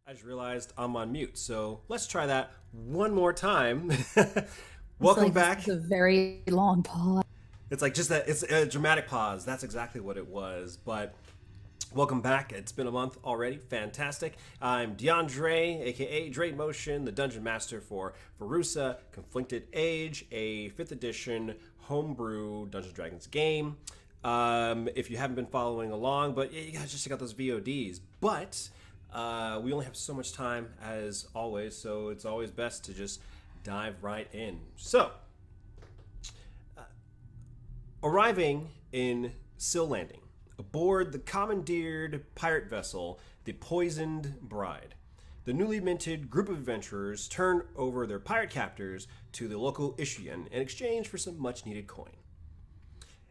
I just realized I'm on mute, so let's try that one more time. It's Welcome like this back. is a very long pause. It's like just that, it's a dramatic pause. That's exactly what it was. But welcome back. It's been a month already. Fantastic. I'm DeAndre, aka Dre Motion, the Dungeon Master for Verusa, Conflicted Age, a 5th edition homebrew Dungeons and Dragons game. If you haven't been following along, but you guys just check out those VODs. But we only have so much time as always, so it's always best to just dive right in. So, arriving in Chil Landing, aboard the commandeered pirate vessel, the Poisoned Bride, the newly minted group of adventurers turn over their pirate captors to the local Ishuyan in exchange for some much needed coin.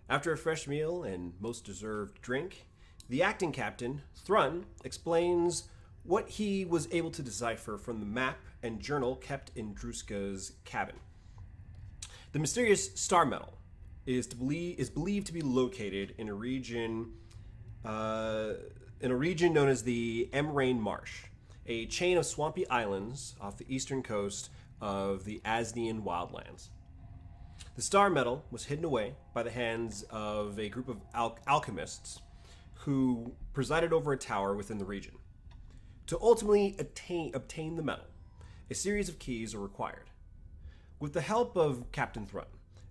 After a fresh meal and most deserved drink, the acting captain, Thrunn, explains what he was able to decipher from the map and journal kept in Druska's cabin. The mysterious star metal is believed to be located in a region known as the Emrane Marsh, a chain of swampy islands off the eastern coast of the Asnean Wildlands. The star metal was hidden away by the hands of a group of alchemists who presided over a tower within the region. To ultimately obtain the metal, a series of keys are required. With the help of Captain Thrunn,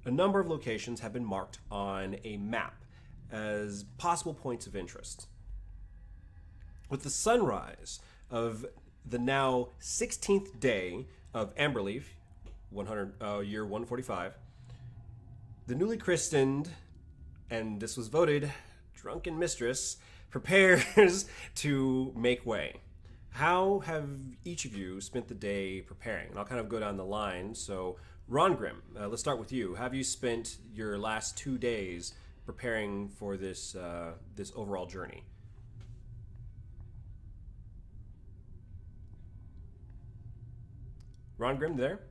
a number of locations have been marked on a map as possible points of interest. With the sunrise of the now 16th day of Amberleaf, year 145, the newly christened, and this was voted, drunken mistress prepares to make way. How have each of you spent the day preparing? And I'll kind of go down the line. So, Ron Grimm, let's start with you. Have you spent your last 2 days preparing for this overall journey? Ron Grimm, there?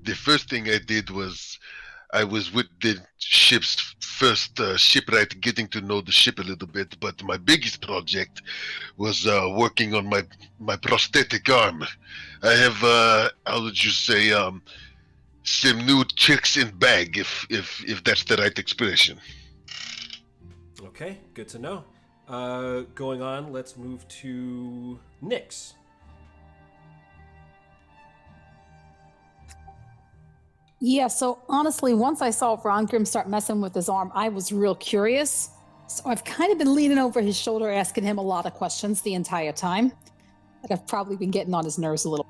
The first thing I did was I was with the ship's first shipwright, getting to know the ship a little bit. But my biggest project was working on my prosthetic arm. I have how would you say some new tricks in bag, if that's the right expression. Okay, good to know. Going on, let's move to Nyx. Yeah, so honestly, once I saw Ron Grimm start messing with his arm, I was real curious. So I've kind of been leaning over his shoulder, asking him a lot of questions the entire time. That I've probably been getting on his nerves a little.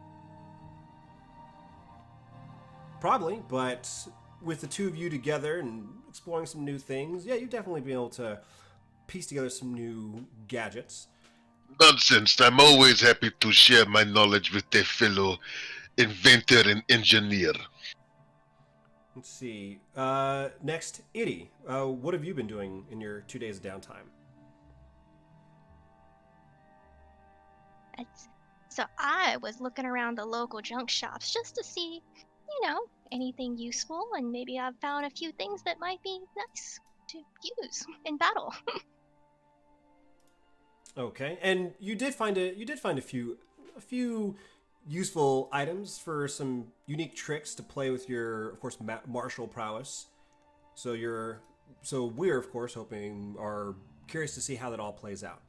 Probably, but with the two of you together and exploring some new things, yeah, you'd definitely be able to piece together some new gadgets. Nonsense. I'm always happy to share my knowledge with a fellow inventor and engineer. Let's see. Next, Iddy. What have you been doing in your 2 days of downtime? So I was looking around the local junk shops just to see, anything useful, and maybe I've found a few things that might be nice to use in battle. Okay, and you did find a few useful items for some unique tricks to play with your, of course, martial prowess. So we're of course are curious to see how that all plays out.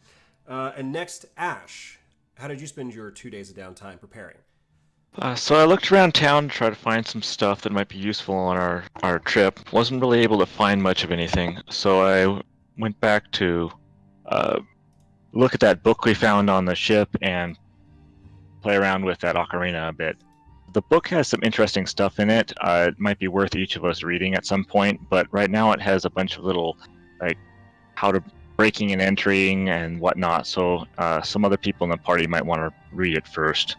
And next, Ash, how did you spend your 2 days of downtime preparing? So I looked around town to try to find some stuff that might be useful on our trip. Wasn't really able to find much of anything, so I went back to look at that book we found on the ship and play around with that ocarina a bit. The book has some interesting stuff in it. It might be worth each of us reading at some point, but right now it has a bunch of little, like, how to breaking and entering and whatnot, so some other people in the party might want to read it first.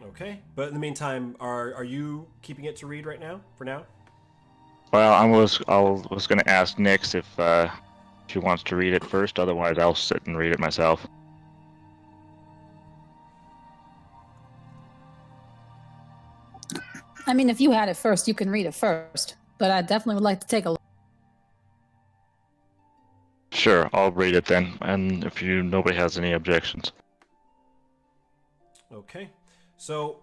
Okay, but in the meantime, are you keeping it to read right now? For now? Well, I was going to ask Nyx if she wants to read it first. Otherwise, I'll sit and read it myself. I mean, if you had it first, you can read it first. But I definitely would like to take a look. Sure, I'll read it then, and if nobody has any objections. Okay. So,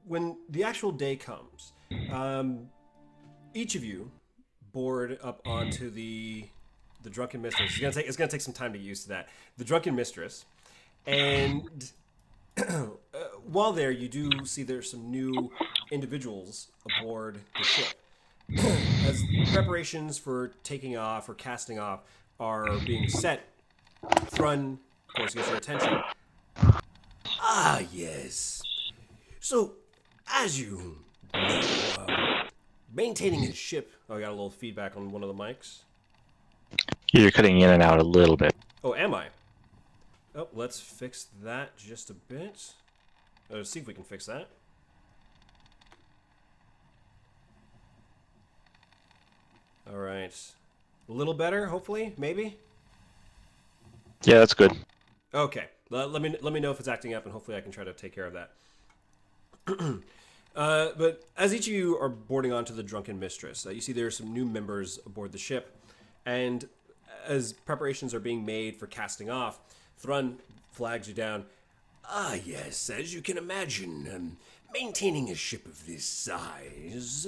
when the actual day comes, each of you board up onto the drunken mistress. It's gonna take some time to get used to that. The drunken mistress, and while there, you do see there's some new individuals aboard the ship. As preparations for taking off or casting off are being set, Thrunn, of course, gets your attention. Ah, yes. So, as you know, maintaining a ship... Oh, I got a little feedback on one of the mics. You're cutting in and out a little bit. Oh, am I? Oh, let's fix that just a bit. Let's see if we can fix that. All right. A little better, hopefully, maybe? Yeah, that's good. Okay. Let me know if it's acting up, and hopefully I can try to take care of that. But as each of you are boarding onto the Drunken Mistress, you see there are some new members aboard the ship, and as preparations are being made for casting off, Thrunn flags you down. Ah, yes, as you can imagine, maintaining a ship of this size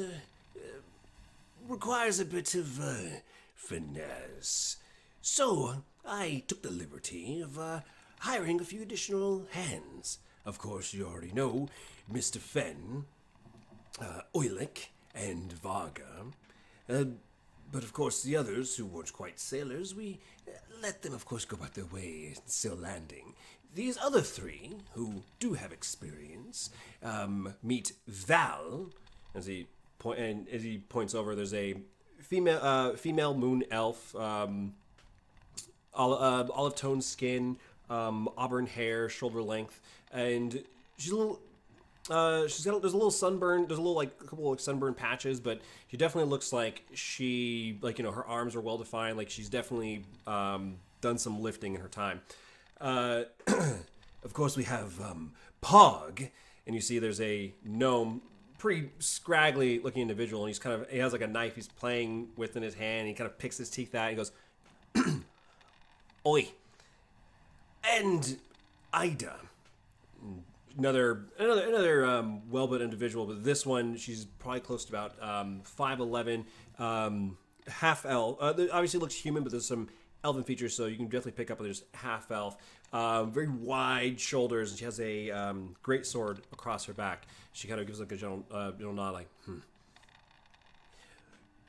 requires a bit of finesse. So I took the liberty of hiring a few additional hands. Of course, you already know Mr. Fenn, Oilik, and Varga. But of course, the others who weren't quite sailors, we let them, of course, go about their way at Chil Landing. These other three, who do have experience, meet Val, as he points over. There's a female moon elf, olive toned skin, auburn hair, shoulder length, and she's a little. There's a little sunburn. There's a couple of sunburn patches, but she definitely looks like she, her arms are well defined. Like she's definitely done some lifting in her time. Of course, we have Pog, and you see there's a gnome, pretty scraggly looking individual, and he has like a knife he's playing with in his hand. And he kind of picks his teeth out. And he goes, "Oi!" And Ida. Another well-built individual, but this one, she's probably close to about 5'11", half elf. Obviously looks human, but there's some elven features, so you can definitely pick up that there's half elf. Very wide shoulders, and she has a great sword across her back. She kind of gives like a gentle nod, like,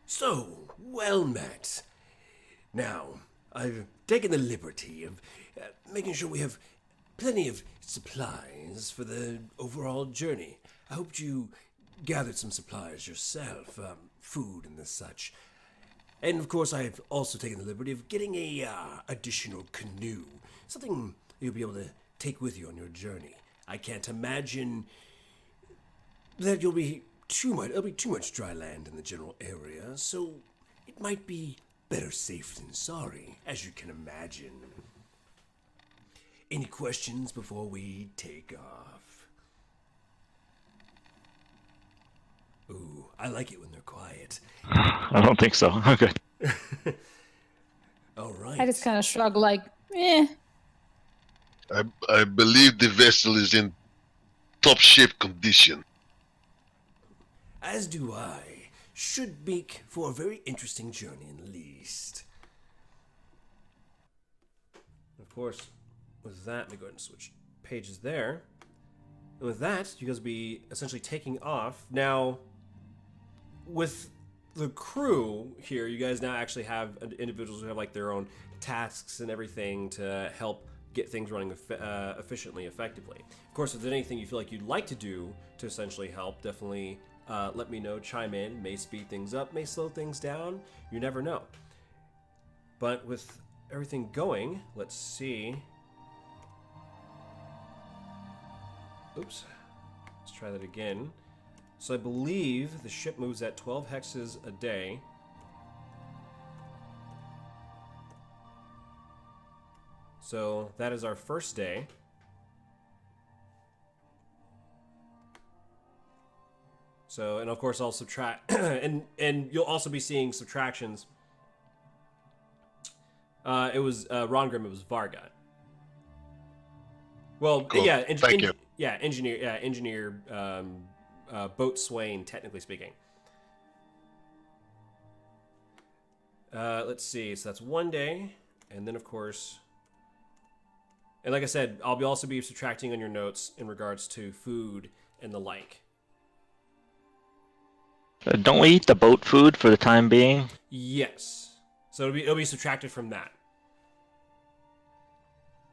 So, well met. Now, I've taken the liberty of making sure we have plenty of supplies for the overall journey. I hoped you gathered some supplies yourself, food and the such. And of course, I've also taken the liberty of getting a additional canoe, something you'll be able to take with you on your journey. I can't imagine that there'll be too much dry land in the general area, so it might be better safe than sorry, as you can imagine. Any questions before we take off? Ooh, I like it when they're quiet. I don't think so. I'm good. All right. I just kind of shrug like, eh. I believe the vessel is in top shape condition. As do I. Should make for a very interesting journey, at least. Of course, with that, let me go ahead and switch pages there. And with that, you guys will be essentially taking off. Now, with the crew here, you guys now actually have individuals who have like their own tasks and everything to help get things running efficiently, effectively. Of course, if there's anything you feel like you'd like to do to essentially help, definitely let me know, chime in. May speed things up, may slow things down. You never know. But with everything going, let's see. Oops. Let's try that again. So I believe the ship moves at 12 hexes a day. So that is our first day. So, and of course I'll subtract, and you'll also be seeing subtractions It was Rongrim. It was Varga. Well, Cool. yeah, Thank you. Yeah, engineer. Yeah, engineer. Boatswain, technically speaking. Let's see. So that's 1 day, and then of course, and like I said, I'll also be subtracting on your notes in regards to food and the like. Don't we eat the boat food for the time being? Yes. So it'll be subtracted from that.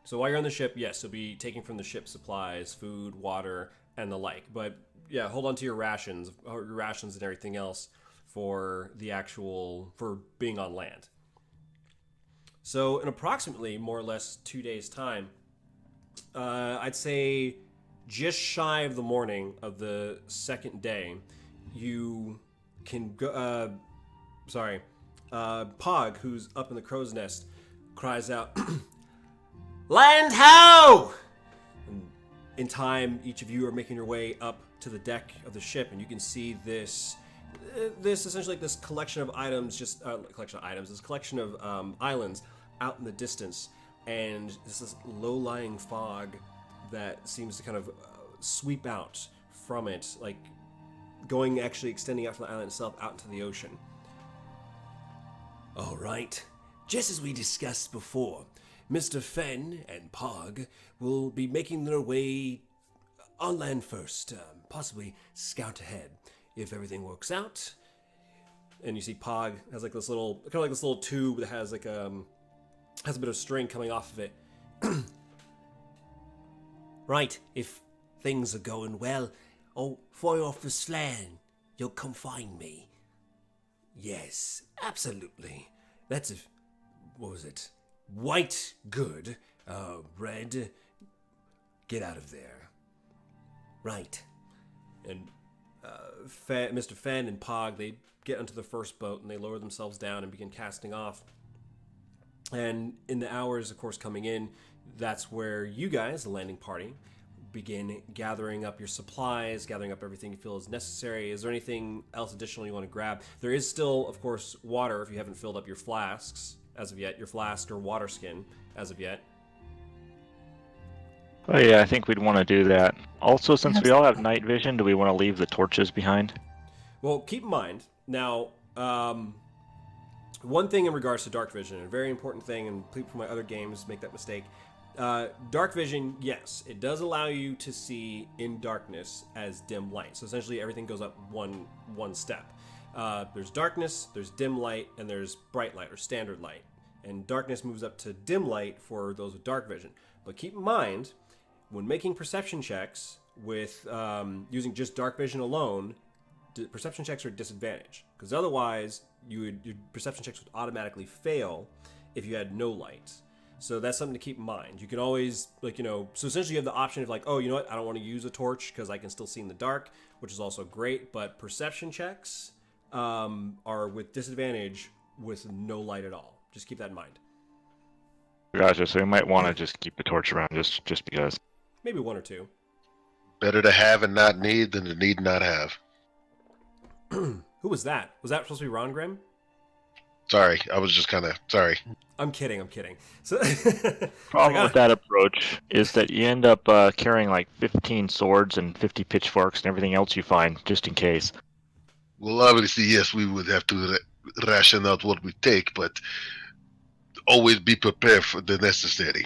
So while you're on the ship, yes, you'll be taking from the ship supplies, food, water, and the like. But yeah, hold on to your rations and everything else for being on land. So in approximately more or less 2 days' time, I'd say just shy of the morning of the second day, you can go. Pog, who's up in the crow's nest, cries out, "Land ho!" And in time, each of you are making your way up to the deck of the ship, and you can see this essentially like this collection of items, this collection of islands out in the distance, and this low-lying fog that seems to kind of sweep out from it, like extending out from the island itself out into the ocean. All right, just as we discussed before, Mr. Fenn and Pog will be making their way on land first, possibly scout ahead. If everything works out, and you see Pog has like this little, kind of like this little tube that has like has a bit of string coming off of it. Right, if things are going well, I'll fire off the slang. You'll come find me. Yes, absolutely. That's what was it? White, good. Red, get out of there. Right. And Mr. Fenn and Pog, they get onto the first boat and they lower themselves down and begin casting off. And in the hours, of course, coming in, that's where you guys, the landing party, begin gathering up your supplies, gathering up everything you feel is necessary. Is there anything else additional you want to grab? There is still, of course, water if you haven't filled up your flasks as of yet, your flask or water skin as of yet. Oh yeah, I think we'd want to do that. Also, since we all have night vision, do we want to leave the torches behind? Well, keep in mind, now, one thing in regards to dark vision, a very important thing, and people from my other games make that mistake. Dark vision, yes, it does allow you to see in darkness as dim light. So essentially everything goes up one step. There's darkness, there's dim light, and there's bright light or standard light. And darkness moves up to dim light for those with dark vision. But keep in mind, when making perception checks with using just dark vision alone, perception checks are disadvantaged. Because otherwise, your perception checks would automatically fail if you had no light. So that's something to keep in mind. You can always, so essentially you have the option of oh, you know what, I don't want to use a torch because I can still see in the dark, which is also great. But perception checks are with disadvantage with no light at all. Just keep that in mind. Gotcha, so we might want to just keep the torch around just because. Maybe one or two. Better to have and not need than to need and not have. Who was that? Was that supposed to be Ron Grimm? Sorry, I was just kind of sorry. I'm kidding. So Problem with that approach is that you end up carrying like 15 swords and 50 pitchforks and everything else you find, just in case. Well, obviously, yes, we would have to ration out what we take, but always be prepared for the necessary.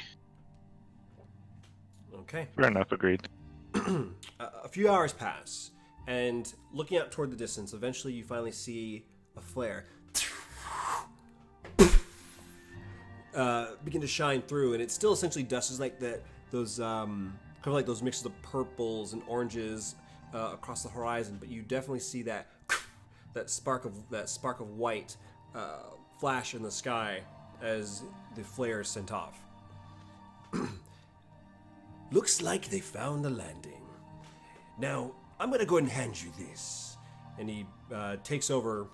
Okay. Fair enough, agreed. A few hours pass, and looking out toward the distance, eventually you finally see a flare begin to shine through, and it's still essentially dust. It's like those kind of like those mixes of purples and oranges across the horizon, but you definitely see that spark of white flash in the sky as the flare is sent off. Looks like they found a landing. Now, I'm going to go ahead and hand you this. And he takes over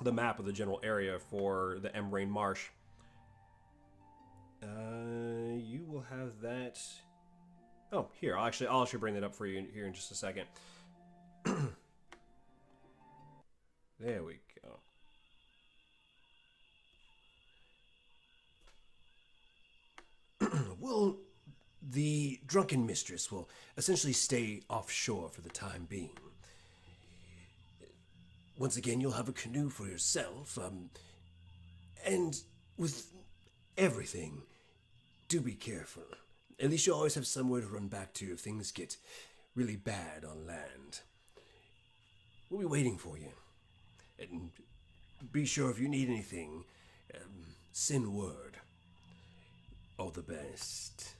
the map of the general area for the Emrane Marsh. You will have that. Oh, here. I'll actually bring that up for you here in just a second. There we go. Well, the drunken mistress will essentially stay offshore for the time being. Once again, you'll have a canoe for yourself, and with everything, do be careful. At least you always have somewhere to run back to if things get really bad on land. We'll be waiting for you. And be sure if you need anything, send word. All the best.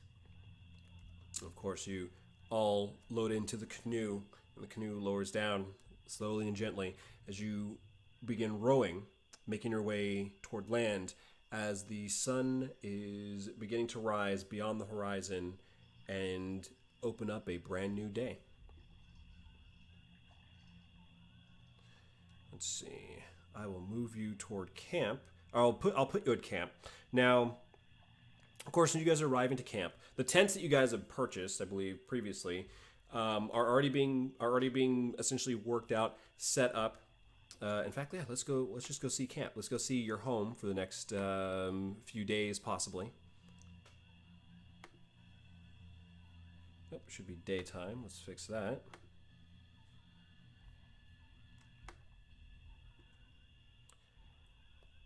Of course, you all load into the canoe, and the canoe lowers down slowly and gently as you begin rowing, making your way toward land as the sun is beginning to rise beyond the horizon and open up a brand new day. Let's see. I will move you toward camp. I'll put you at camp. Now, of course, when you guys are arriving to camp, the tents that you guys have purchased, I believe, previously, are already being essentially worked out, set up. In fact, yeah, let's just go see camp. Let's go see your home for the next few days, possibly. Nope, it should be daytime. Let's fix that.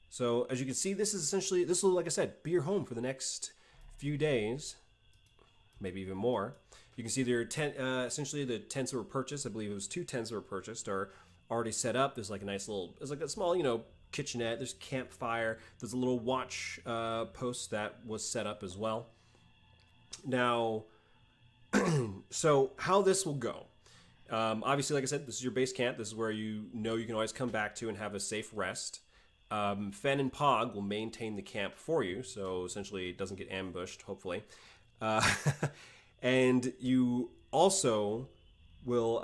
So, as you can see, this will, like I said, be your home for the next few days, maybe even more. You can see there are essentially the tents that were purchased. I believe it was 2 tents that were purchased are already set up. There's like a nice little, there's like a small, kitchenette. There's campfire. There's a little watch post that was set up as well. Now, so how this will go. Obviously, like I said, this is your base camp. This is where you can always come back to and have a safe rest. Fen and Pog will maintain the camp for you, so essentially it doesn't get ambushed, hopefully. And you also will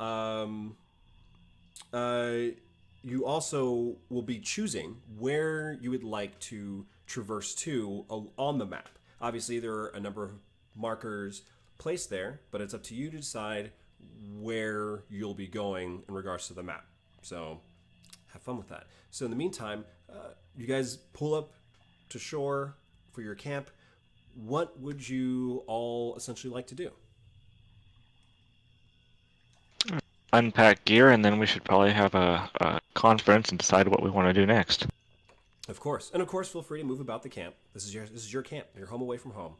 be choosing where you would like to traverse to on the map. Obviously, there are a number of markers placed there, but it's up to you to decide where you'll be going in regards to the map. So have fun with that. So in the meantime, you guys pull up to shore for your camp. What would you all essentially like to do? Unpack gear, and then we should probably have a conference and decide what we want to do next. Of course. And of course, feel free to move about the camp. This is your camp. Your home away from home.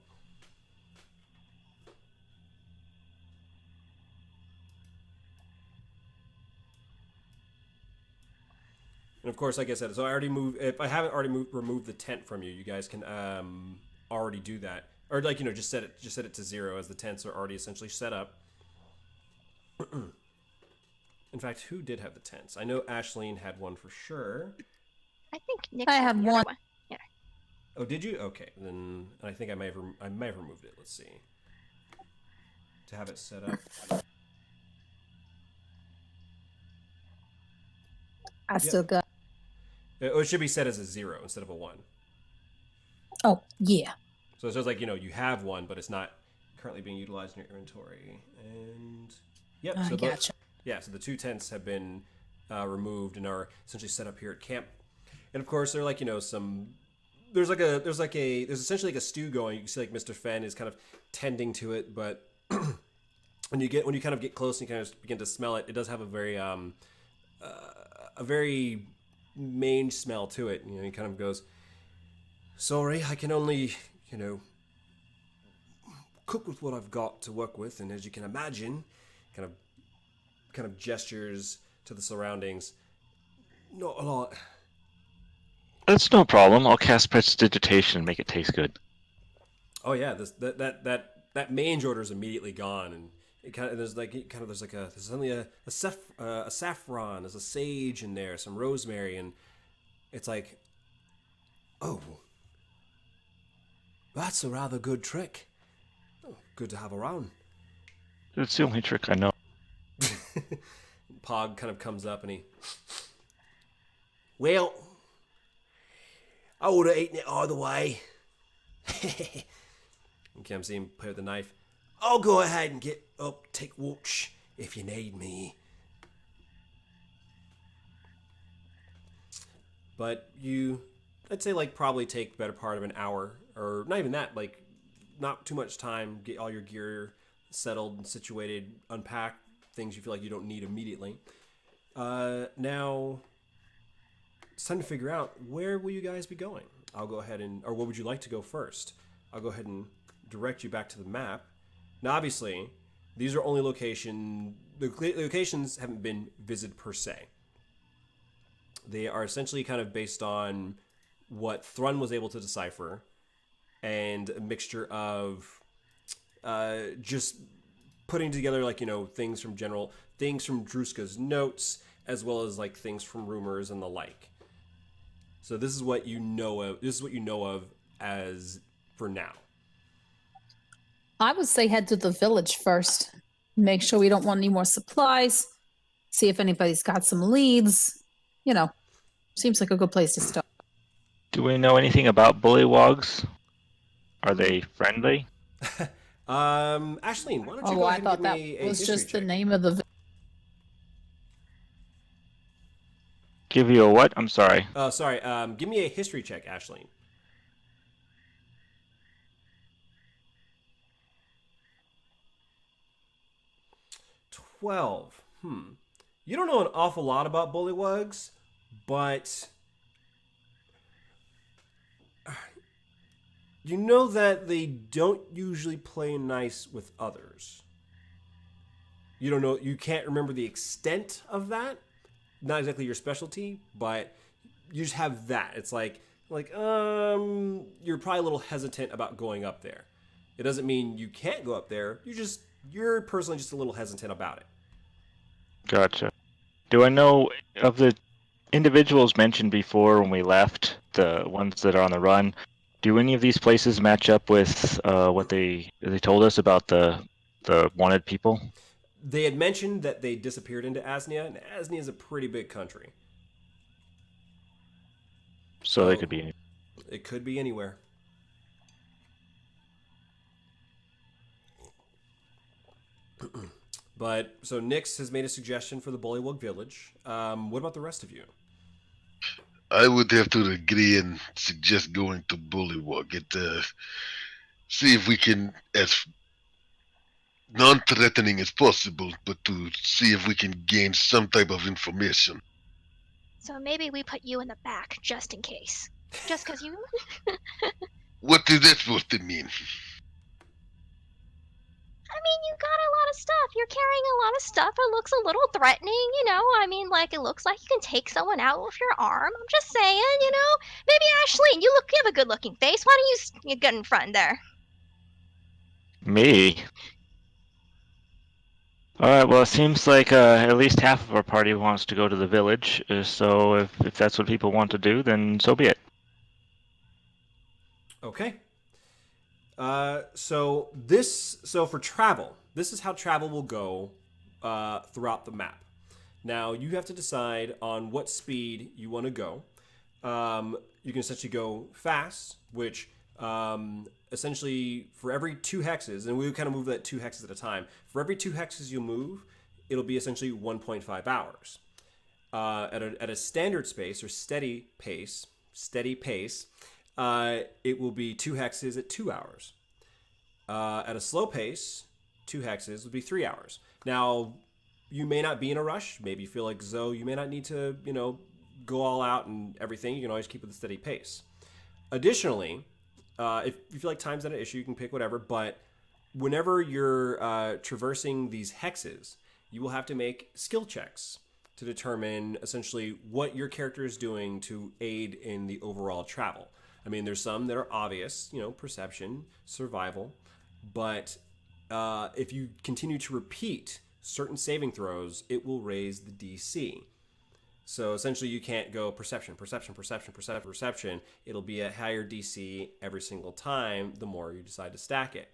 And of course, like I said, so I already moved. If I haven't already removed the tent from you, you guys can already do that, or just set it to 0 as the tents are already essentially set up. In fact, who did have the tents? I know Ashleen had one for sure. I think Nick I had have the other one. Yeah. Oh, did you? Okay, then I think I may have removed it. Let's see. To have it set up. I still got. It should be set as a 0 instead of a 1. Oh, yeah. So it says you have one, but it's not currently being utilized in your inventory. And yep, I gotcha. So the 2 tents have been removed and are essentially set up here at camp. And of course, they're there's essentially like a stew going. You can see Mr. Fen is kind of tending to it, but when you kind of get close and you kind of begin to smell it, it does have a very mange smell to it. He kind of goes, "Sorry, I can only, cook with what I've got to work with, and as you can imagine," kind of gestures to the surroundings. Not a lot. It's no problem. I'll cast prestidigitation and make it taste good. Oh yeah, that mange order is immediately gone, and there's only a saffron, there's a sage in there, some rosemary, and it's like, oh, that's a rather good trick. Oh, good to have around. It's the only trick I know. Pog kind of comes up and well, I would have eaten it either way. You can see him play with the knife. I'll go ahead and get up, take watch if you need me. But I'd say probably take the better part of an hour, or not even that, not too much time. Get all your gear settled and situated, unpack things you feel like you don't need immediately. Now, it's time to figure out where will you guys be going. I'll go ahead or what would you like to go first? I'll go ahead and direct you back to the map. Now, obviously, these are only the locations haven't been visited per se. They are essentially kind of based on what Thrunn was able to decipher and a mixture of just putting together, like, things from Druska's notes, as well as like things from rumors and the like. So this is what you know of. This is what you know of as for now. I would say head to the village first. Make sure we don't want any more supplies. See if anybody's got some leads. Seems like a good place to start. Do we know anything about bullywogs? Are they friendly? Ashleen, why don't you go I ahead thought and that give me a was history just the check? name of the. Give you a what? I'm sorry. Oh, sorry. Give me a history check, Ashleen. $12. You don't know an awful lot about bullywugs, but you know that they don't usually play nice with others. You don't know. You can't remember the extent of that. Not exactly your specialty, but you just have that. It's like you're probably a little hesitant about going up there. It doesn't mean you can't go up there. You're personally just a little hesitant about it. Gotcha. Do I know of the individuals mentioned before when we left, the ones that are on the run? Do any of these places match up with what they told us about the wanted people? They had mentioned that they disappeared into Asnea, and Asnea is a pretty big country. So they could be. It could be anywhere. But so Nyx has made a suggestion for the Bullywug village. What about the rest of you? I would have to agree and suggest going to Bullywug. See if we can, as non-threatening as possible, but to see if we can gain some type of information. So maybe we put you in the back just in case. Just because you. What is that supposed to mean? I mean, you got a lot of stuff. You're carrying a lot of stuff. It looks a little threatening, I mean, like, it looks like you can take someone out with your arm. I'm just saying, Maybe Ashleen, you have a good-looking face. Why don't you get in front there? Me? Alright, well, it seems like at least half of our party wants to go to the village, so if that's what people want to do, then so be it. Okay. So for travel, this is how travel will go throughout the map. Now, you have to decide on what speed you want to go. You can essentially go fast, which essentially for every 2 hexes, and we kind of move that 2 hexes at a time. For every 2 hexes you move, it'll be essentially 1.5 hours. At a standard space or steady pace, it will be 2 hexes at 2 hours. At a slow pace, 2 hexes would be 3 hours. Now, you may not be in a rush. Maybe you feel like Zoe, you may not need to, go all out and everything. You can always keep with a steady pace. Additionally, if you feel like time's not an issue, you can pick whatever. But whenever you're traversing these hexes, you will have to make skill checks to determine essentially what your character is doing to aid in the overall travel. I mean, there's some that are obvious, perception, survival. But if you continue to repeat certain saving throws, it will raise the DC. So essentially you can't go perception. It'll be a higher DC every single time the more you decide to stack it.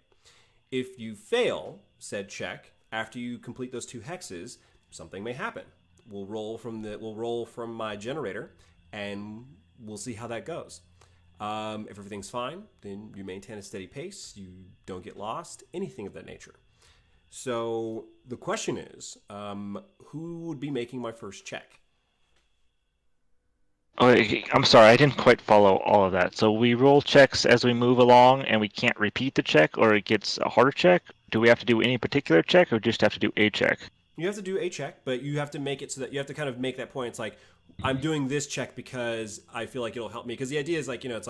If you fail said check after you complete those 2 hexes, something may happen. We'll roll from my generator and we'll see how that goes. If everything's fine, then you maintain a steady pace, you don't get lost, anything of that nature. So the question is, who would be making my first check? Oh, I'm sorry, I didn't quite follow all of that. So we roll checks as we move along, and we can't repeat the check, or it gets a harder check? Do we have to do any particular check, or just have to do a check? You have to do a check, but you have to make it so that you have to kind of make that point. It's like, I'm doing this check because I feel like it'll help me. Because the idea is like, it's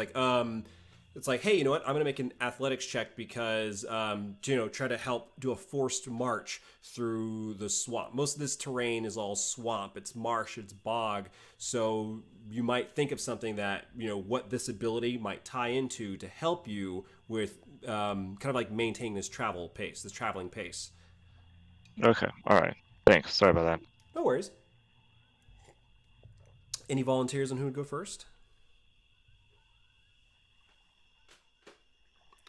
like, hey, you know what? I'm going to make an athletics check because, to try to help do a forced march through the swamp. Most of this terrain is all swamp. It's marsh, it's bog. So you might think of something that, what this ability might tie into to help you with kind of like maintaining this traveling pace. Okay, all right. Thanks. Sorry about that. No worries. Any volunteers on who would go first?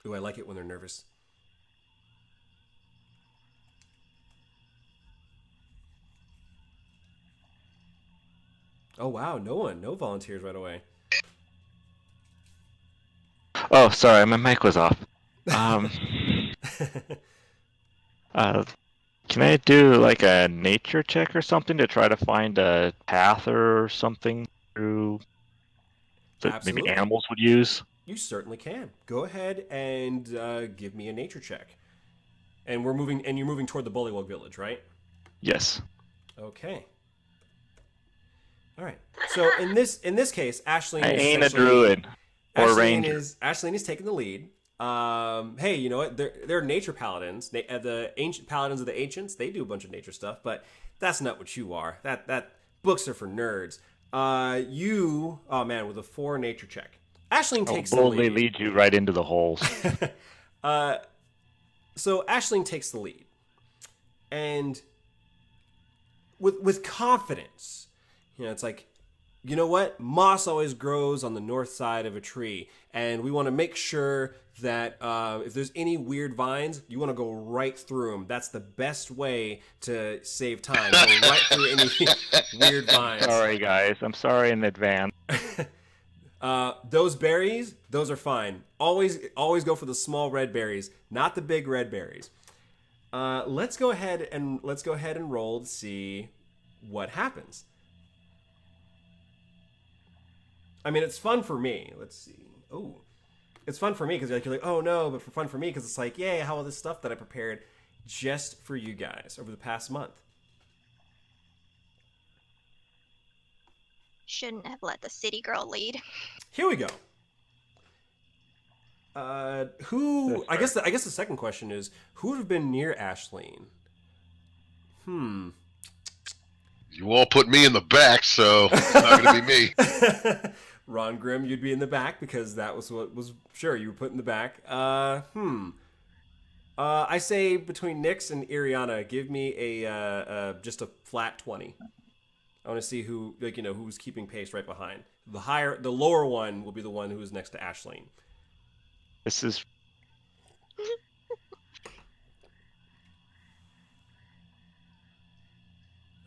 Ooh, I like it when they're nervous. Oh wow, no volunteers right away. Oh, sorry, my mic was off. Can I do like a nature check or something to try to find a path or something through that maybe Absolutely. animals would use? You certainly can. Go ahead and give me a nature check. And you're moving toward the Bullywug village, right? Yes. Okay. All right. So in this case, Ashleen I is ain't a essentially druid or ranger. Ashleen is taking the lead. Hey, you know what? They're nature paladins. The ancient paladins of the ancients. They do a bunch of nature stuff, but that's not what you are. That books are for nerds. Oh man, with a 4 nature check, Ashleen takes the Boldly lead. lead you right into the holes. So Ashleen takes the lead, and with confidence, it's like, you know what? Moss always grows on the north side of a tree, and we want to make sure that if there's any weird vines, you want to go right through them. That's the best way to save time. Go right through any weird vines. Sorry, guys. I'm sorry in advance. Those berries, those are fine. Always go for the small red berries, not the big red berries. Let's go ahead and roll to see what happens. I mean, it's fun for me. Let's see. Oh, it's fun for me because you're like, oh no, but for fun for me because it's like, yay, how all this stuff that I prepared just for you guys over the past month. Shouldn't have let the city girl lead. Here we go. Who? I guess the second question is, who would have been near Ashleen? You all put me in the back, so it's not going to be me. Ron Grimm, you'd be in the back because that was what was sure you were put in the back. I say between Nyx and Iriana, give me a just a flat 20. I want to see who who's keeping pace right behind. The lower one will be the one who is next to Ashleen. This is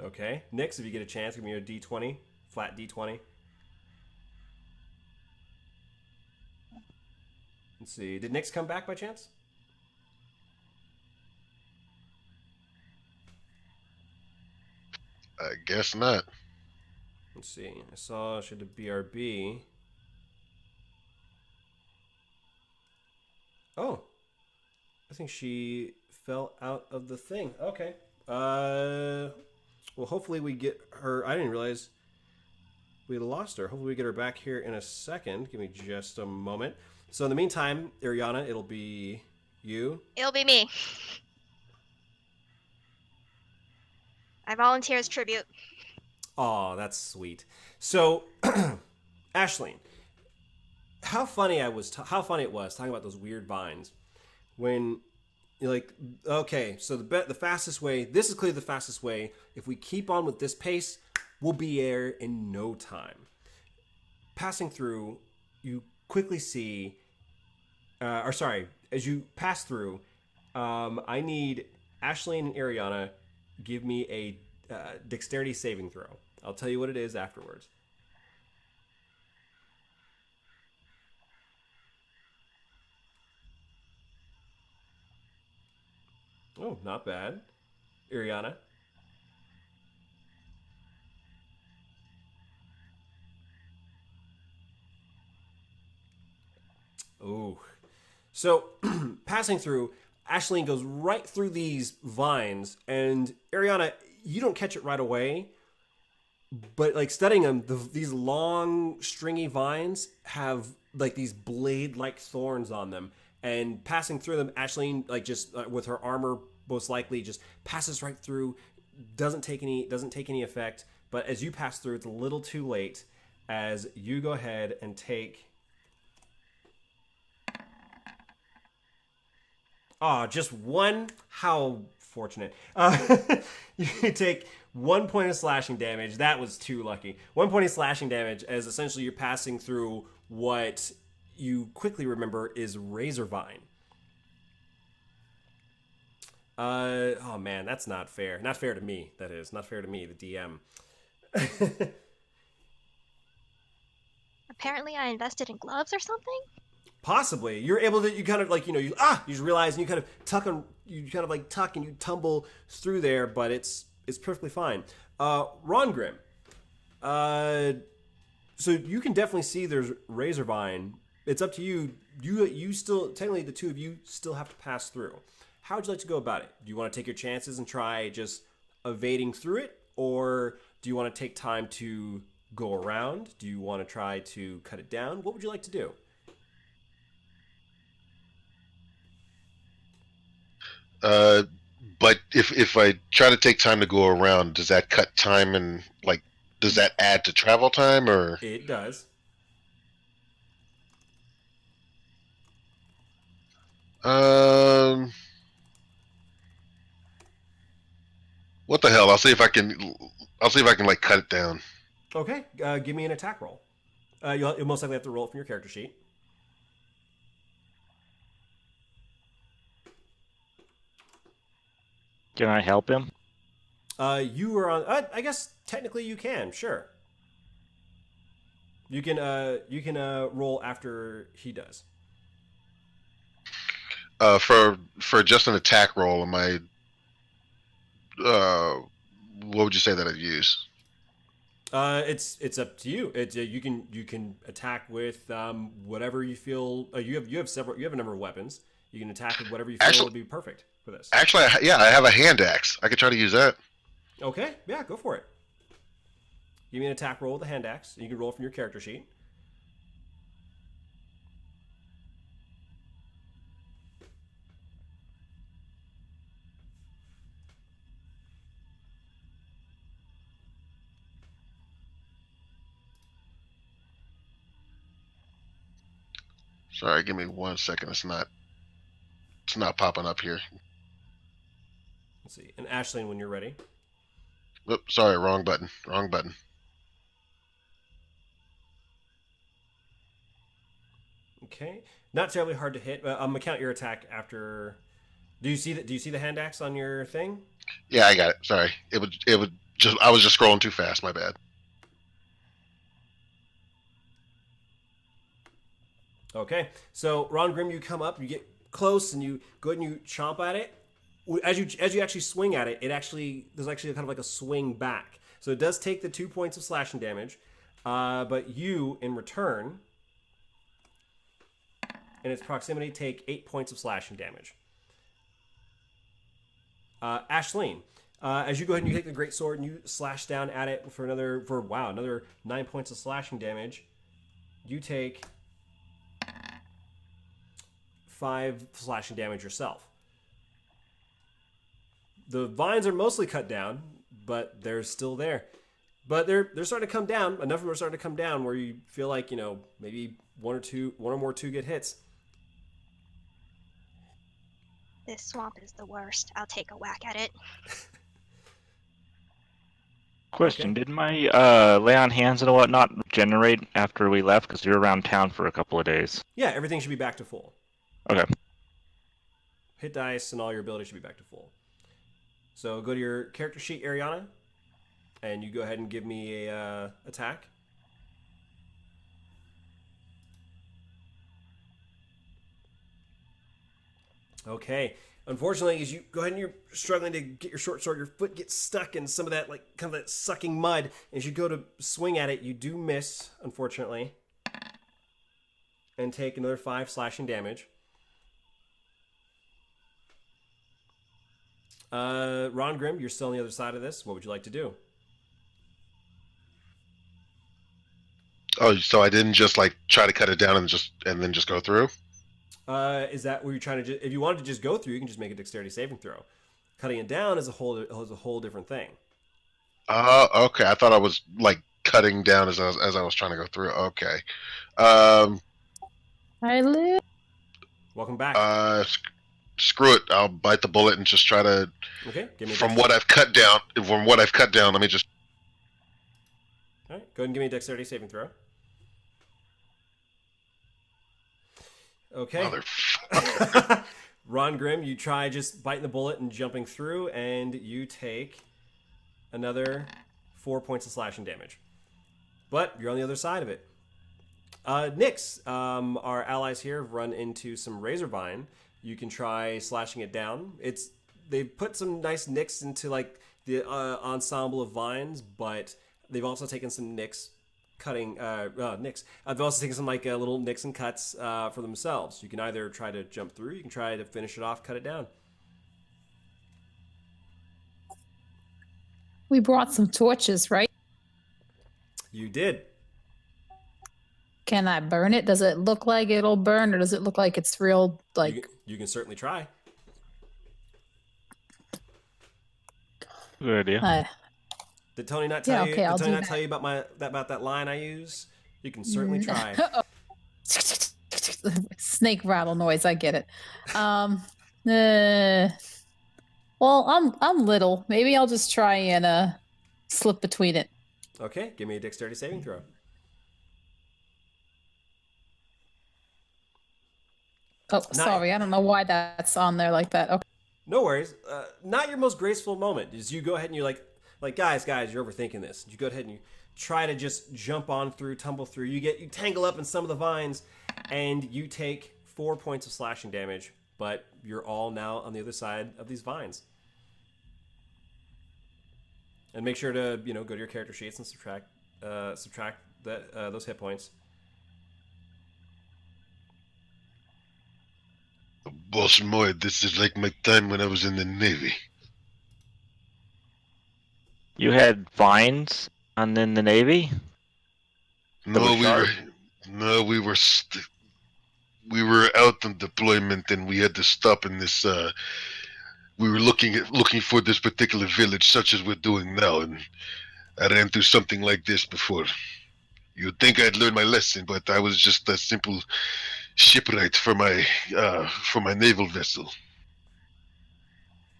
Okay, Nyx, if you get a chance, give me a D20, flat D20. Let's see. Did Nyx come back by chance? I guess not. Let's see. I saw she had a BRB. Oh. I think she fell out of the thing. Okay. Well, hopefully we get her. I didn't realize we lost her. Hopefully we get her back here in a second. Give me just a moment. So in the meantime, Iriana, it'll be you. It'll be me. I volunteer as tribute. Oh, that's sweet. So, Ashleen, how funny it was talking about those weird vines when you're like, okay, so the fastest way. This is clearly the fastest way. If we keep on with this pace, we'll be there in no time. Passing through, you quickly see, as you pass through, I need Ashleen and Ariana give me a dexterity saving throw. I'll tell you what it is afterwards. Oh, not bad. Iriana. Ooh. So, passing through, Ashleen goes right through these vines, and Ariana, you don't catch it right away, but like studying them, these long, stringy vines have like these blade-like thorns on them, and passing through them, Ashleen, like just with her armor, most likely just passes right through, doesn't take any effect. But as you pass through, it's a little too late. As you go ahead and take. Oh, just one. How fortunate. You take 1 point of slashing damage. That was too lucky. 1 point of slashing damage as essentially you're passing through what you quickly remember is Razorvine. Oh man, that's not fair. Not fair to me, that is. Not fair to me, the DM. Apparently I invested in gloves or something? Possibly. You're able to, you kind of like, you just realize and you kind of tuck and you tumble through there, but it's perfectly fine. Ron so you can definitely see there's Razorvine. It's up to you. You still, technically the two of you still have to pass through. How would you like to go about it? Do you want to take your chances and try just evading through it? Or do you want to take time to go around? Do you want to try to cut it down? What would you like to do? But if I try to take time to go around, does that cut time and like does that add to travel time or? It does. What the hell? I'll see if I can like cut it down. Okay, give me an attack roll. You'll most likely have to roll it from your character sheet. Can I help him? You are on. I guess technically you can. Sure. You can roll after he does. For just an attack roll, am I? What would you say that I'd use? It's up to you. It's you can attack with whatever you feel. You have a number of weapons. You can attack with whatever you feel would be perfect for this. Actually, I have a hand axe. I could try to use that. Okay, yeah, go for it. Give me an attack roll with a hand axe. You can roll from your character sheet. Sorry, give me 1 second. It's not popping up here. Let's see. And Ashleen, when you're ready. Oops, sorry, wrong button. Wrong button. Okay, not terribly hard to hit. I'm gonna count your attack after. Do you see the hand axe on your thing? Yeah, I got it. Sorry, it would just I was just scrolling too fast. My bad. Okay, so Ron Grimm, you come up, you get close, and you go ahead and you chomp at it. As you actually swing at it, there's actually kind of like a swing back. So it does take the 2 points of slashing damage, but you in return, in its proximity, take 8 points of slashing damage. Ashleen, as you go ahead and you take the great sword and you slash down at it for another 9 points of slashing damage, you take 5 slashing damage yourself. The vines are mostly cut down, but they're still there. But they're starting to come down. Enough of them are starting to come down where you feel like, maybe one or more two good hits. This swamp is the worst. I'll take a whack at it. Question: Okay. Did my lay on hands and whatnot generate after we left? Because you're around town for a couple of days. Yeah, everything should be back to full. Okay. Hit dice and all your abilities should be back to full. So go to your character sheet, Ariana, and you go ahead and give me a attack. Okay. Unfortunately, as you go ahead and you're struggling to get your short sword, your foot gets stuck in some of that kind of that sucking mud. As you go to swing at it, you do miss, unfortunately. and take another 5 slashing damage. Ron Grimm, you're still on the other side of this. What would you like to do? Oh, so I didn't just like try to cut it down and then just go through? Is that where you're trying to? If you wanted to just go through, you can just make a dexterity saving throw. Cutting it down is a whole different thing. Okay. I thought I was like cutting down as I was trying to go through. Okay. I live. Welcome back. Screw it. I'll bite the bullet and just try to. Okay. Give me From what I've cut down, let me just. All right. Go ahead and give me a dexterity saving throw. Okay. Motherfucker. Ron Grimm, you try just biting the bullet and jumping through, and you take another 4 points of slashing damage. But you're on the other side of it. Nyx, our allies here have run into some razor vine. You can try slashing it down. They've put some nice nicks into like the ensemble of vines, but they've also taken some nicks cutting nicks. They've also taken some like little nicks and cuts for themselves. You can either try to jump through, you can try to finish it off, cut it down. We brought some torches, right? You did. Can I burn it? Does it look like it'll burn, or does it look like it's real? Like You can certainly try. Good idea. Did Tony not tell you? okay, I'll Did Tony do not tell you about that line I use? You can certainly try. Snake rattle noise. I get it. Well, I'm little. Maybe I'll just try and slip between it. Okay, give me a dexterity saving throw. Oh, sorry. I don't know why that's on there like that. Okay. No worries. Not your most graceful moment. Is you go ahead and you're like guys, you're overthinking this. You go ahead and you try to just jump on through, tumble through. You tangle up in some of the vines, and you take 4 points of slashing damage. But you're all now on the other side of these vines. And make sure to go to your character sheets and subtract those hit points. Boss Moy, this is like my time when I was in the Navy. You had vines and then the Navy? No, we were we were out on deployment and we had to stop in this. We were looking for this particular village, such as we're doing now, and I ran through something like this before. You'd think I'd learned my lesson, but I was just a simple shipwright for my naval vessel.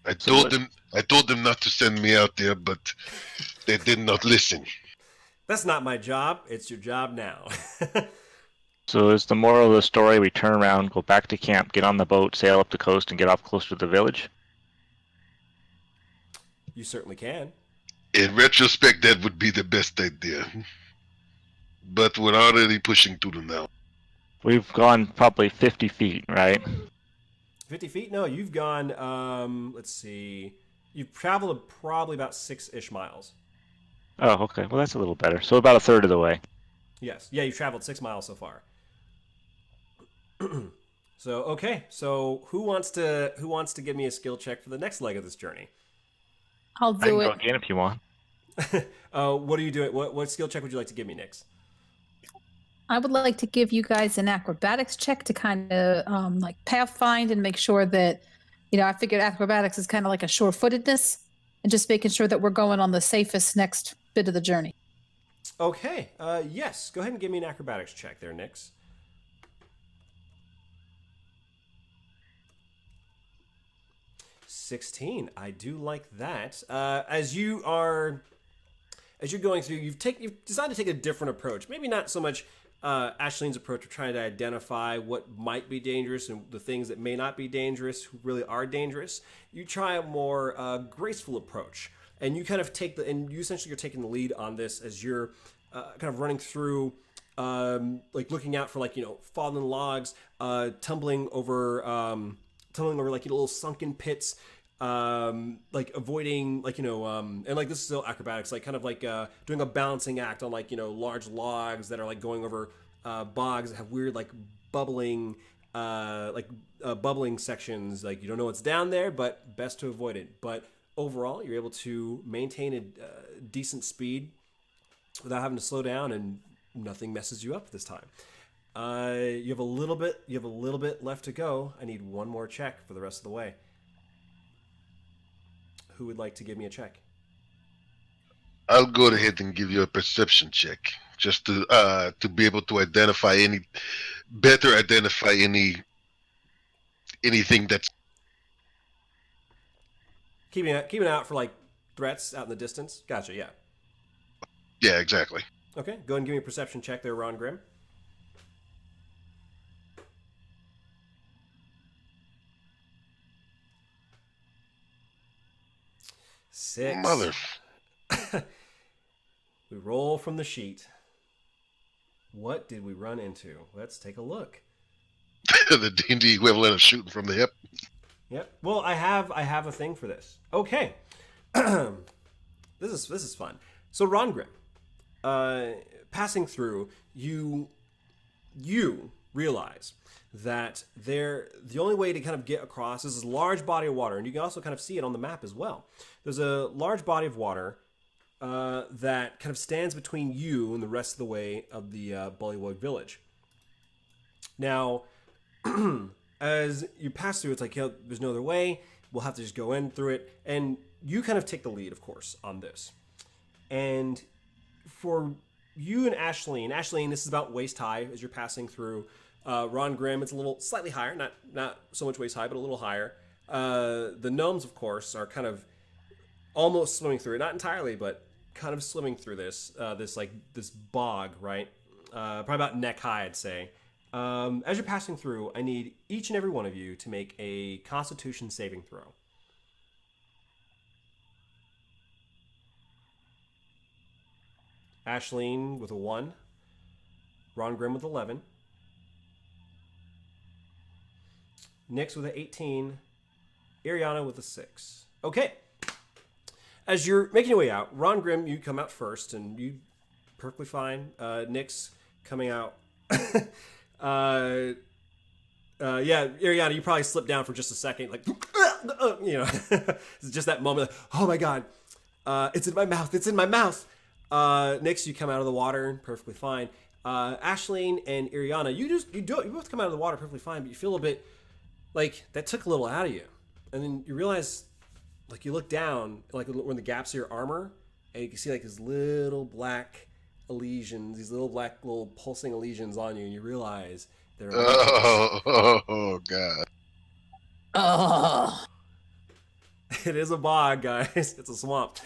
I told them not to send me out there, but they did not listen. That's not my job. It's your job now. So is the moral of the story we turn around, go back to camp, get on the boat, sail up the coast, and get off closer to the village? You certainly can. In retrospect, that would be the best idea. But we're already pushing through now. We've gone probably 50 feet, right? 50 feet? No, you've gone, let's see. You've traveled probably about 6-ish miles. Oh, okay. Well, that's a little better. So about a third of the way. Yes. Yeah, you've traveled 6 miles so far. So, okay. So who wants to give me a skill check for the next leg of this journey? I'll I can do go it. again if you want. What are you doing? What skill check would you like to give me, Nyx? I would like to give you guys an acrobatics check to kind of like pathfind and make sure that, I figured acrobatics is kind of like a sure-footedness and just making sure that we're going on the safest next bit of the journey. Okay. Yes. Go ahead and give me an acrobatics check there, Nyx. 16. I do like that. As you're going through, you've decided to take a different approach. Maybe not so much Ashlene's approach of trying to identify what might be dangerous and the things that may not be dangerous, who really are dangerous. You try a more graceful approach, and you kind of you're taking the lead on this as you're kind of running through, like looking out for fallen logs, tumbling over like little sunken pits. Like avoiding and like this is still acrobatics, like kind of like doing a balancing act on large logs that are like going over bogs that have weird, like bubbling, bubbling sections. Like you don't know what's down there, but best to avoid it. But overall, you're able to maintain a decent speed without having to slow down, and nothing messes you up this time. You have a little bit left to go. I need one more check for the rest of the way. Who would like to give me a check? I'll go ahead and give you a perception check, just to be able to identify anything that's Keeping it out for like threats out in the distance. Gotcha. Yeah. yeah, exactly. Okay. Go ahead and give me a perception check there, Ron Grimm. Six. Mother. We roll from the sheet. What did we run into? Let's take a look. The D&D equivalent of shooting from the hip. Yep. Well, I have a thing for this. Okay. This is fun. So Ron Grimm, passing through, you realize that the only way to kind of get across is this large body of water, and you can also kind of see it on the map as well. There's a large body of water that kind of stands between you and the rest of the way of the Bullywug village. Now, as you pass through, it's like, there's no other way. We'll have to just go in through it. And you kind of take the lead, of course, on this. And for you and Ashleen, this is about waist high as you're passing through. Ron Grimm, it's a little slightly higher, not so much waist high, but a little higher. The gnomes, of course, are kind of almost swimming through it, not entirely, but kind of swimming through this bog, right? Probably about neck high, I'd say. As you're passing through, I need each and every one of you to make a Constitution saving throw. Ashleen with a 1, Ron Grimm with 11, Nyx with an 18, Iriana with a 6. Okay. As you're making your way out, Ron Grimm, you come out first, and you perfectly fine. Nyx coming out. Yeah, Iriana, you probably slipped down for just a second, like, it's just that moment, like, oh my god, it's in my mouth. Nyx, you come out of the water, perfectly fine. Ashleen and Iriana, you both come out of the water perfectly fine, but you feel a bit like that took a little out of you, and then you realize, like, you look down, like when the gaps of your armor, and you can see like these little black lesions, these little pulsing lesions on you, and you realize they're Oh god. Oh, it is a bog, guys. It's a swamp.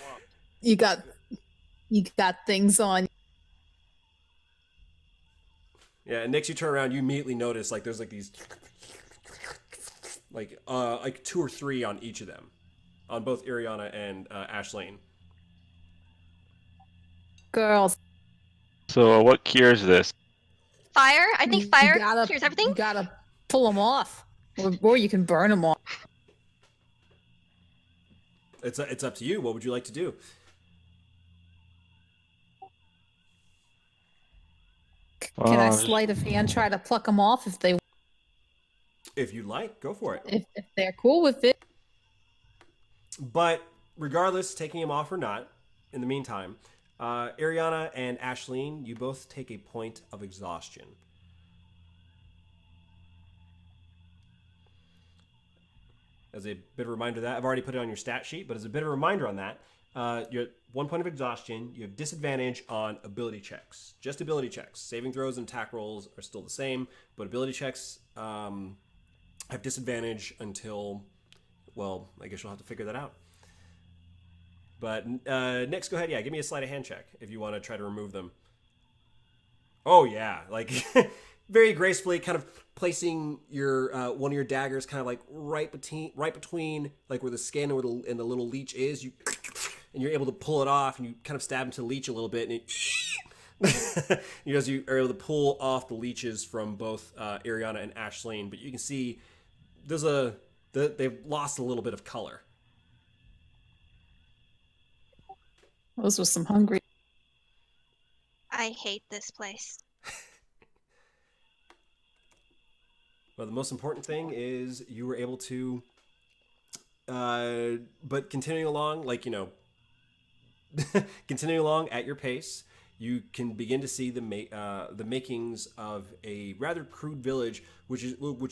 you got things on. Yeah, and Nyx, you turn around, you immediately notice like there's like these like 2 or 3 on each of them, on both Iriana and Ashleen. Girls. So what cures this? Fire? I think fire cures everything. You gotta pull them off, or you can burn them off. It's up to you. What would you like to do? Can I sleight of hand try to pluck them off If you like, go for it. if they're cool with it? But regardless, taking him off or not, in the meantime, Iriana and Ashleen, you both take a point of exhaustion. As a bit of a reminder of that, I've already put it on your stat sheet, but as a bit of a reminder on that, you're at 1 point of exhaustion. You have disadvantage on ability checks. Just ability checks. Saving throws and attack rolls are still the same, but ability checks have disadvantage until, well, I guess you'll have to figure that out. But Nyx, go ahead. Yeah, give me a sleight of hand check if you want to try to remove them. Oh yeah, like very gracefully, kind of placing your one of your daggers kind of like right between like where the skin and the little leech is. And you're able to pull it off, and you kind of stab into the leech a little bit, and you are able to pull off the leeches from both Iriana and Ashleen. But you can see they've lost a little bit of color. Those were some hungry. I hate this place. Well, the most important thing is you were able to, but continuing along, like, continuing along at your pace, you can begin to see the makings of a rather crude village, which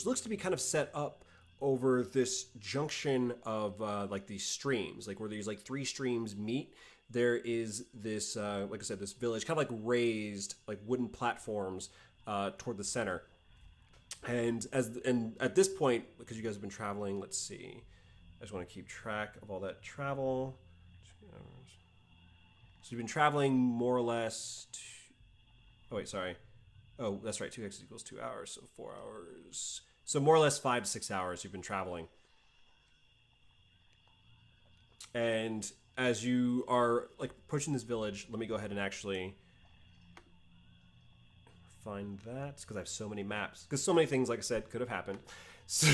looks to be kind of set up over this junction of like these streams, like where these like three streams meet. There is this, like I said, this village, kind of like raised, like wooden platforms toward the center. And at this point, because you guys have been traveling, let's see, I just want to keep track of all that travel. 2 hours. So you've been traveling more or less. Oh wait, sorry. Oh, that's right. 2x equals 2 hours, so 4 hours. So more or less 5 to 6 hours you've been traveling. And as you are like approaching this village, let me go ahead and actually find that, because I have so many maps. Because so many things, like I said, could have happened. So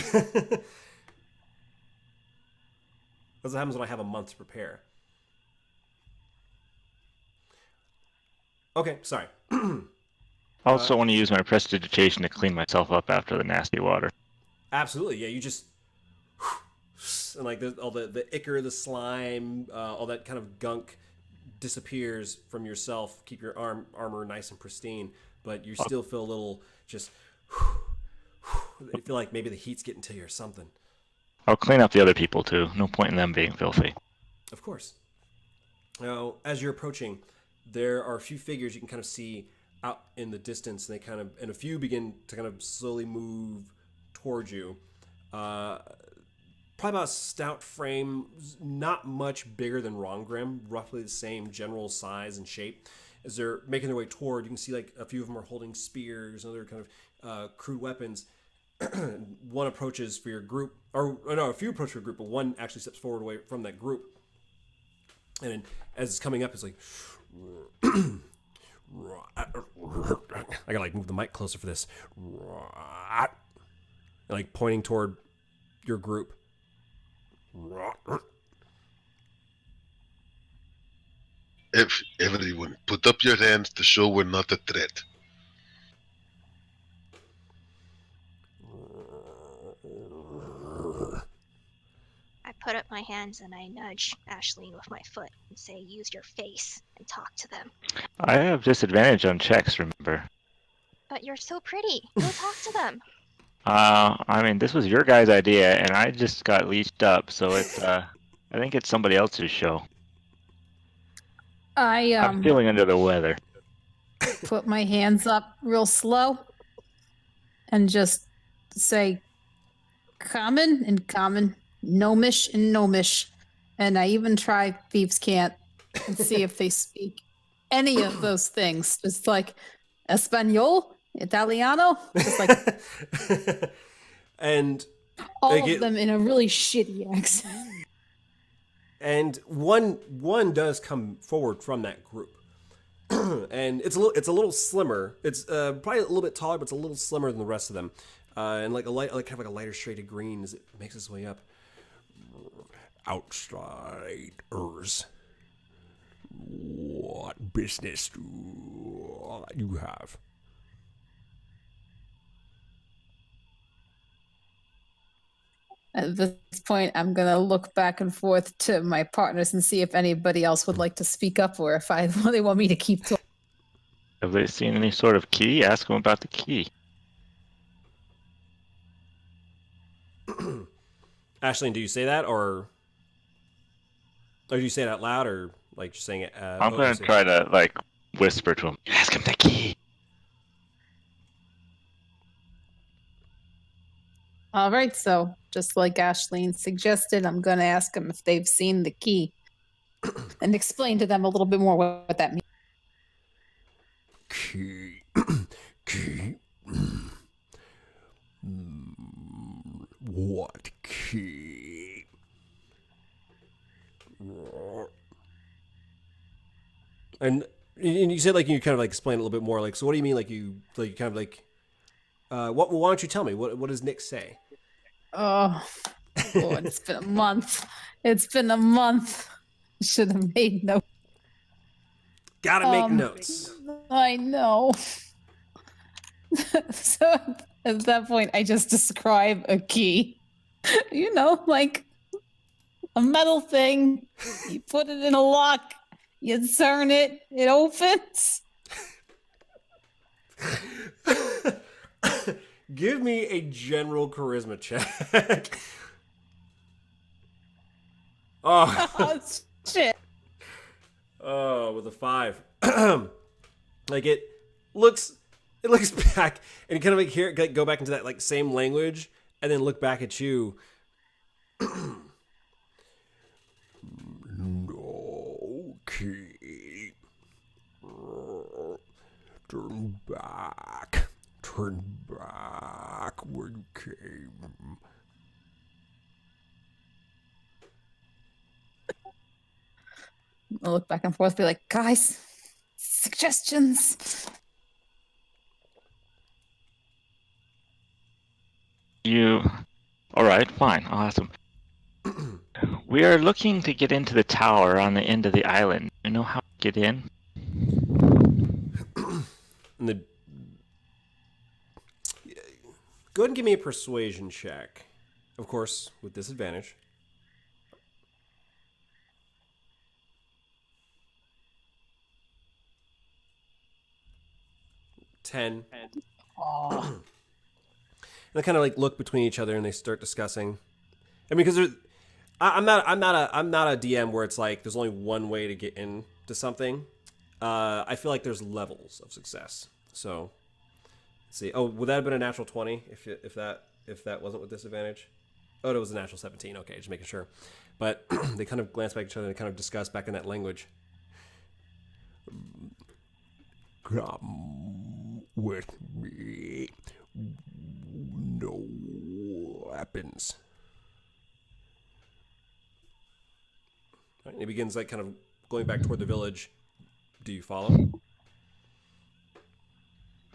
that's what happens when I have a month to prepare. Okay, sorry. I also want to use my prestidigitation to clean myself up after the nasty water. Absolutely, yeah. You just and like all the ichor, the slime, all that kind of gunk disappears from yourself. Keep your armor nice and pristine, but you still feel a little just. You feel like maybe the heat's getting to you or something. I'll clean up the other people too. No point in them being filthy. Of course. Now, as you're approaching, there are a few figures you can kind of see out in the distance, and a few begin to kind of slowly move towards you. Probably about a stout frame, not much bigger than Rongrim, roughly the same general size and shape. As they're making their way toward, you can see like a few of them are holding spears and other kind of crude weapons. One approaches for your group, or no, a few approach for your group, but one actually steps forward away from that group. And then, as it's coming up, it's like, I gotta like move the mic closer for this. Like pointing toward your group. If everyone put up your hands to show we're not a threat. I put up my hands and I nudge Ashleen with my foot and say, use your face and talk to them. I have disadvantage on checks, remember? But you're so pretty. Go talk to them. I mean, this was your guys' idea, and I just got leashed up, so it's, I think it's somebody else's show. I'm feeling under the weather. Put my hands up real slow and just say common and common, gnomish and gnomish. And I even try thieves' cant and see if they speak any of those things. Just like Espanol, Italiano, just like and all of them in a really shitty accent. And one does come forward from that group, and it's a little slimmer. It's probably a little bit taller, but it's a little slimmer than the rest of them, and like kind of like a lighter shade of green as it makes its way up. Outsiders, what business do you have? At this point, I'm going to look back and forth to my partners and see if anybody else would like to speak up or if they want me to keep talking. Have they seen any sort of key? Ask them about the key. Ashleen, do you say that, or do you say it out loud, or like just saying it? I'm going to try to like whisper to him. Ask him the key. All right, so just like Ashleen suggested, I'm going to ask them if they've seen the key and explain to them a little bit more what that means. Key. Key. What key? And you said like you kind of like explain a little bit more. Like, so what do you mean? Like you kind of like. Why don't you tell me? What does Nick say? Oh, Lord, it's been a month. It's been a month. Should have made notes. Gotta make notes. I know. So At that point, I just describe a key. You know, like a metal thing. You put it in a lock, you turn it, it opens. Give me a general charisma check. Oh, Oh, shit. oh, with a 5. Like it looks back and kind of like hear it go back into that like same language and then look back at you. No key. Turn back. Turn back where you came. I'll look back and forth, be like, guys, suggestions. All right, fine. I'll ask them. We are looking to get into the tower on the end of the island. You know how to get in? And go ahead and give me a persuasion check. Of course, with disadvantage. Ten. Oh. And they kind of like look between each other and they start discussing. I mean, because I'm not a DM where it's like there's only one way to get into something. I feel like there's levels of success. So, let's see. Oh, would that have been a natural 20 if that wasn't with disadvantage? Oh, it was a natural 17. Okay, just making sure. But they kind of glance back at each other and kind of discuss back in that language. Come with me. No weapons. Right, and he begins like kind of going back toward the village. Do you follow?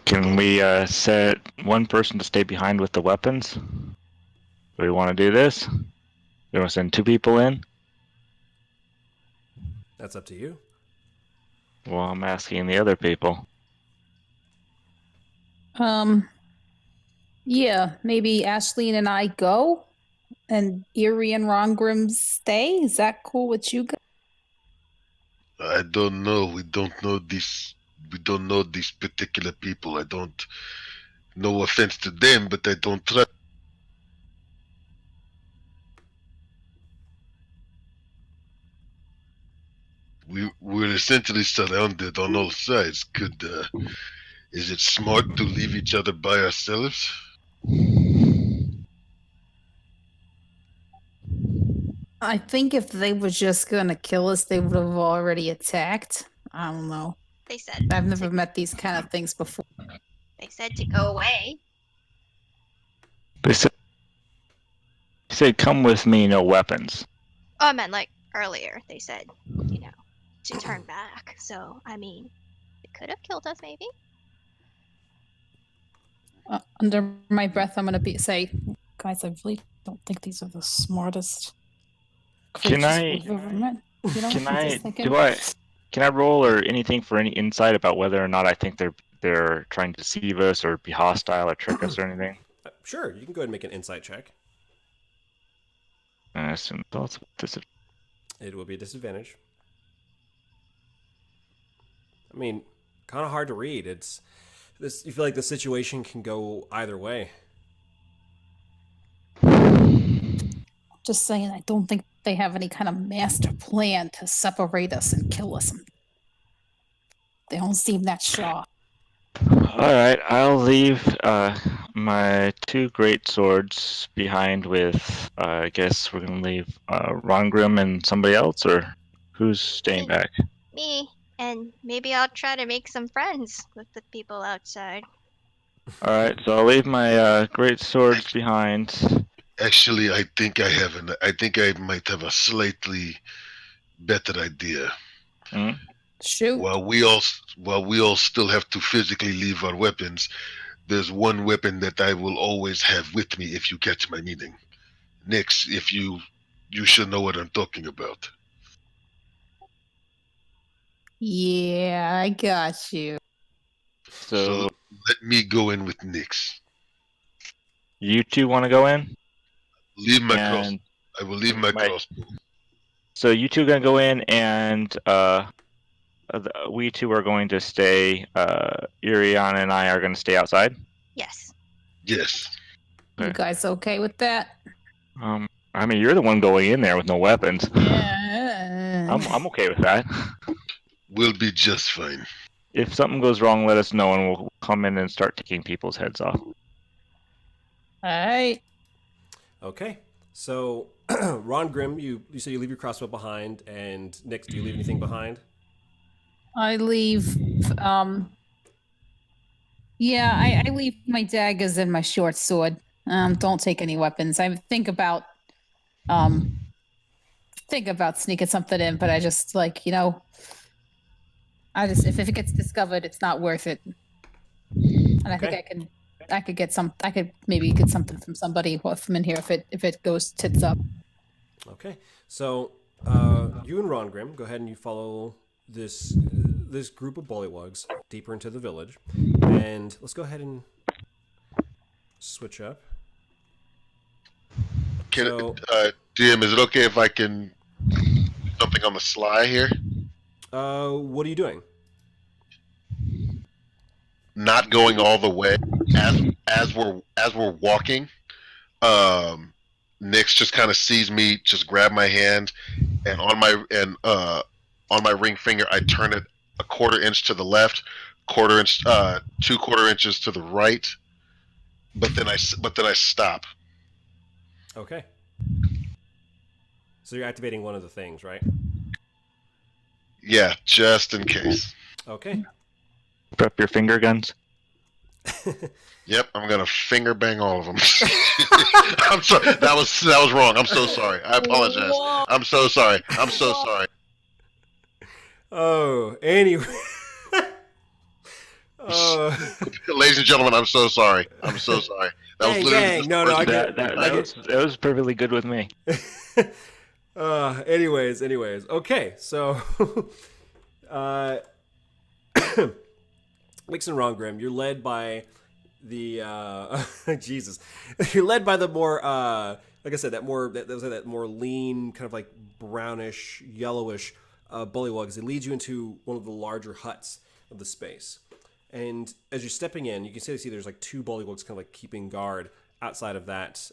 Can we set one person to stay behind with the weapons? Do we want to do this? We want to send 2 people in? That's up to you. Well, I'm asking the other people. Yeah, maybe Ashleen and I go, and Erie and Rongrim stay. Is that cool with you guys? I don't know. We don't know these particular people. I don't. No offense to them, but I don't trust. We're essentially surrounded on all sides. Is it smart to leave each other by ourselves? I think if they were just gonna kill us, they would have already attacked. I don't know. They said I've never met these kind of things before. they said to go away. They said, come with me, no weapons. Oh, I meant like earlier. They said, you know, to turn back. So I mean, it could have killed us, maybe. Under my breath, I'm gonna say, guys, I really don't think these are the smartest creatures we've ever met. You know, Can I roll or anything for any insight about whether or not I think they're trying to deceive us or be hostile or trick us or anything? Sure, you can go ahead and make an insight check. I assume thoughts about this. It will be a disadvantage. I mean, kind of hard to read. It's this. You feel like the situation can go either way. Just saying, I don't think they have any kind of master plan to separate us and kill us. They don't seem that sharp. All right, I'll leave my 2 great swords behind with. I guess we're gonna leave Rongrim and somebody else, or who's staying back? Me, and maybe I'll try to make some friends with the people outside. All right, so I'll leave my great swords behind. Actually, I think I might have a slightly better idea. Mm? Shoot. While we all still have to physically leave our weapons, there's one weapon that I will always have with me, if you catch my meaning. Nix, if you should know what I'm talking about. Yeah, I got you. So let me go in with Nix. you two want to go in? Leave my cross. And I will leave my crossbow. so you two are going to go in, and we two are going to stay. Iriana and I are going to stay outside. Yes. Yes. You guys okay with that? I mean, you're the one going in there with no weapons. Yeah. I'm okay with that. We'll be just fine. If something goes wrong, let us know, and we'll come in and start taking people's heads off. All right. Okay. So, Ron Grimm, you say you leave your crossbow behind, and Nick, do you leave anything behind? I leave. Yeah, I leave my daggers and my short sword. Don't take any weapons. I think about sneaking something in, but I just like, if it gets discovered, it's not worth it. And I think I could maybe get something from somebody from in here if it goes tits up. Okay. So, you and Ron Grimm, go ahead and you follow this group of bullywugs deeper into the village, and let's go ahead and switch up. DM, is it okay if I can do something on the sly here? What are you doing? Not going all the way as we're walking. Nyx just kind of sees me, just grab my hand, and on my ring finger, I turn it a 1/4 inch to the left, 2 1/4 inches to the right. But then I stop. Okay. So you're activating one of the things, right? Yeah, just in case. Okay. Prep your finger guns. Yep, I'm gonna finger bang all of them. I'm sorry. That was wrong. I'm so sorry. I apologize. I'm so sorry. I'm so sorry. Oh, anyway. Ladies and gentlemen, I'm so sorry. I'm so sorry. That was literally no, I get that was perfectly good with me. Anyways. Okay, so Nix and Ron Grimm, you're led by the Jesus. You're led by the more like I said, that more lean, kind of like brownish, yellowish bullywugs. It leads you into one of the larger huts of the space. And as you're stepping in, you can see there's like 2 bullywugs kind of like keeping guard outside of that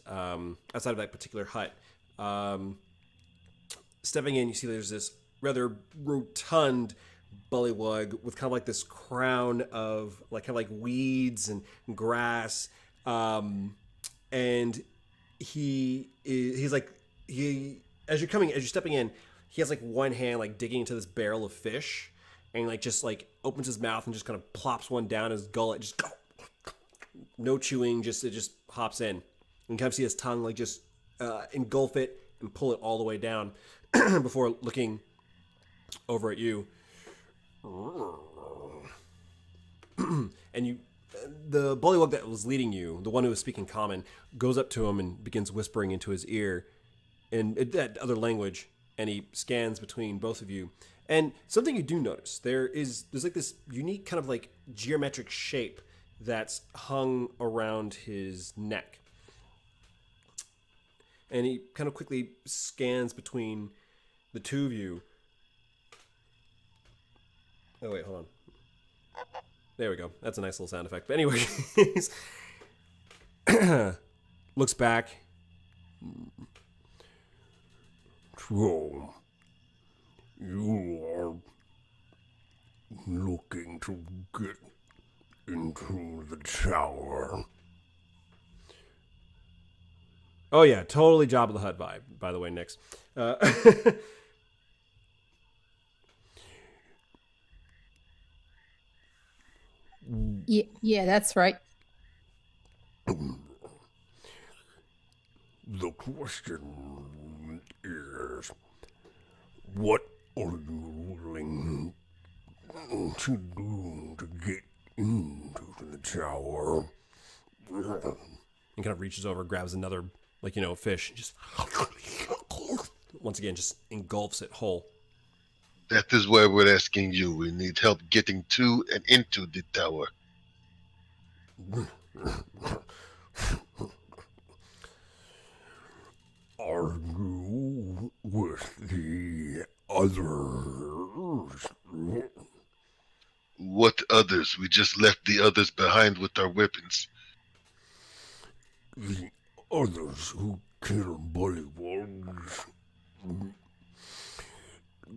particular hut. Stepping in, you see there's this rather rotund bullywug with kind of like this crown of like kind of like weeds and grass, and he's like as you're stepping in, he has like one hand like digging into this barrel of fish, and like just like opens his mouth and just kind of plops one down his gullet, just go, no chewing, it just hops in. And you kind of see his tongue like just engulf it and pull it all the way down before looking over at you. And the bullywug that was leading you, the one who was speaking common, goes up to him and begins whispering into his ear in that other language, and he scans between both of you. And something you do notice, there's like this unique kind of like geometric shape that's hung around his neck. And he kind of quickly scans between the two of you. Oh, wait, hold on. There we go. That's a nice little sound effect. But anyway, looks back. So, you are looking to get into the tower. Oh yeah, totally Job of the Hutt vibe, by the way, Nix. Yeah, that's right. The question is, what are you willing to do to get into the tower? He kind of reaches over, grabs another, fish, and just once again just engulfs it whole. That is why we're asking you. We need help getting to and into the tower. are you with the others? What others? We just left the others behind with our weapons. The others who kill bullywugs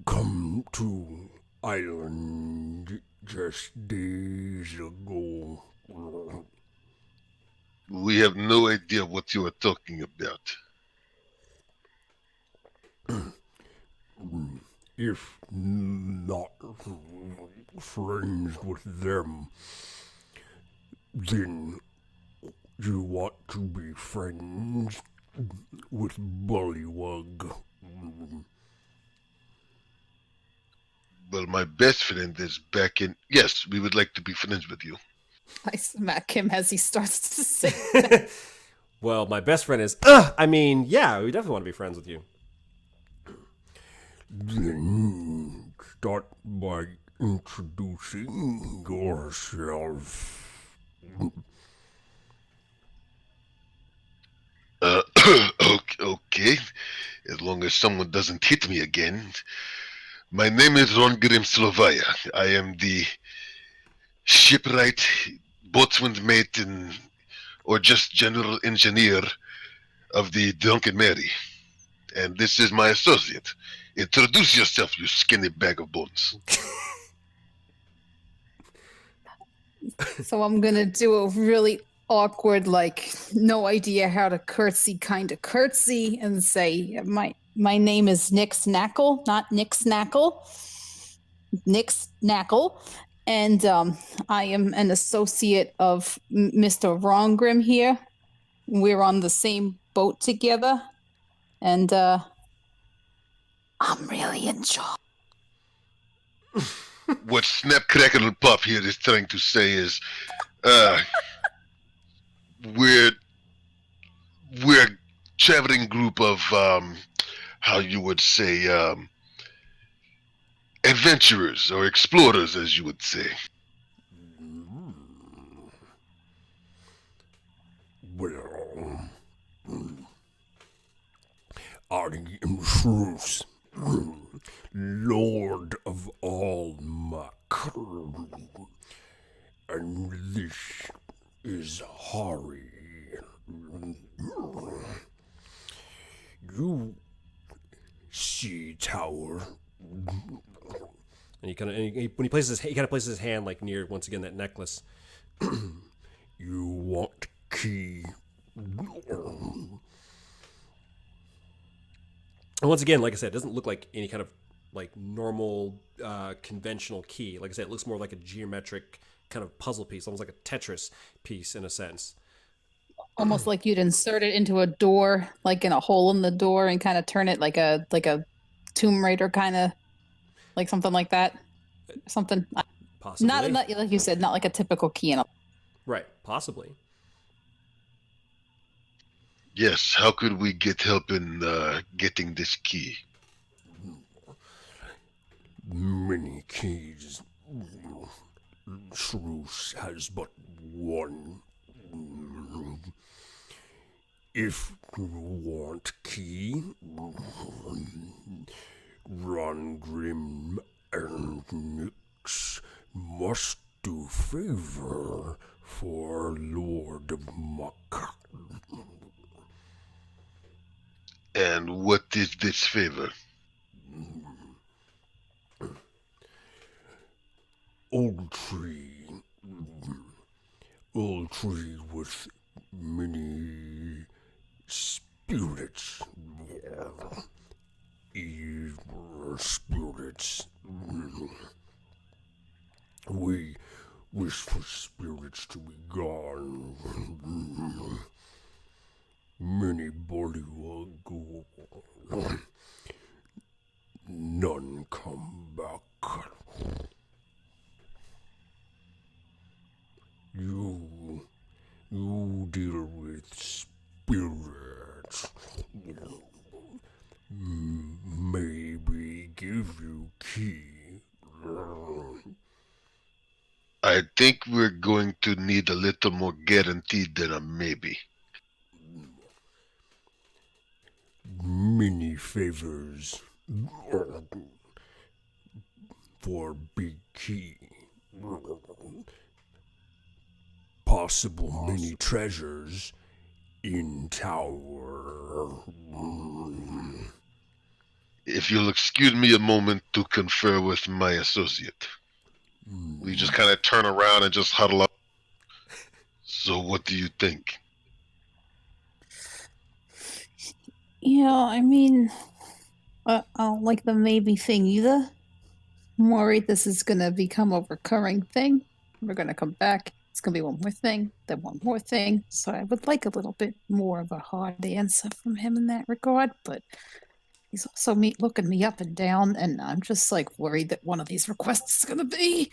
come to island just days ago. We have no idea what you are talking about. If not friends with them, then you want to be friends with Bullywug. Well, my best friend is back in... Yes, we would like to be friends with you. I smack him as he starts to say that. Well, my best friend is, I mean, yeah, we definitely want to be friends with you. Then start by introducing yourself. Okay. As long as someone doesn't hit me again. My name is Rongrim Slovaya. I am the shipwright, boatswain's mate, or just general engineer of the Drunken Mary. And this is my associate. Introduce yourself, you skinny bag of bones. So I'm gonna do a really awkward, like, no idea how to curtsy kind of curtsy and say, my name is Nick Snackle, not Nick Snackle. Nick Snackle. And I am an associate of Mr. Rongrim here. We're on the same boat together. And I'm really in charge. What Snap, Crackle, and Pop here is trying to say is, we're a traveling group of, how you would say, adventurers or explorers, as you would say. Well, I am Bruce, Lord of all muck, and this is Hari. You see tower. And when he places he kind of places his hand like near once again that necklace. You want key. And once again, like I said, it doesn't look like any kind of like normal conventional key. Like I said, it looks more like a geometric kind of puzzle piece, almost like a Tetris piece in a sense. Almost like you'd insert it into a door, like in a hole in the door, and kind of turn it like a Tomb Raider kind of, like something like that. Something. Possibly. Not like you said, not like a typical key in a. Right. Possibly. Yes, how could we get help in getting this key? Many keys. Truce has but one. If you want key, Rongrim and Nyx must do favor for Lord of Muck. And what is this favor? Old tree with many spirits. Evil spirits. We wish for spirits to be gone. Many bullywug go. None come back. You deal with spirits. Maybe give you key. I think we're going to need a little more guaranteed than a maybe. many favors for big key. Possible many treasures in tower. If you'll excuse me a moment to confer with my associate. We just kind of turn around and just huddle up. So what do you think? Yeah, I mean, I don't like the maybe thing either. I'm worried this is going to become a recurring thing. We're going to come back. It's going to be one more thing, then one more thing. So I would like a little bit more of a hard answer from him in that regard. But he's also looking me up and down, and I'm just like worried that one of these requests is going to be.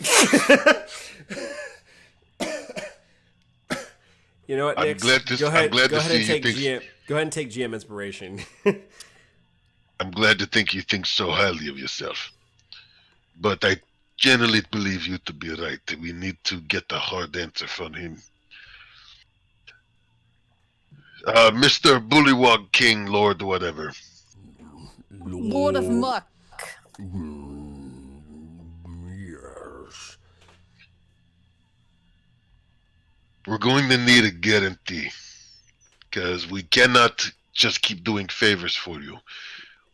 You know what, I'm Nix? glad to- Go ahead, I'm glad go to ahead see and you take think- GM. Go ahead and take GM inspiration. I'm glad to think you think so highly of yourself. But I generally believe you to be right. We need to get the hard answer from him. Mr. Bullywog King, Lord whatever. Lord of Muck. Yes. We're going to need a guarantee. Because we cannot just keep doing favors for you.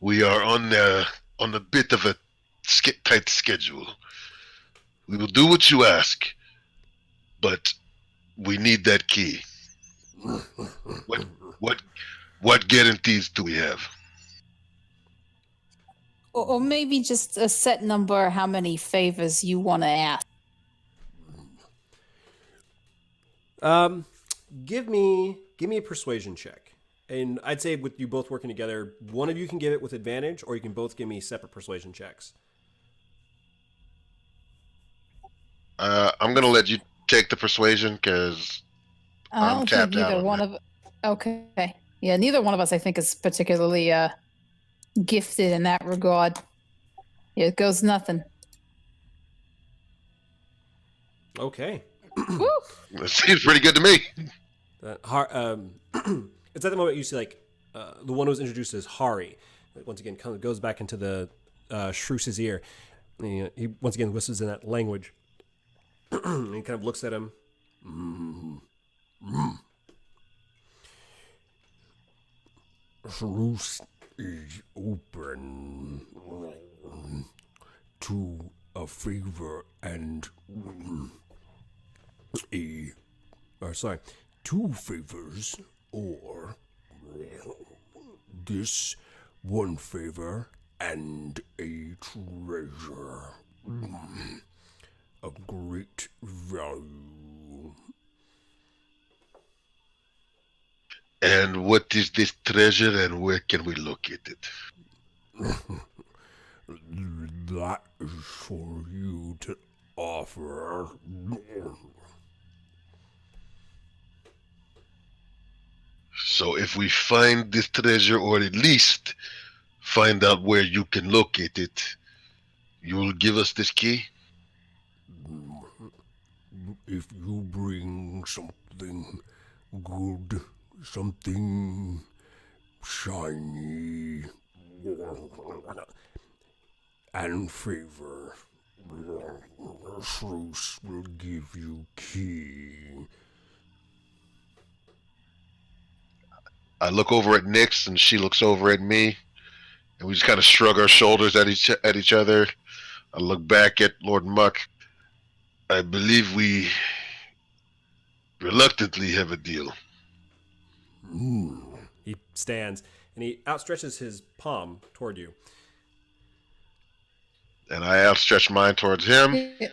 We are on a bit of a tight schedule. We will do what you ask, but we need that key. What guarantees do we have? Or maybe just a set number, how many favors you want to ask. Give me a persuasion check. And I'd say with you both working together, one of you can give it with advantage, or you can both give me separate persuasion checks. I'm gonna let you take the persuasion because I I'm don't tapped think out either on one that. of. Okay. Yeah, neither one of us, I think, is particularly gifted in that regard. Yeah, it goes nothing. Okay. Woo! It seems pretty good to me. It's at the moment you see like the one who was introduced as Hari. Once again, kind of goes back into the Shroos's ear. And he once again whistles in that language. And he kind of looks at him. Truth is open to a favor and two favors, or this one favor and a treasure of great value. And what is this treasure and where can we locate it? That is for you to offer. So if we find this treasure, or at least find out where you can locate it, you will give us this key? If you bring something good, something shiny, and favor, Truce will give you key. I look over at Nyx and she looks over at me, and we just kind of shrug our shoulders at each other. I look back at Lord Muck. I believe we reluctantly have a deal. He stands and he outstretches his palm toward you. And I outstretch mine towards him. Yeah.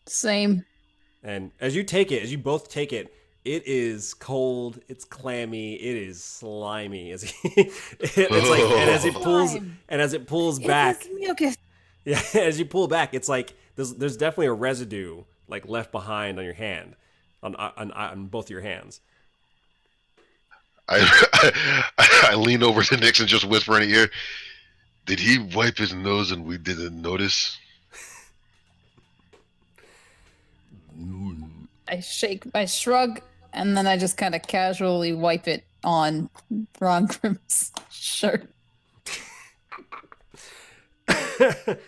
Same. And as you both take it, it is cold, it's clammy, it is slimy. As it's like, and as it pulls back, yeah, as you pull back, it's like there's definitely a residue like left behind on your hand, on both your hands. I lean over to Nyx and just whisper in her ear, "Did he wipe his nose and we didn't notice?" I shrug, and then I just kind of casually wipe it on Ron Grimm's shirt. Do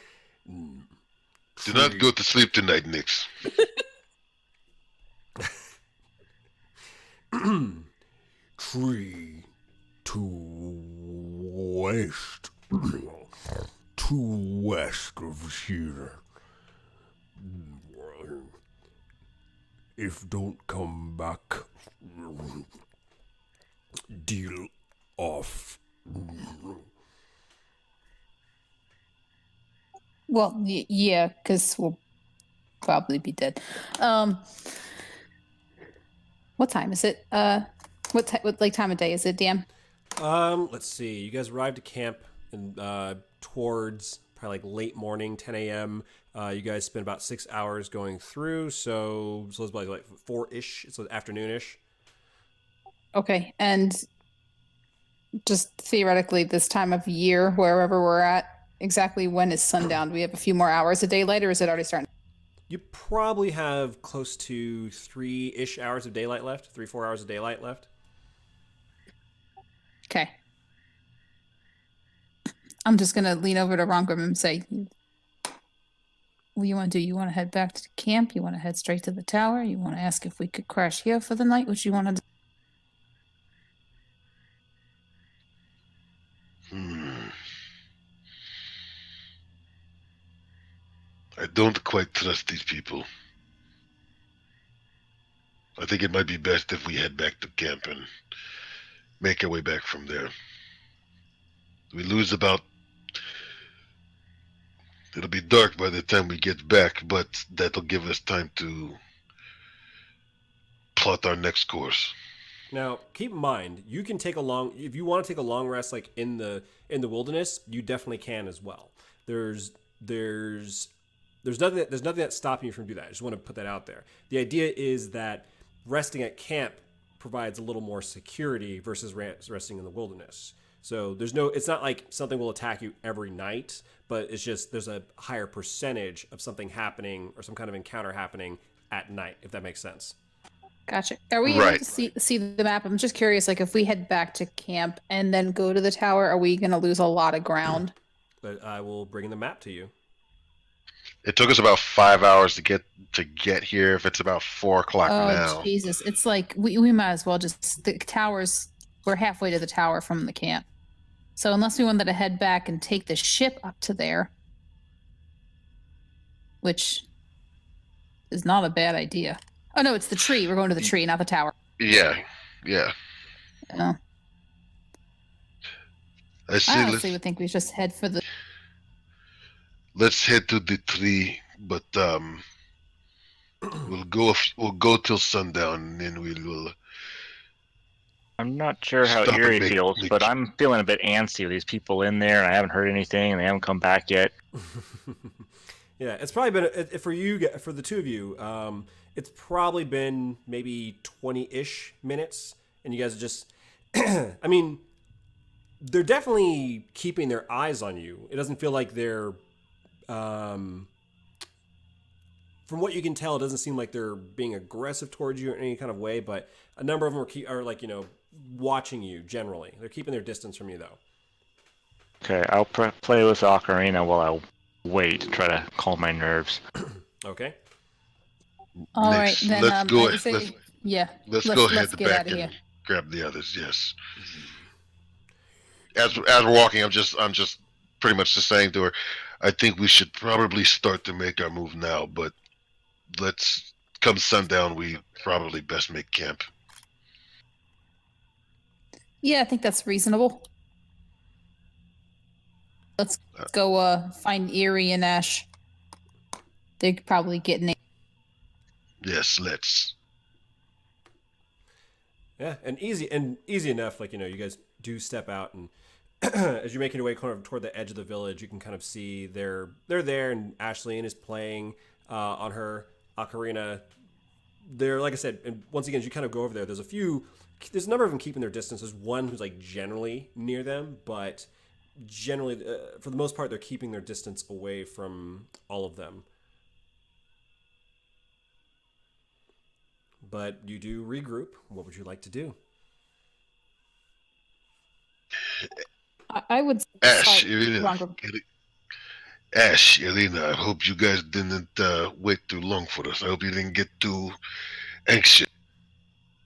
not go to sleep tonight, Nix. Tree to west. To west of here. If don't come back, deal off. Well, yeah, because we'll probably be dead. What time is it? What time of day is it, DM? Let's see. You guys arrived at camp and towards probably like late morning, 10 a.m. You guys spent about 6 hours going through, so it's probably like 4-ish, so afternoon-ish. Okay, and just theoretically, this time of year, wherever we're at, exactly when is sundown? Do we have a few more hours of daylight, or is it already starting? You probably have close to 3-ish hours of daylight left, 3-4 hours of daylight left. Okay. I'm just gonna lean over to Ron Grimm and say, what do you want to do? You want to head back to the camp? You want to head straight to the tower? You want to ask if we could crash here for the night? What you want to do? I don't quite trust these people. I think it might be best if we head back to camp and make our way back from there. We lose about... It'll be dark by the time we get back, but that'll give us time to plot our next course. Now, keep in mind, you can take a long, if you want to take a long rest like in the wilderness, you definitely can as well. There's nothing that's stopping you from doing that. I just want to put that out there. The idea is that resting at camp provides a little more security versus resting in the wilderness. So it's not like something will attack you every night, but it's just there's a higher percentage of something happening or some kind of encounter happening at night, if that makes sense. Gotcha. Are we able to see the map? I'm just curious, like if we head back to camp and then go to the tower, are we going to lose a lot of ground? But I will bring the map to you. It took us about 5 hours to get here. If it's about 4 o'clock now. Oh, Jesus. It's like we might as well just... The towers... We're halfway to the tower from the camp. So unless we wanted to head back and take the ship up to there, which is not a bad idea. Oh, no, it's the tree. We're going to the tree, not the tower. Yeah. Oh. I honestly would think we just head for the... Let's head to the tree, but we'll go till sundown, and then we'll... I'm not sure how Erie feels, but I'm feeling a bit antsy with these people in there, and I haven't heard anything, and they haven't come back yet. Yeah, it's probably been, for the two of you, it's probably been maybe 20-ish minutes, and you guys are just, I mean, they're definitely keeping their eyes on you. It doesn't feel like they're, from what you can tell, it doesn't seem like they're being aggressive towards you in any kind of way, but a number of them are like, watching you generally. They're keeping their distance from you, though. Okay, I'll play with the ocarina while I wait to try to calm my nerves. Okay. All right, then. Let's go. Let's go ahead back and grab the others. Yes. As we're walking, I'm just pretty much just saying to her, I think we should probably start to make our move now, but let's come sundown. We probably best make camp. Yeah, I think that's reasonable. Let's go find Erie and Ash. They could probably get in. Yes, let's. Yeah, and easy enough. Like, you guys do step out, and as you're making your way toward the edge of the village, you can kind of see they're there, and Ashley is playing on her ocarina. They're, like I said, and once again, as you kind of go over there, there's a number of them keeping their distance. There's one who's like generally near them, but generally, for the most part, they're keeping their distance away from all of them. But you do regroup. What would you like to do? I would Ash, start Irina, Rangrim. Ash, Irina, I hope you guys didn't wait too long for us. I hope you didn't get too anxious.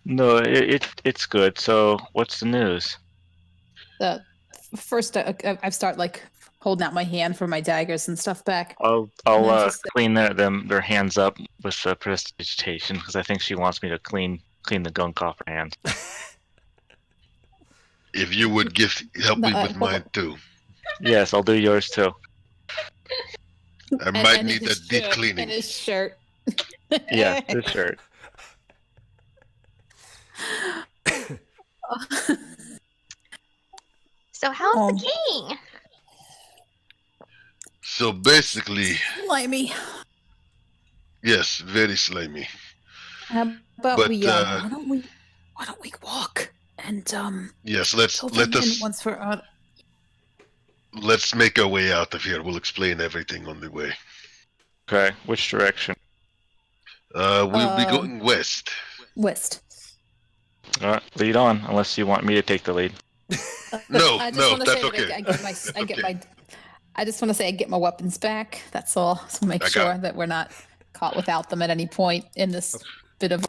No, it's good. So, what's the news? First, I start like holding out my hand for my daggers and stuff back. I'll And then just- clean their hands up with prestidigitation because I think she wants me to clean the gunk off her hands. If you would help me with mine too. Yes, I'll do yours too. I might and need his a deep shirt, cleaning. And his shirt. Yeah, this shirt. So how's the king? So basically, Slimy. yes, very slimy. How about But, why don't we walk and Yes, fill them in once for let's make our way out of here. We'll explain everything on the way. Okay, which direction? We'll be going west. west. All right, lead on, unless you want me to take the lead. No, I just no, wanna that's say that okay. I just want to say I get my weapons back. That's all. To make sure that we're not caught without them at any point in this bit of.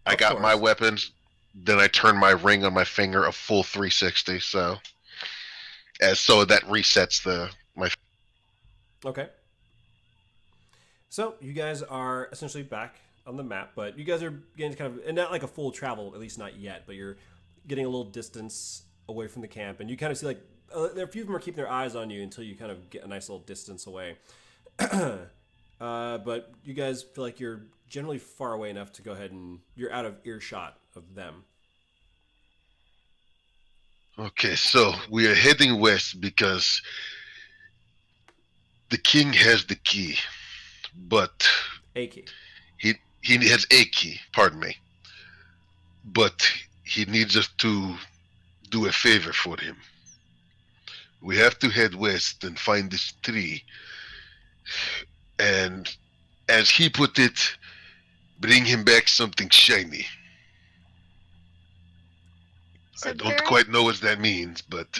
I Of got my course. weapons. Then I turn my ring on my finger a full 360. So that resets my. Okay. So you guys are essentially back on the map, but you guys are getting kind of, and not like a full travel, at least not yet, but you're getting a little distance away from the camp, and you kind of see like there are a few of them are keeping their eyes on you until you kind of get a nice little distance away. But you guys feel like you're generally far away enough to go ahead and you're out of earshot of them. Okay, so we are heading west because the king has the key, but A key. he has a key. Pardon me, but he needs us to do a favor for him. We have to head west and find this tree, and as he put it, bring him back something shiny. So I don't during- quite know what that means, but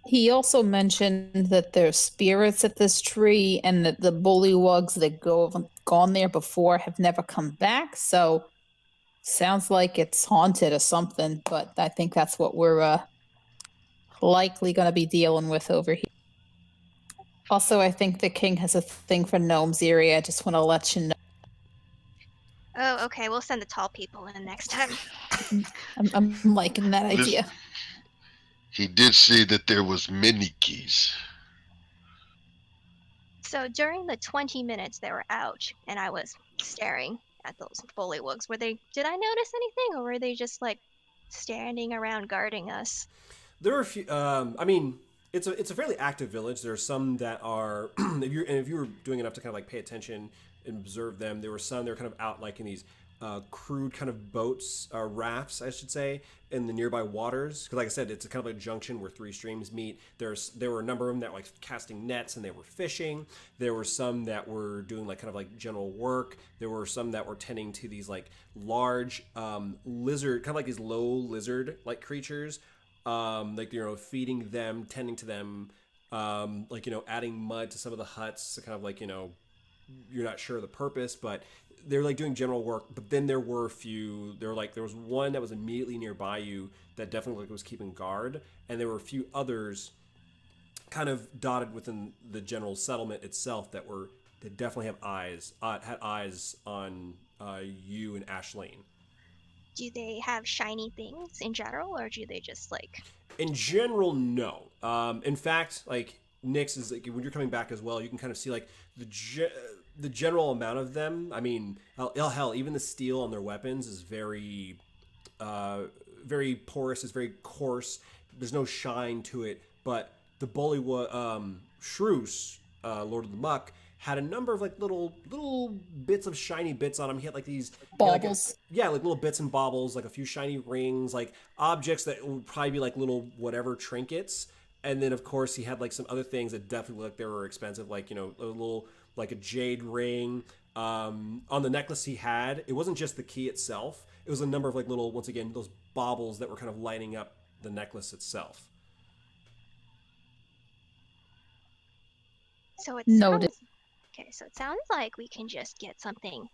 He also mentioned that there's spirits at this tree, and that the bullywugs that gone there before have never come back. So, sounds like it's haunted or something. But I think that's what we're likely going to be dealing with over here. Also, I think the king has a thing for gnomes area. I just want to let you know. Oh, okay. We'll send the tall people in next time. I'm liking that This- idea. he did say that there was many keys. So during the 20 minutes they were out, and I was staring at those bullywugs, did I notice anything, or were they just like standing around guarding us? There are a few. I mean, it's a fairly active village. There are some that are, if you were doing enough to kind of like pay attention and observe them, there were some that were kind of out like in these crude kind of boats, rafts, I should say, in the nearby waters. Because like I said, it's a kind of a junction where three streams meet. There were a number of them that were like casting nets and they were fishing. There were some that were doing like kind of like general work. There were some that were tending to these like large lizard, kind of like these low lizard like creatures. Like, feeding them, tending to them, like, adding mud to some of the huts to kind of like, you're not sure of the purpose, but they're like doing general work. But then there were a few, there was one that was immediately nearby you that definitely was keeping guard. And there were a few others kind of dotted within the general settlement itself that definitely had eyes on you and Ashlane. Do they have shiny things in general, or do they just like... In general, no. In fact, like Nyx is like when you're coming back as well, you can kind of see like the general amount of them. I mean, hell, even the steel on their weapons is very, very porous. It's very coarse. There's no shine to it. But the Shrews, Lord of the Muck, had a number of like little bits of shiny bits on him. He had like these Baubles. like little bits and baubles, like a few shiny rings, like objects that would probably be like little whatever trinkets. And then of course he had like some other things that definitely looked like they were expensive, like a little like a jade ring. On the necklace he had, it wasn't just the key itself. It was a number of like little, once again, those baubles that were kind of lighting up the necklace itself. So it Noted. sounds okay. So it sounds like we can just get something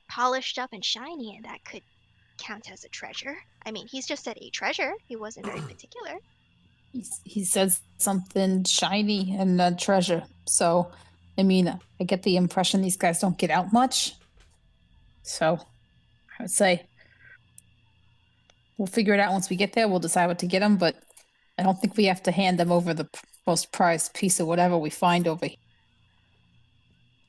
polished up and shiny, and that could count as a treasure. I mean, he's just said a treasure. He wasn't very particular. He says something shiny and a treasure. So, I mean, I get the impression these guys don't get out much. So, I would say we'll figure it out once we get there. We'll decide what to get them, but I don't think we have to hand them over the most prized piece of whatever we find over here.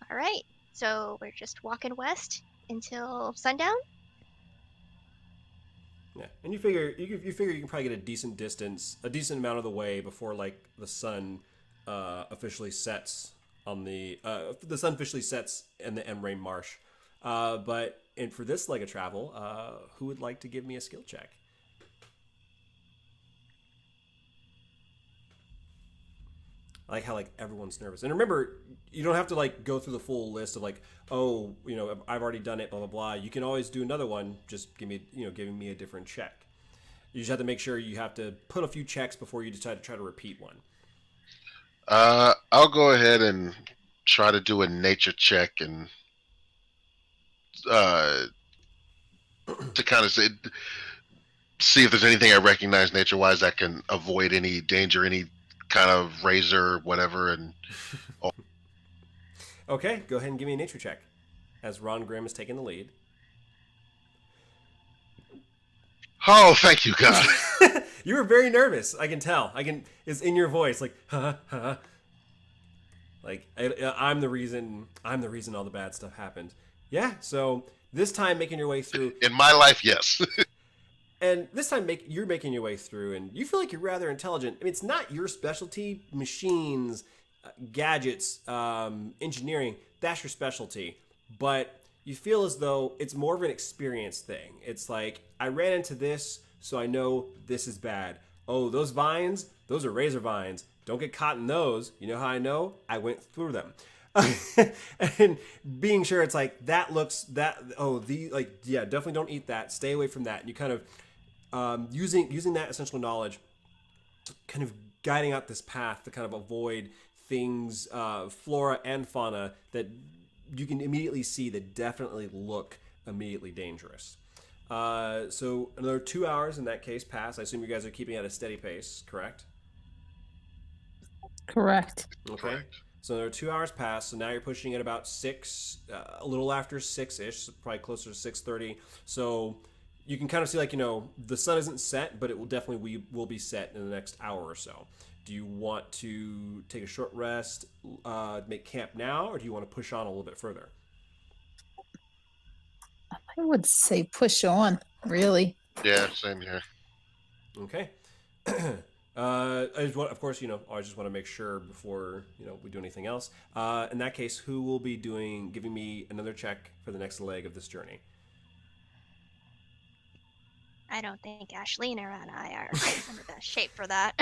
All right. So we're just walking west until sundown. Yeah, and you figure you can probably get a decent amount of the way before like the sun officially sets on the sun officially sets in the Emrane Marsh. But for this leg of travel, who would like to give me a skill check? I like how like everyone's nervous. And remember, you don't have to like go through the full list of like, oh, I've already done it, blah blah blah. You can always do another one. Just giving me a different check. You just have to make sure you have to put a few checks before you decide to try to repeat one. I'll go ahead and try to do a nature check and to kind of see if there's anything I recognize nature-wise that can avoid any danger, any kind of razor, whatever. And okay, go ahead and give me a nature check, as Ron Grimm is taking the lead. Oh, thank you, God. You were very nervous. I can tell. It's in your voice, like, huh. Like I'm the reason all the bad stuff happened. Yeah. So this time, making your way through. In my life, yes. And this time, you're making your way through, and you feel like you're rather intelligent. I mean, it's not your specialty. Machines, gadgets, engineering, that's your specialty. But you feel as though it's more of an experience thing. It's like, I ran into this, so I know this is bad. Oh, those vines, those are razor vines. Don't get caught in those. You know how I know? I went through them. And being sure it's like, definitely don't eat that. Stay away from that. And you kind of, using that essential knowledge, kind of guiding out this path to kind of avoid things, flora and fauna that you can immediately see that definitely look immediately dangerous. So another 2 hours in that case pass. I assume you guys are keeping at a steady pace, correct? Correct. Okay. Correct. So there are 2 hours pass. So now you're pushing at about 6, a little after 6-ish, so probably closer to 6:30. So you can kind of see like, the sun isn't set, but it will definitely will be set in the next hour or so. Do you want to take a short rest, make camp now, or do you want to push on a little bit further? I would say push on, really. Yeah, same here. Okay. I just want, of course, I just want to make sure before, we do anything else. In that case, who will be giving me another check for the next leg of this journey? I don't think Ashleen and I are in the best shape for that.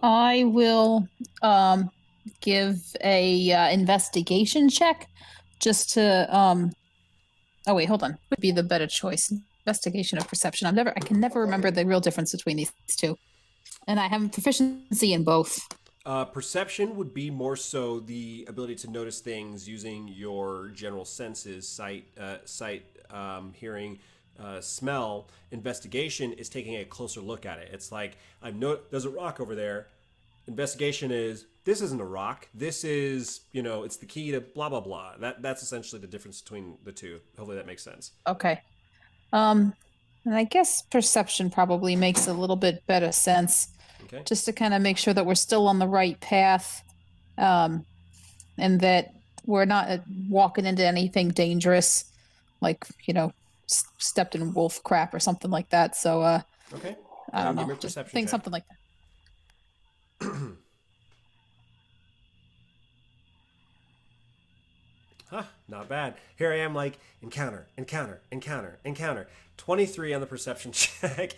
I will give a investigation check just to oh wait, hold on. Would be the better choice. Investigation or perception. I can never remember the real difference between these two. And I have proficiency in both. Perception would be more so the ability to notice things using your general senses, sight, hearing, smell. Investigation is taking a closer look at it. It's like, there's a rock over there. Investigation is, this isn't a rock. This is, it's the key to blah, blah, blah. That's essentially the difference between the two. Hopefully that makes sense. Okay. And I guess perception probably makes a little bit better sense. Okay. Just to kind of make sure that we're still on the right path, and that we're not walking into anything dangerous, like, stepped in wolf crap or something like that. So, okay. I don't Give know. me a Just perception think check. something like that. Huh, not bad. Here I am, like, encounter. 23 on the perception check.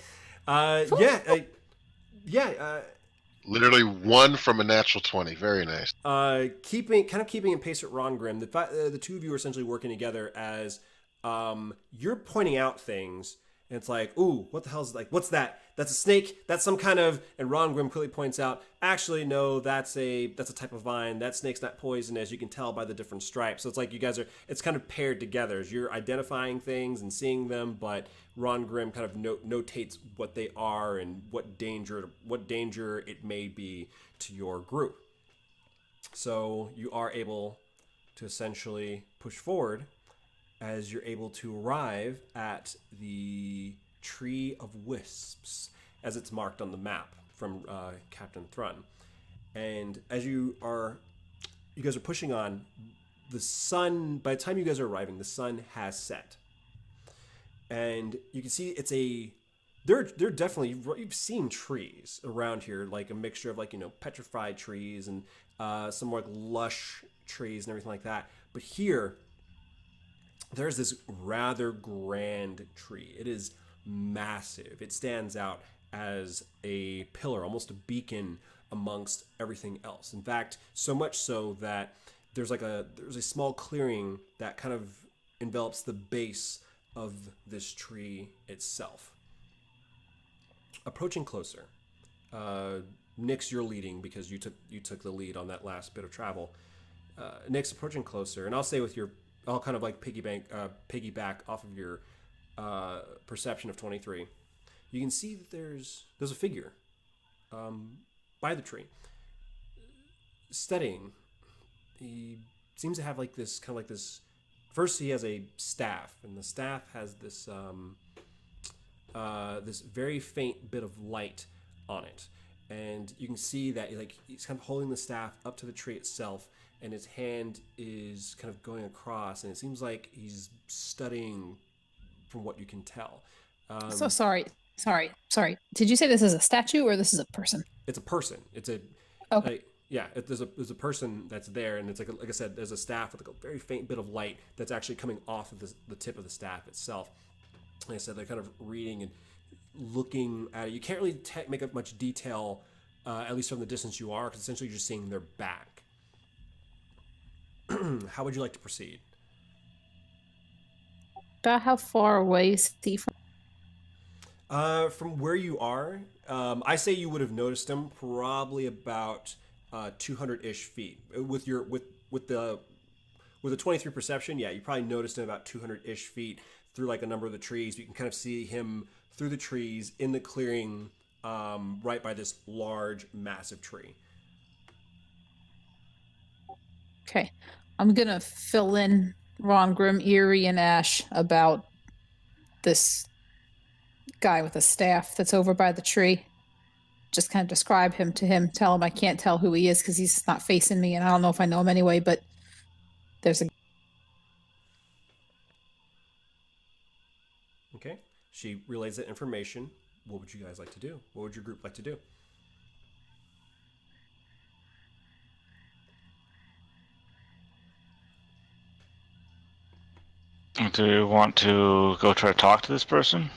Literally 1 from a natural 20. Very nice. Keeping in pace with Ron Grimm. The two of you are essentially working together as you're pointing out things, And it's like, ooh, what the hell is like? What's that? That's a snake. That's some kind of. And Ron Grimm clearly points out, actually, no, that's a type of vine. That snake's not poisonous. You can tell by the different stripes. So it's like you guys are. It's kind of paired together. You're identifying things and seeing them, but Ron Grimm kind of notates what they are and what danger it may be to your group. So you are able to essentially push forward as you're able to arrive at the Tree of Wisps, as it's marked on the map from Captain Thrunn. And as you guys are pushing on, the sun, by the time you guys are arriving, the sun has set. And you can see they're definitely, you've seen trees around here, like a mixture of petrified trees and some more like lush trees and everything like that. But here, there's this rather grand tree. It is massive. It stands out as a pillar, almost a beacon amongst everything else. In fact, so much so that there's a small clearing that kind of envelops the base of this tree itself. Approaching closer, Nyx, you're leading because you took the lead on that last bit of travel. Nyx, approaching closer, and I'll kind of like piggyback off of your perception of 23. You can see that there's a figure by the tree, studying. He seems to have this. First, he has a staff, and the staff has this this very faint bit of light on it, and you can see that he's kind of holding the staff up to the tree itself, and his hand is kind of going across, and it seems like he's studying, from what you can tell. So sorry. Did you say this is a statue or this is a person? It's a person. It's a okay. There's a person that's there, and it's like I said, there's a staff with a very faint bit of light that's actually coming off of the tip of the staff itself. Like I said, they're kind of reading and looking at it. You can't really make up much detail, at least from the distance you are, because essentially you're just seeing their back. How would you like to proceed? About how far away is he from? From where you are, I say you would have noticed him probably about 200-ish feet. With the 23 perception, yeah, you probably noticed him about 200-ish feet through a number of the trees. You can kind of see him through the trees in the clearing, right by this large, massive tree. Okay, I'm gonna fill in Ron Grimm, Eerie, and Ash about this guy with a staff that's over by the tree. Just kind of describe him to him. Tell him I can't tell who he is because he's not facing me, and I don't know if I know him anyway. But there's a. Okay, she relays that information. What would you guys like to do? What would your group like to do? Do we want to go try to talk to this person?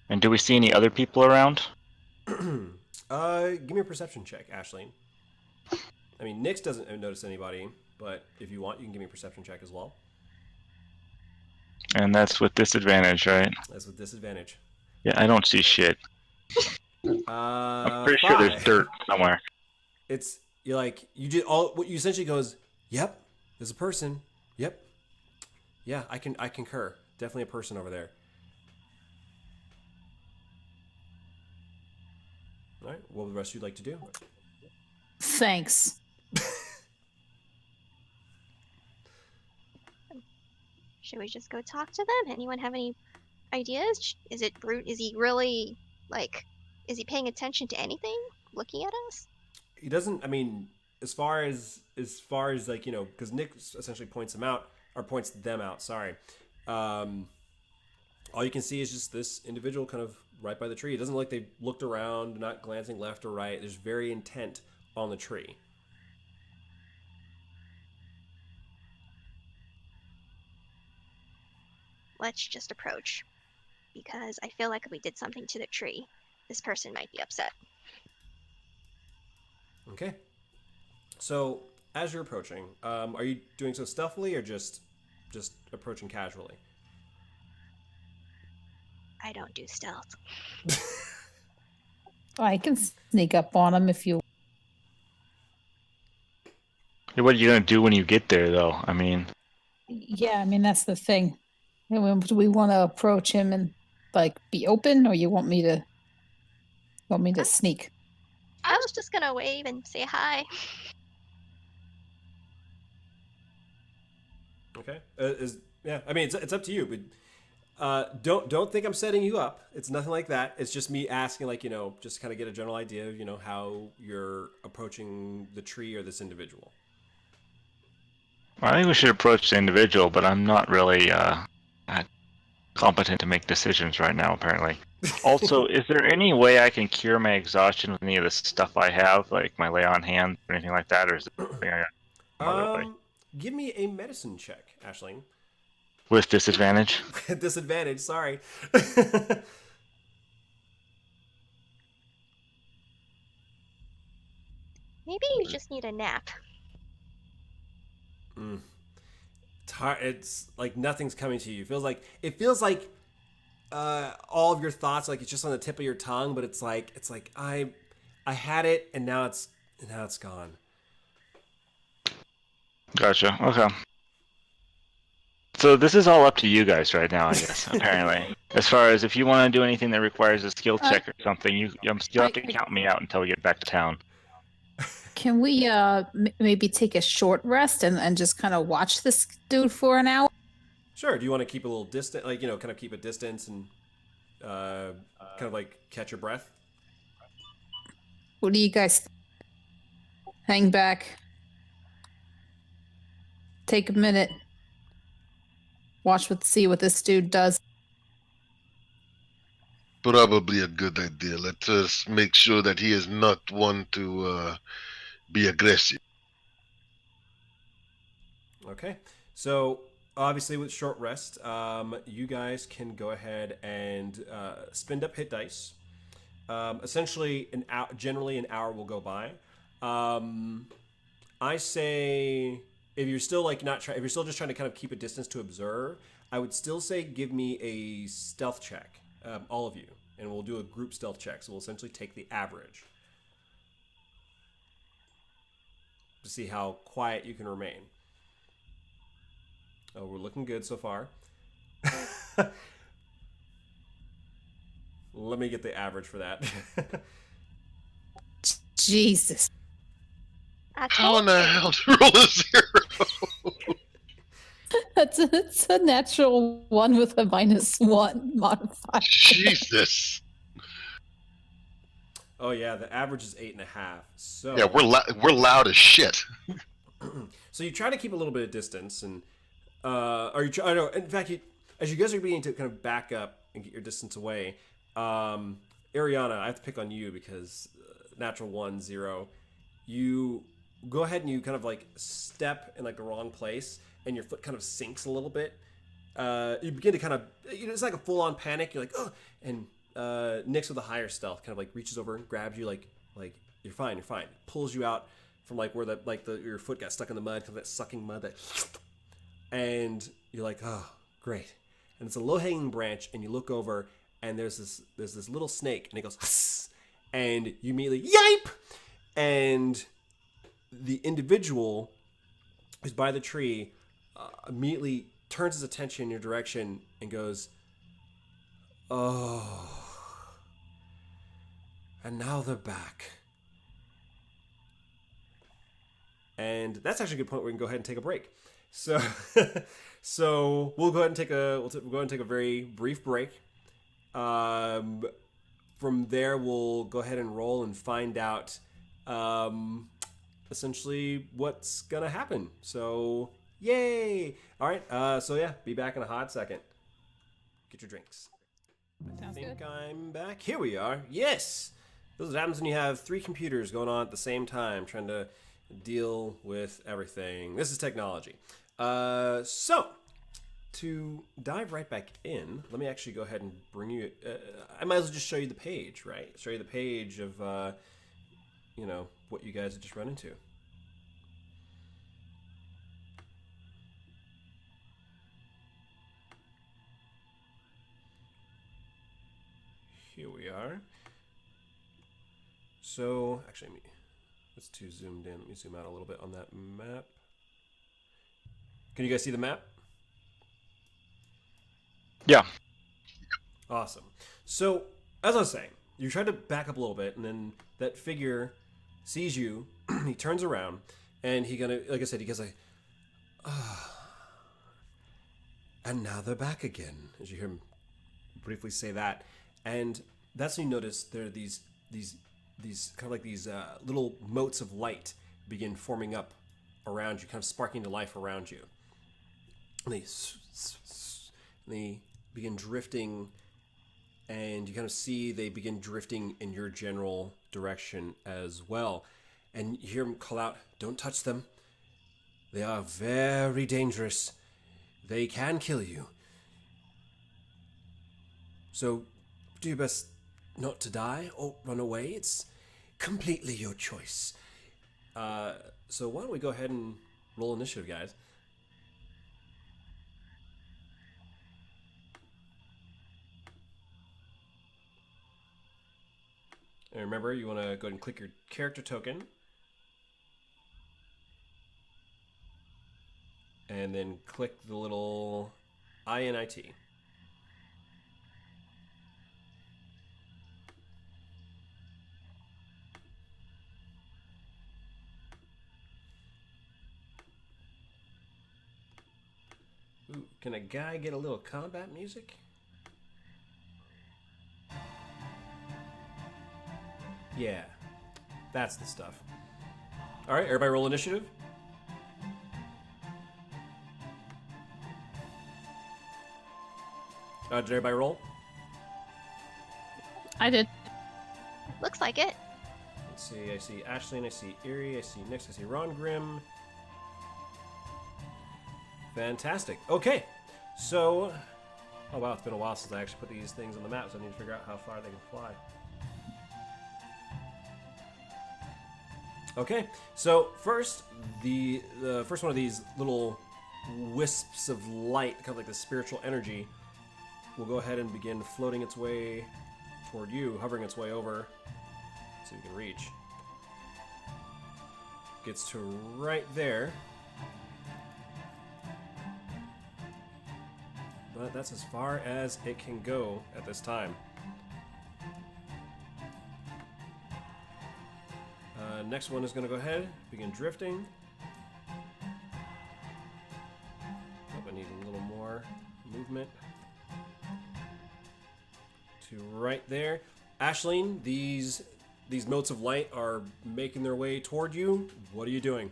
And do we see any other people around? Give me a perception check, Ashleen. I mean, Nyx doesn't notice anybody, but if you want, you can give me a perception check as well. And that's with disadvantage, right? That's with disadvantage. Yeah, I don't see shit. I'm pretty sure there's dirt somewhere. What you essentially go is, yep, there's a person. Yep. Yeah, I concur. Definitely a person over there. All right, what would the rest of you like to do? Thanks. Should we just go talk to them? Anyone have any ideas? Is it brute? Is he really is he paying attention to anything? Looking at us? He doesn't. I mean, as far as because Nyx essentially points them out. Sorry. All you can see is just this individual kind of right by the tree. It doesn't look like they've looked around, not glancing left or right. There's very intent on the tree. Let's just approach, because I feel like if we did something to the tree, this person might be upset. Okay. So as you're approaching, are you doing so stealthily or just approaching casually? I don't do stealth. I can sneak up on him if you. What are you gonna do when you get there, though? I mean, Yeah, I mean that's the thing. Do we want to approach him and like be open, or you want me to sneak? I was just gonna wave and say hi. Okay. Yeah. I mean, it's up to you, but don't think I'm setting you up. It's nothing like that. It's just me asking, like, just kind of get a general idea of how you're approaching the tree or this individual. I think we should approach the individual, but I'm not really competent to make decisions right now, apparently. Also, is there any way I can cure my exhaustion with any of the stuff I have, like my lay on hand or anything like that, or is it something I got really? Give me a medicine check, Ashling. With disadvantage? Disadvantage. Sorry. Maybe you just need a nap. It's hard. It's like nothing's coming to you. It feels like all of your thoughts, like it's just on the tip of your tongue, but it's like I had it and now it's gone. Gotcha. Okay. So this is all up to you guys right now, I guess. Apparently, as far as if you want to do anything that requires a skill check or something, you'll have to count me out until we get back to town. Can we maybe take a short rest and just kind of watch this dude for an hour? Sure. Do you want to keep a little distant, like kind of keep a distance and kind of like catch your breath? What do you guys hang back? Take a minute. See what this dude does. Probably a good idea. Let us make sure that he is not one to be aggressive. Okay. So obviously with short rest, you guys can go ahead and spend up hit dice. Essentially, generally an hour will go by. I say if you're still if you're still just trying to kind of keep a distance to observe, I would still say give me a stealth check, all of you, and we'll do a group stealth check. So we'll essentially take the average to see how quiet you can remain. Oh, we're looking good so far. Let me get the average for that. Jesus. How in the hell to roll a 0? It's a natural 1 with a -1 modifier. Jesus. Oh yeah, the average is 8.5. So Yeah, we're loud as shit. So you try to keep a little bit of distance, and I know. In fact, as you guys are beginning to kind of back up and get your distance away, Ariana, I have to pick on you because natural 1, 0. You go ahead and you kind of like step in like the wrong place, and your foot kind of sinks a little bit. You begin to kind of, it's like a full-on panic. You're like, oh, and Nyx with a higher stealth kind of like reaches over and grabs you, like you're fine, pulls you out from like where your foot got stuck in the mud, kind of that sucking mud, and you're like, oh, great. And it's a low-hanging branch, and you look over, and there's this little snake, and it goes, hiss, and you immediately yipe, and the individual who's by the tree immediately turns his attention in your direction and goes, oh, and now they're back. And that's actually a good point where we can go ahead and take a break. So, we'll go ahead and take a very brief break. From there, we'll go ahead and roll and find out, essentially what's gonna happen. So, yay! All right. So yeah, be back in a hot second. Get your drinks. I think I'm back. Here we are. Yes. This is what happens when you have 3 computers going on at the same time, trying to deal with everything. This is technology. So, to dive right back in, let me actually go ahead and bring you... I might as well just show you the page, right? Show you the page of, what you guys have just run into. are. So, actually, let's too zoomed in. Let me zoom out a little bit on that map. Can you guys see the map? Yeah. Awesome. So, as I was saying, you try to back up a little bit, and then that figure sees you. He turns around, and like I said, he goes like, and now they're back again. As you hear him briefly say that, and that's when you notice there are these kind of like these little motes of light begin forming up around you, kind of sparking to life around you. And they begin drifting, and you kind of see they begin drifting in your general direction as well. And you hear him call out, "Don't touch them. They are very dangerous. They can kill you. So do your best not to die or run away. It's completely your choice." So why don't we go ahead and roll initiative, guys? And remember, you want to go ahead and click your character token. And then click the little INIT. Ooh, can a guy get a little combat music? Yeah, that's the stuff. All right, everybody roll initiative. Did everybody roll? I did. Looks like it. Let's see, I see Ashley, I see Erie, I see Nyx, I see Ron Grimm. Fantastic. Okay, so... Oh wow, it's been a while since I actually put these things on the map, so I need to figure out how far they can fly. Okay, so first, the first one of these little wisps of light, kind of like the spiritual energy, will go ahead and begin floating its way toward you, hovering its way over, so you can reach. Gets to right there. But that's as far as it can go at this time. Next one is going to go ahead, begin drifting. Oh, I need a little more movement. To right there. Ashleen, these motes of light are making their way toward you. What are you doing?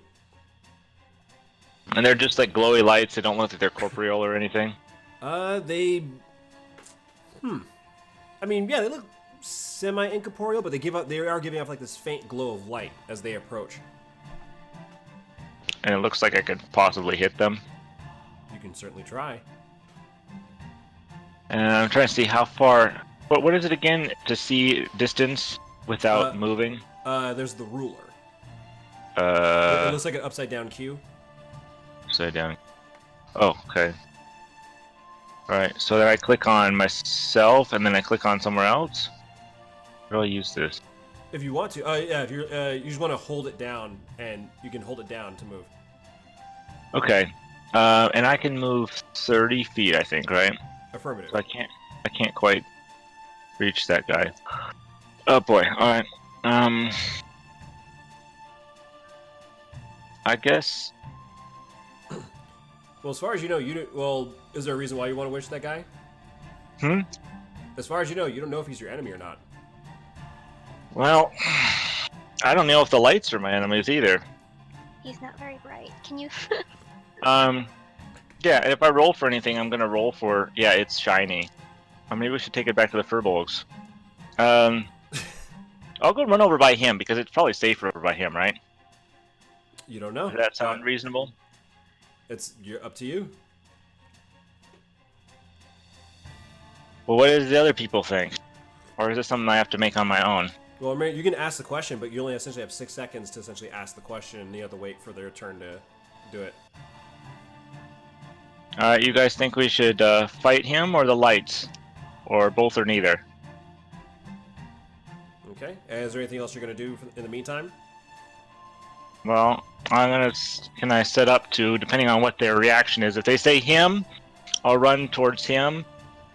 And they're just like glowy lights. They don't look like they're corporeal or anything. I mean, yeah, they look semi-incorporeal, but they are giving off like this faint glow of light as they approach. And it looks like I could possibly hit them. You can certainly try. And I'm trying to see how far... What is it again? To see distance without moving? There's the ruler. It looks like an upside-down cube. Upside down. Oh, okay. Alright, so then I click on myself, and then I click on somewhere else? How do I use this? If you want to. Yeah, if you're, you just want to hold it down, and you can hold it down to move. Okay. And I can move 30 feet, I think, right? Affirmative. So I can't quite reach that guy. Oh boy, alright. I guess... Well, as far as you know, is there a reason why you want to wish that guy? As far as you don't know if he's your enemy or not. Well, I don't know if the lights are my enemies either. He's not very bright. Can you... Yeah, if I roll for anything, I'm gonna roll for... Yeah, it's shiny. Maybe we should take it back to the Furbolgs. I'll go run over by him, because it's probably safer over by him, right? You don't know. Does that sound reasonable? You're up to you. Well, what does the other people think? Or is this something I have to make on my own? Well, Mary, you can ask the question, but you only essentially have 6 seconds to essentially ask the question, and you have to wait for their turn to do it. Alright, you guys think we should fight him or the lights? Or both or neither? Okay. And is there anything else you're going to do in the meantime? Well, can I set up to, depending on what their reaction is, if they say him, I'll run towards him.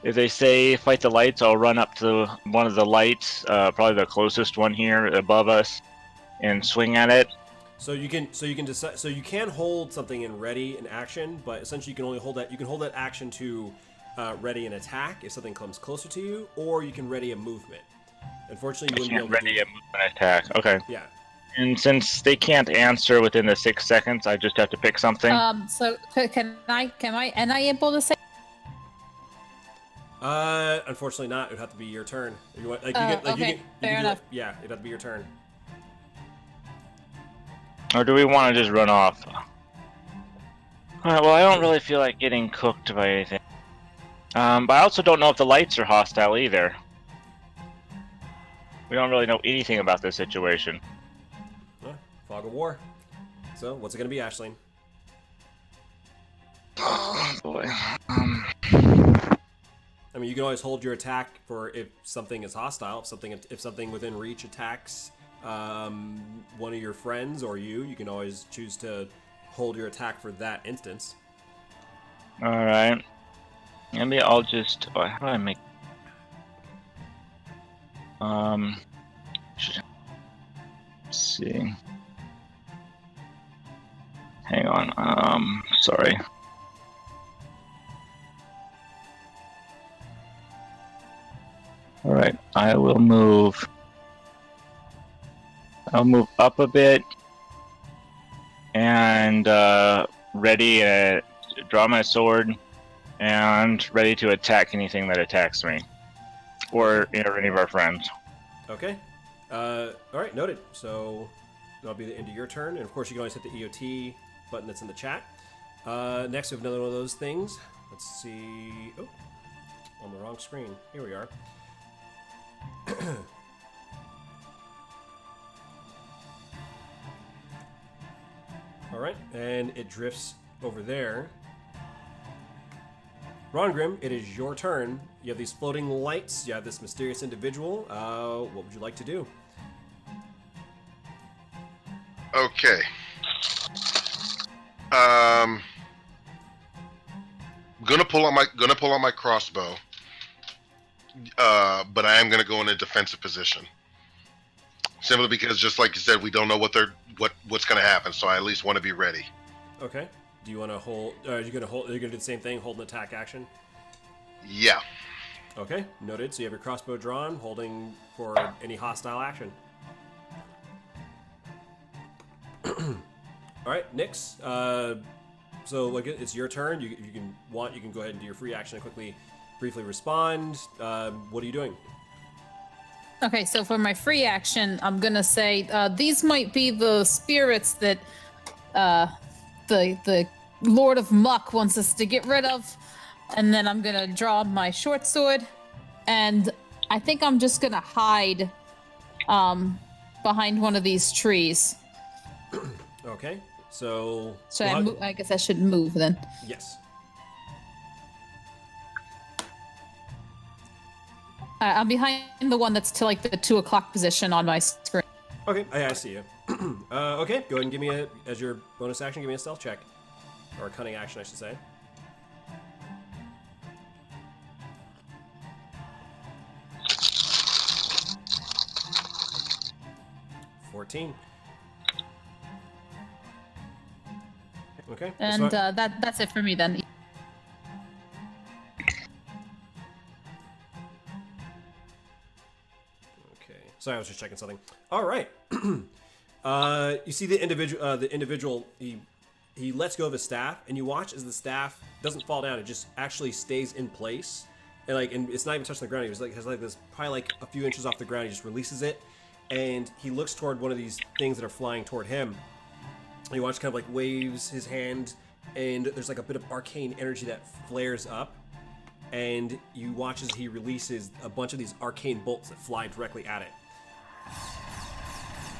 If they say fight the lights, I'll run up to one of the lights, probably the closest one here above us, and swing at it. So you can decide. So you can hold something in ready in action, but essentially you can only hold that. You can hold that action to ready an attack if something comes closer to you, or you can ready a movement. Unfortunately, you wouldn't be able to ready a movement attack. Okay. Yeah. And since they can't answer within the 6 seconds, I just have to pick something. So am I able to say? Unfortunately not. It would have to be your turn. If you want, Fair enough. Yeah, it'd have to be your turn. Or do we want to just run off? Alright, well, I don't really feel like getting cooked by anything. But I also don't know if the lights are hostile either. We don't really know anything about this situation. Fog of war. So, what's it going to be, Aisling? Oh, boy. I mean, you can always hold your attack for if something is hostile. If something within reach attacks one of your friends or you can always choose to hold your attack for that instance. Alright. Maybe I'll just... how do I make... Let's see. Hang on. Sorry. Alright, I'll move up a bit and ready to draw my sword and ready to attack anything that attacks me or any of our friends. Okay. Alright, noted. So that'll be the end of your turn, and of course you can always hit the EOT button that's in the chat. Next we have another one of those things. Let's see. Oh, on the wrong screen. Here we are. Alright, and it drifts over there. Rongrim, it is your turn. You have these floating lights, you have this mysterious individual. What would you like to do? Okay. Gonna pull out my crossbow. But I am gonna go in a defensive position. Simply because, just like you said, we don't know what's gonna happen, so I at least want to be ready. Okay. Do you want to hold? Are you gonna do the same thing? Hold an attack action. Yeah. Okay. Noted. So you have your crossbow drawn, holding for any hostile action. All right, Nyx. So like it's your turn. You can go ahead and do your free action and briefly respond. What are you doing? Okay, so for my free action, I'm gonna say these might be the spirits that the Lord of Muck wants us to get rid of, and then I'm gonna draw my short sword, and I think I'm just gonna hide behind one of these trees. Okay, so I guess I should move then. Yes. I'm behind the one that's to like the 2 o'clock position on my screen. Okay, I see you. Okay, go ahead and give me as your bonus action, give me a stealth check. Or a cunning action, I should say. $14. Okay. And that's it for me then. Sorry, I was just checking something. All right. You see the individual. He lets go of his staff, and you watch as the staff doesn't fall down. It just actually stays in place, and it's not even touching the ground. He has this probably a few inches off the ground. He just releases it, and he looks toward one of these things that are flying toward him. And you watch kind of waves his hand, and there's a bit of arcane energy that flares up. And you watch as he releases a bunch of these arcane bolts that fly directly at it.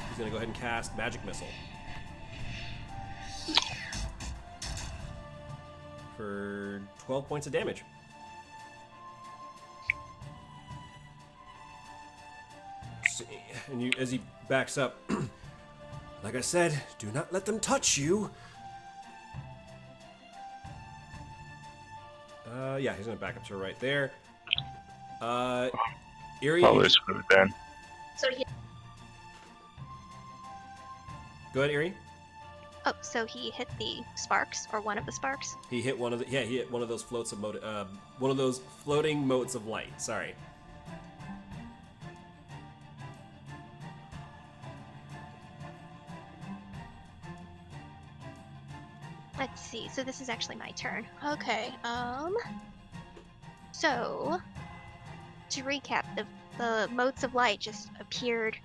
He's going to go ahead and cast Magic Missile. For 12 points of damage. Let's see. and you, as he backs up, like I said, do not let them touch you. Yeah, he's gonna back up to right there. Erie, Probably should have been. So he, go ahead, Erie. so he hit the sparks, or one of the sparks. He hit one of the, he hit one of those floats of one of those floating motes of light. Sorry. Let's see. So this is actually my turn. Okay. So to recap, the motes of light just appeared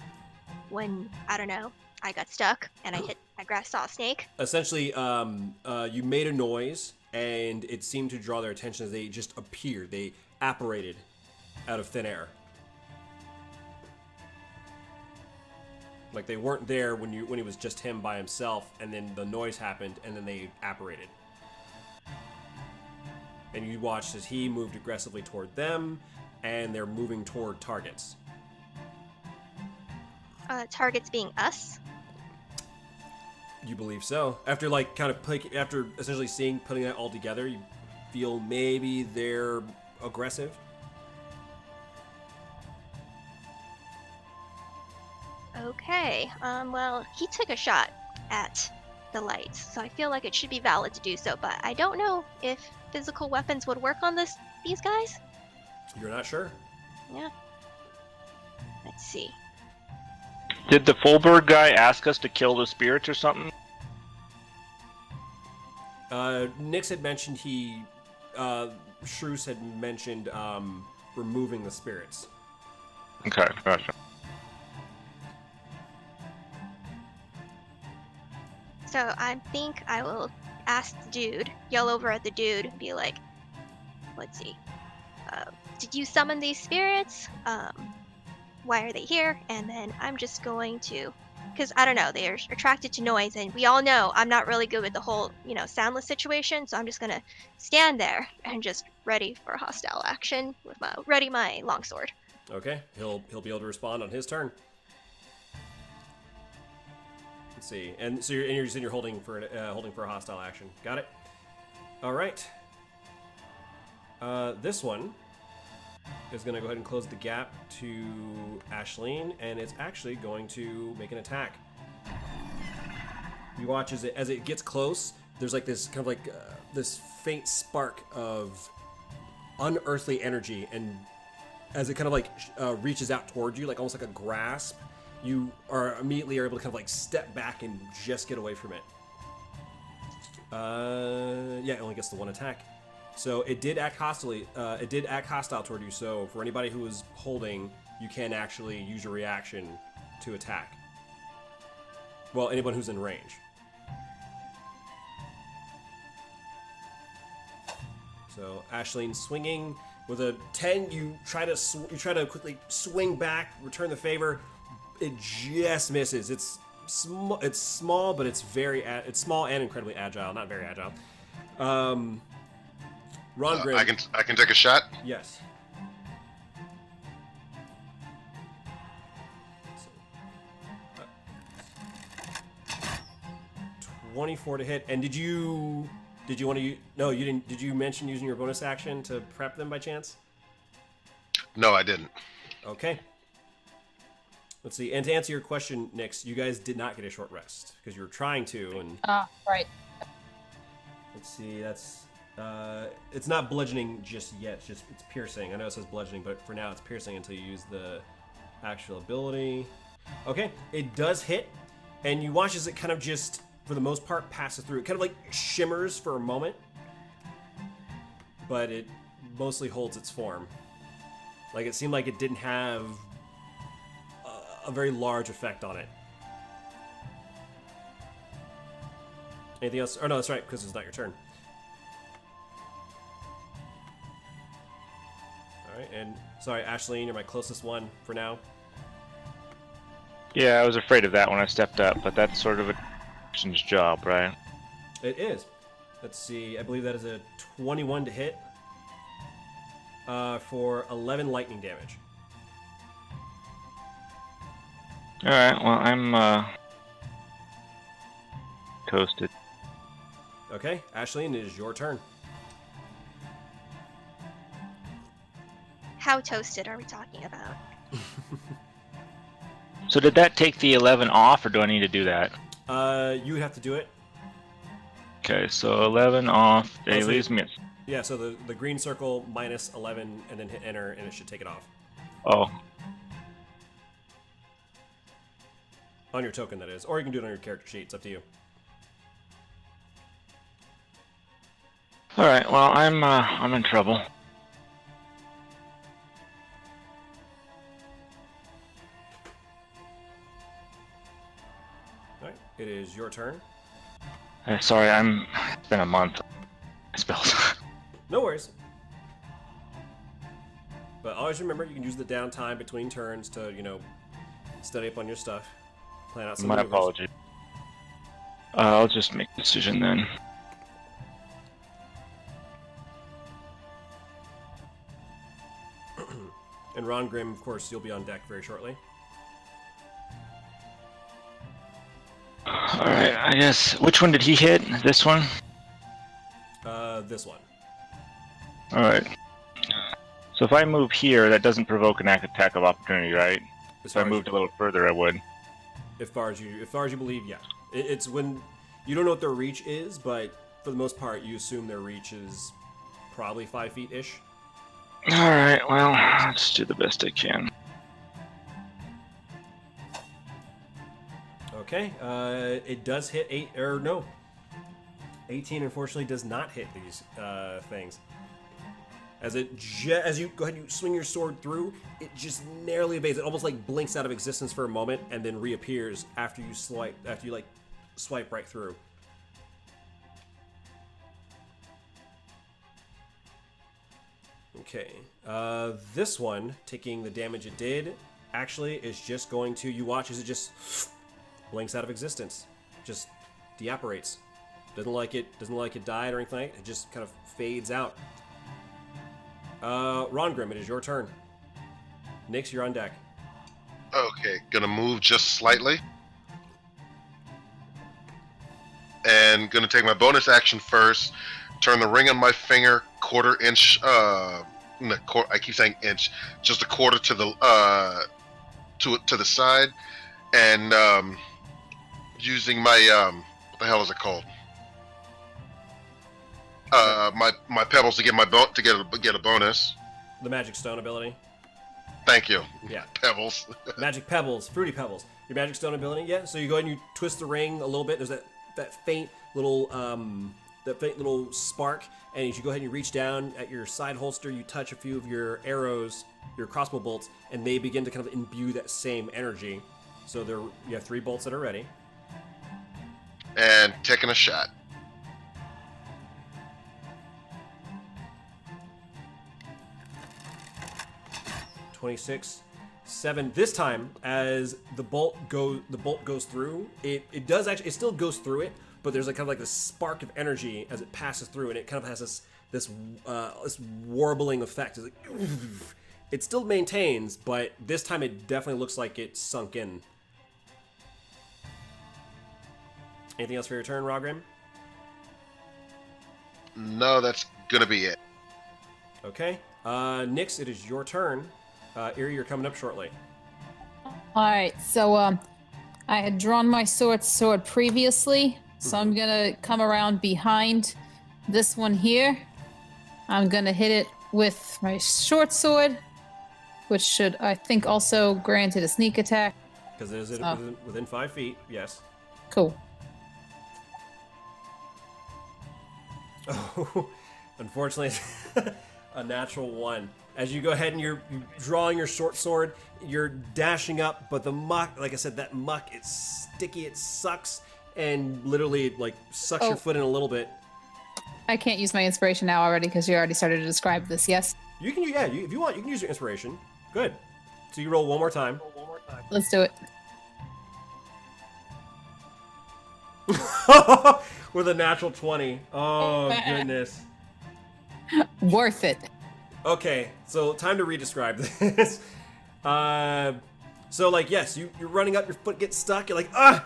when, I don't know, I got stuck and I saw a snake. Essentially, you made a noise, and it seemed to draw their attention as they just appeared. They apparated out of thin air. Like they weren't there when it was just him by himself, and then the noise happened, and then they apparated. And you watched as he moved aggressively toward them, and they're moving toward targets. Targets being us. You believe so? After like kind of after essentially putting that all together, you feel maybe they're aggressive. Okay. Well, he took a shot at the lights, so I feel like it should be valid to do so. But I don't know if physical weapons would work on these guys. You're not sure? Yeah. Let's see. Did the Fulberg guy ask us to kill the spirits or something? Nix had mentioned Shrews had mentioned removing the spirits. Okay, gotcha. So I think I will ask the dude, yell over at the dude, and be like, let's see. Did you summon these spirits? Why are they here? And then I'm just going to, because I don't know, they're attracted to noise, and we all know I'm not really good with the whole, soundless situation, so I'm just gonna stand there and just ready for hostile action with my longsword. Okay, he'll be able to respond on his turn. Let's see, and so you're holding for a hostile action. Got it. All right. This one is going to go ahead and close the gap to Ashleen, and it's actually going to make an attack. You watch as it gets close. There's like this kind of like this faint spark of unearthly energy, and as it kind of like reaches out toward you, like almost like a grasp, you are immediately able to kind of like step back and just get away from it. Yeah, it only gets the one attack. So it did act hostile. It did act hostile toward you. So for anybody who is holding, you can actually use your reaction to attack. Well, anyone who's in range. So Ashleen swinging with a 10. You try to quickly swing back, return the favor. It just misses. It's small, but it's small and incredibly agile. Not very agile. Ron Grim. I can take a shot. Yes. 24 to hit. And did you want to? No, you didn't. Did you mention using your bonus action to prep them by chance? No, I didn't. Okay. Let's see. And to answer your question, Nix, you guys did not get a short rest because you were trying to. And Right. let's see. That's it's not bludgeoning just yet. It's piercing. I know it says bludgeoning, but for now it's piercing until you use the actual ability. Okay, it does hit, and you watch as it kind of just, for the most part, passes through. It kind of like shimmers for a moment, but it mostly holds its form. Like it seemed like it didn't have a very large effect on it. Anything else? Oh no, that's right, because it's not your turn. Alright, and sorry, Ashleen, you're my closest one for now. Yeah, I was afraid of that when I stepped up, but that's sort of a person's job, right? It is. Let's see, I believe that is a 21 to hit for 11 lightning damage. All right. Well, I'm toasted. Okay, Ashleen, it is your turn. How toasted are we talking about? So did that take the 11 off, or do I need to do that? You would have to do it. Okay, so 11 off. It so leaves me at... Yeah, so the green circle minus 11, and then hit enter, and it should take it off. Oh. On your token, that is. Or you can do it on your character sheet. It's up to you. All right. Well, I'm in trouble. Alright, it is your turn. Sorry, it's been a month. Spells. No worries. But always remember, you can use the downtime between turns to, study up on your stuff. Plan out some My maneuvers. apology. I'll just make a decision then. And Ron Grimm, of course, you'll be on deck very shortly. Alright, I guess. Which one did he hit? This one? This one. Alright. So if I move here, that doesn't provoke an attack of opportunity, right? As If I far as moved you- a little further, I would. As far as you believe, yeah. It's when you don't know what their reach is, but for the most part, you assume their reach is probably 5 feet ish. Alright, well, let's do the best I can. Okay, it does hit 18 unfortunately does not hit these things. As you go ahead and you swing your sword through, it just narrowly evades. It almost like blinks out of existence for a moment and then reappears after you swipe right through. Okay, this one, taking the damage it did, actually is just going to, you watch as it just blinks out of existence. Just deapparates. Doesn't like it died or anything. It just kind of fades out. Ron Grimm, it is your turn. Nix, you're on deck. Okay, gonna move just slightly. And gonna take my bonus action first. Turn the ring on my finger, quarter inch. I keep saying inch. Just a quarter to the to the side, and using my what the hell is it called? My pebbles to get get a bonus. The magic stone ability. Thank you. Yeah. Pebbles. Magic pebbles, fruity pebbles. Your magic stone ability, yeah. So you go ahead and you twist the ring a little bit. There's that faint little spark, and as you go ahead and you reach down at your side holster, you touch a few of your arrows, your crossbow bolts, and they begin to kind of imbue that same energy. So you have 3 bolts that are ready. And taking a shot. $26, 7. This time, as the bolt goes through, it still goes through it, but there's kind of like this spark of energy as it passes through, and it kind of has this warbling effect. It's like, it still maintains, but this time it definitely looks like it's sunk in. Anything else for your turn, Rogrim? No, that's gonna be it. Okay. Nix, it is your turn. Eerie, you're coming up shortly. All right, so I had drawn my sword previously, so I'm gonna come around behind this one here. I'm gonna hit it with my short sword, which should, I think, also grant it a sneak attack. Because it is within 5 feet, yes. Cool. Oh, unfortunately, a natural 1. As you go ahead and you're drawing your short sword, you're dashing up, but the muck, like I said, that muck, it's sticky, it sucks, and literally it, like, sucks your foot in a little bit. I can't use my inspiration now already because you already started to describe this, yes? You can, yeah, if you want, you can use your inspiration. Good. So you roll one more time. Let's do it. With a natural 20. Oh, goodness. Worth it. Okay, so time to re-describe this. So, like, yes, you're running up, your foot gets stuck, you're like, ah,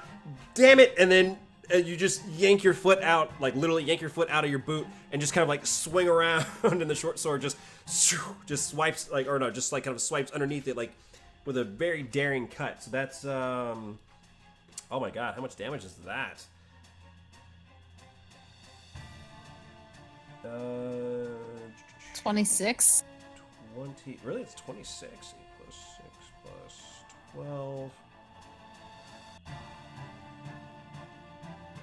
damn it, and then you just yank your foot out, like, literally yank your foot out of your boot, and just kind of, like, swing around, and the short sword just swipes, like, or no, just, like, kind of swipes underneath it, like, with a very daring cut. So that's, oh my god, how much damage is that? 26. 20, really? It's 26. 8 plus 6 plus 12.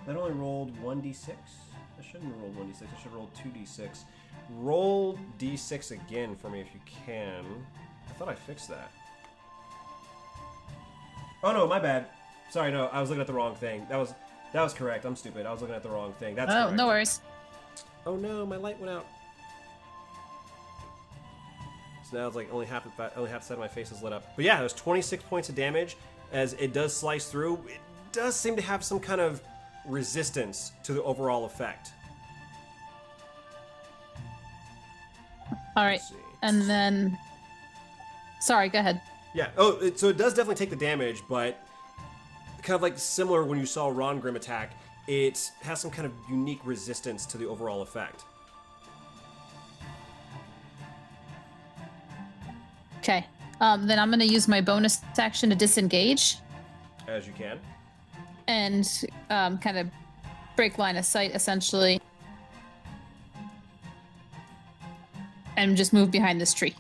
That only rolled 1d6? I shouldn't have rolled 1d6. I should have rolled 2d6. Roll d6 again for me if you can. I thought I fixed that. Oh no, my bad. Sorry, no, I was looking at the wrong thing. That was correct. I'm stupid. I was looking at the wrong thing. That's correct. No worries. Oh no, my light went out. So now it's like only half the side of my face is lit up. But yeah, there's 26 points of damage as it does slice through. It does seem to have some kind of resistance to the overall effect. All right, and then... Sorry, go ahead. Yeah, so it does definitely take the damage, but kind of like similar when you saw Rongrim attack, it has some kind of unique resistance to the overall effect. Okay, then I'm going to use my bonus action to disengage. As you can. And kind of break line of sight, essentially. And just move behind this tree.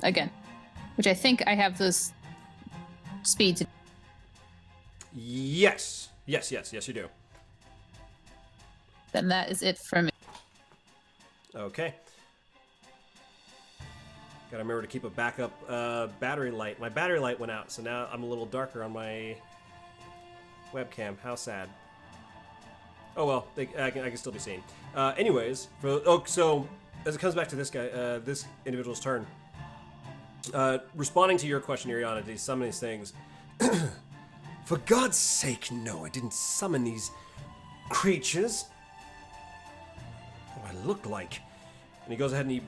Again. Which I think I have this speed to... Yes, you do. Then that is it for me. Okay. Gotta remember to keep a backup battery light. My battery light went out, so now I'm a little darker on my webcam. How sad. Oh well, I can still be seen. Anyways, so as it comes back to this guy, this individual's turn. Responding to your question, Ariana, did he summon these things? For God's sake, no, I didn't summon these creatures. What do I look like? And he goes ahead and you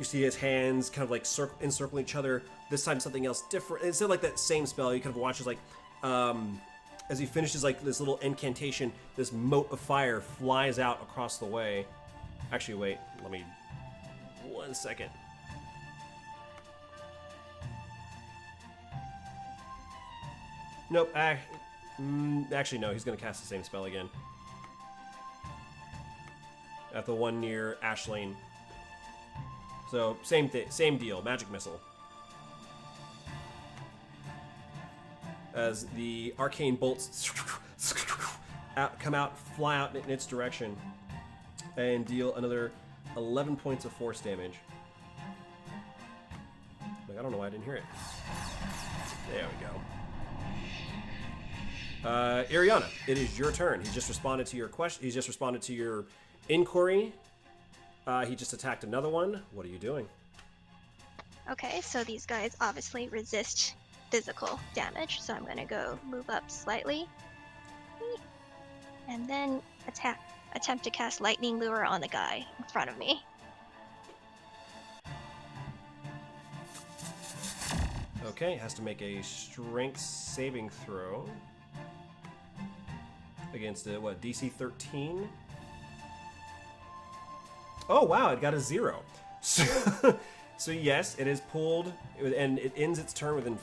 see his hands kind of like encircle each other. This time something else different. Instead of like that same spell, you kind of watch as like, as he finishes like this little incantation, this mote of fire flies out across the way. Actually, wait, let me, 1 second. Nope, actually no, he's going to cast the same spell again. At the one near Ashlane. So, same deal, magic missile. As the arcane bolts come out, fly out in its direction, and deal another 11 points of force damage. Like, I don't know why I didn't hear it. There we go. Ariana, it is your turn. He just responded to your question. He's just responded to your inquiry. He just attacked another one. What are you doing? Okay, so these guys obviously resist physical damage, so I'm going to go move up slightly. And then attempt to cast Lightning Lure on the guy in front of me. Okay, has to make a strength saving throw. Against a, what, DC 13? Oh, wow, it got a 0. So yes, it is pulled, and it ends its turn within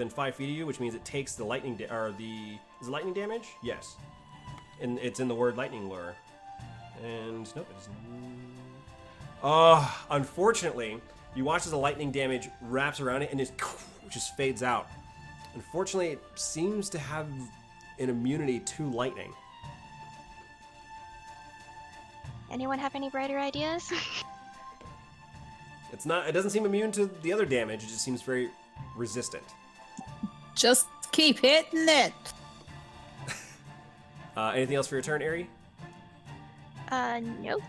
5 feet of you, which means it takes the lightning, is it lightning damage? Yes. And it's in the word lightning lure. And, nope, it isn't. Unfortunately, you watch as the lightning damage wraps around it and it just fades out. Unfortunately, it seems to have an immunity to lightning. Anyone have any brighter ideas? It doesn't seem immune to the other damage, it just seems very resistant. Just keep hitting it. Anything else for your turn, Ari? Nope.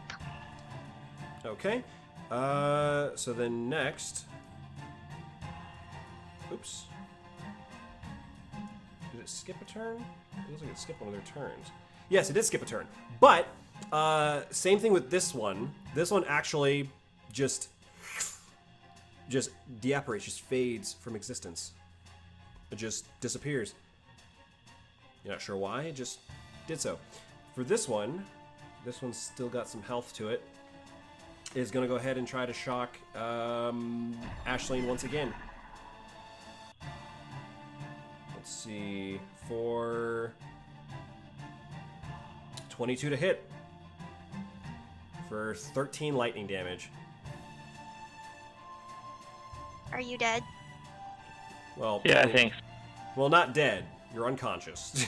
Okay. So then next... Oops. Did it skip a turn? It looks like it skipped one of their turns. Yes, it did skip a turn. But, same thing with this one. This one actually just deapparates, just fades from existence. It just disappears. You're not sure why, it just did so. For this one's still got some health to it. Is going to go ahead and try to shock Ashlane once again. Let's see, for 22 to hit for 13 lightning damage. Are you dead? Well, Yeah, I think. Well, not dead. You're unconscious.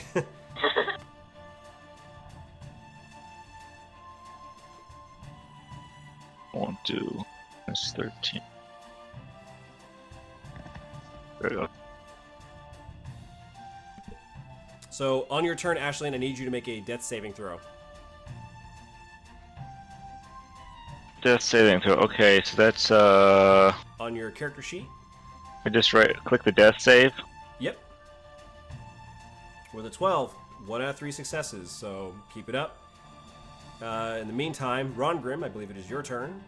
1, 2, that's 13. There we go. So, on your turn, Ashlane, I need you to make a death saving throw. Death saving throw. Okay, so that's On your character sheet? I just click the death save. Yep. With a 12, 1 out of 3 successes, so keep it up. In the meantime, Ron Grimm, I believe it is your turn.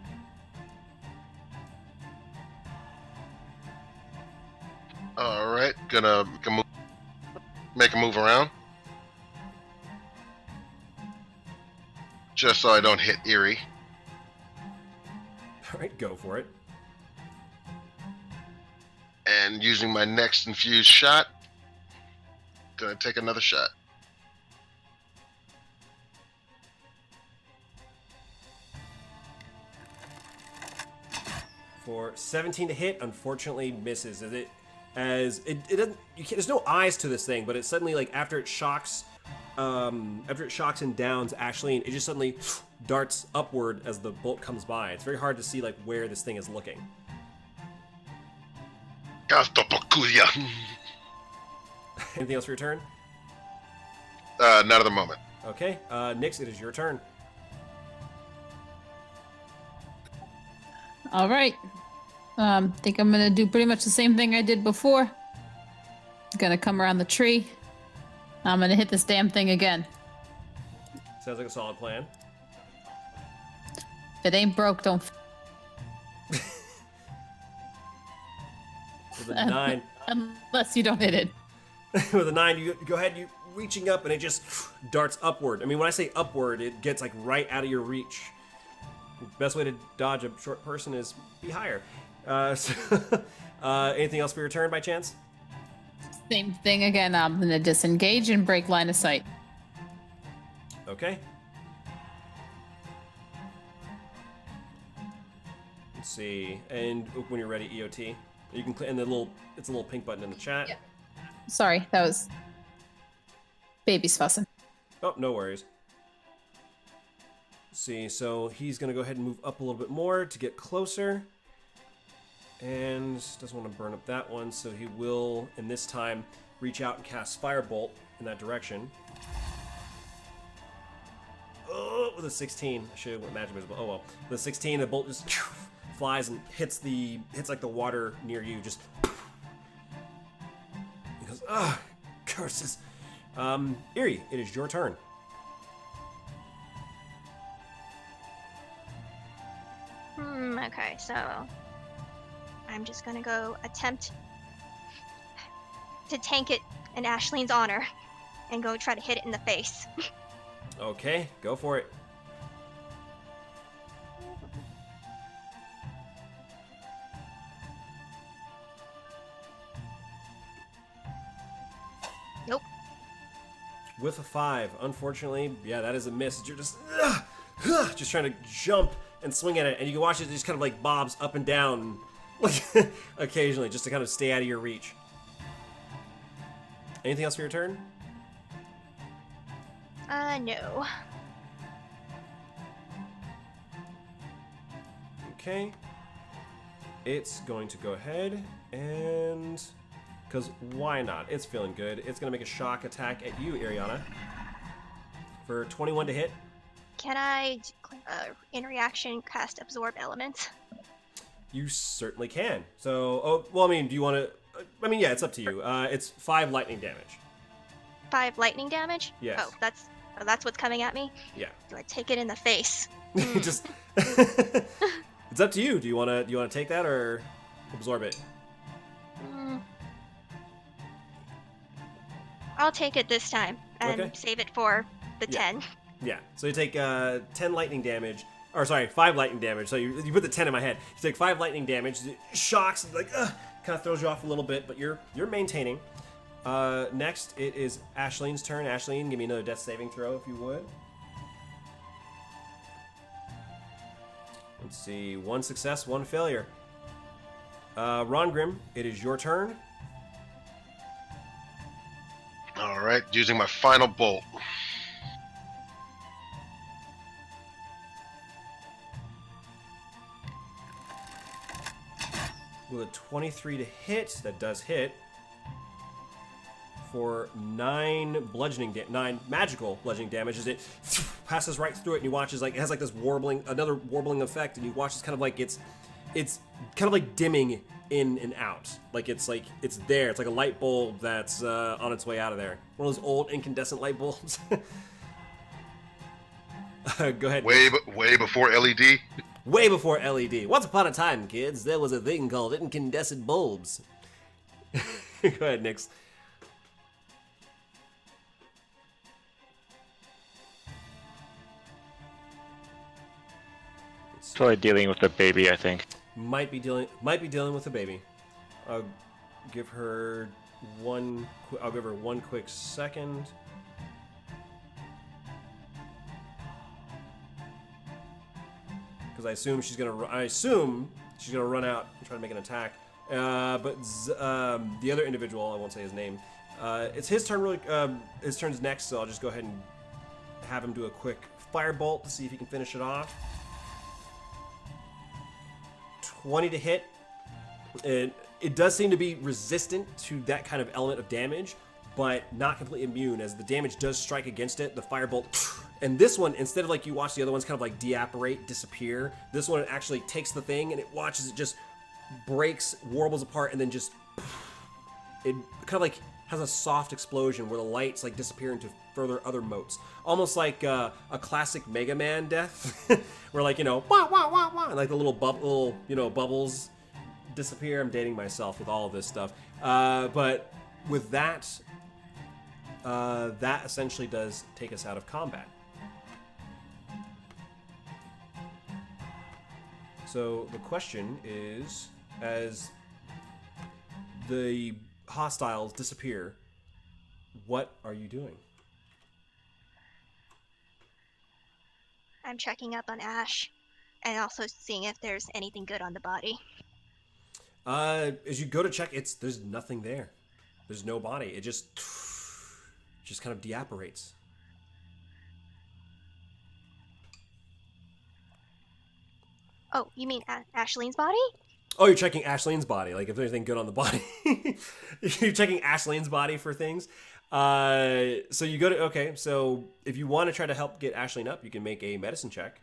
All right, gonna make a move around, just so I don't hit Eerie. All right, go for it. And using my next infused shot, gonna take another shot. For 17 to hit, unfortunately misses. It doesn't. There's no eyes to this thing, but it suddenly, like, after it shocks and downs Ashlene, it just suddenly darts upward as the bolt comes by. It's very hard to see, like, where this thing is looking. Anything else for your turn? Not at the moment. Okay, Nyx, it is your turn. All right. Think I'm gonna do pretty much the same thing I did before. Gonna come around the tree. I'm gonna hit this damn thing again. Sounds like a solid plan. If it ain't broke, don't. With a 9, Unless you don't hit it. with a 9, you go ahead, you reaching up, and it just darts upward. I mean, when I say upward, it gets, like, right out of your reach. Best way to dodge a short person is be higher. Anything else for your turn by chance? Same thing again. I'm gonna disengage and break line of sight. Okay. Let's see. And when you're ready, EOT, you can click, and it's a little pink button in the chat. Yeah. Sorry, that was baby's fussing. Oh, no worries. Let's see, so he's gonna go ahead and move up a little bit more to get closer. And doesn't want to burn up that one, so he will, in this time, reach out and cast Firebolt in that direction. Oh, with a 16. I should have went magic visible. Oh well. With a 16, the bolt just flies and hits like the water near you. Just he goes, ah, curses. Eerie, it is your turn. Okay, so I'm just gonna go attempt to tank it in Ashlene's honor and go try to hit it in the face. Okay, go for it. Nope. With a 5, unfortunately, yeah, that is a miss. You're just trying to jump and swing at it, and you can watch it just kind of like bobs up and down, like occasionally, just to kind of stay out of your reach. Anything else for your turn? No. Okay. It's going to go ahead and, because why not? It's feeling good. It's going to make a shock attack at you, Ariana, for 21 to hit. Can I, in reaction, cast Absorb Element? You certainly can. So, well, I mean, do you want to? I mean, yeah, it's up to you. It's 5 lightning damage. 5 lightning damage? Yes. Oh, that's what's coming at me? Yeah. Do I take it in the face? Just. It's up to you. Do you want to take that or absorb it? I'll take it this time and Okay. save it for the Yeah. 10. Yeah, so you take 10 lightning damage, or sorry, 5 lightning damage. So you put the 10 in my head. You take 5 lightning damage, it shocks, like, kind of throws you off a little bit, but you're maintaining. Next, it is Ashleen's turn. Ashleen, give me another death saving throw, if you would. Let's see, 1 success, 1 failure. Rongrim, it is your turn. All right, using my final bolt. With a 23 to hit, that does hit. For 9 magical bludgeoning damage as it passes right through it, and you watch as like it has like this another warbling effect, and you watch as kind of like it's kind of like dimming in and out, like it's there. It's like a light bulb that's on its way out of there. One of those old incandescent light bulbs. Go ahead. Way before LED. Way before LED. Once upon a time, kids, there was a thing called incandescent bulbs. Go ahead, Nix. Probably dealing with the baby, I think. Might be dealing with a baby. I'll give her one quick second. Because I assume she's gonna run out and try to make an attack. But the other individual, I won't say his name. It's his turn. His turn's next, so I'll just go ahead and have him do a quick firebolt to see if he can finish it off. 20 to hit. It does seem to be resistant to that kind of element of damage, but not completely immune, as the damage does strike against it. The firebolt, and this one, instead of like you watch the other ones kind of like deapparate, disappear, this one actually takes the thing and it watches it just breaks, warbles apart, and then just it kind of like has a soft explosion where the lights like disappear into further other motes, almost like a classic Mega Man death, where like wah wah wah wah, and like the little bubbles disappear. I'm dating myself with all of this stuff, but with that, that essentially does take us out of combat. So the question is, as the hostiles disappear, what are you doing? I'm checking up on Ash and also seeing if there's anything good on the body. As you go to check, there's nothing there. There's no body. It just kind of deapparates. Oh, you mean Ashleen's body? Oh, you're checking Ashleen's body, like if there's anything good on the body. You're checking Ashleen's body for things. So you go to, okay, so if you want to try to help get Ashleen up, you can make a medicine check.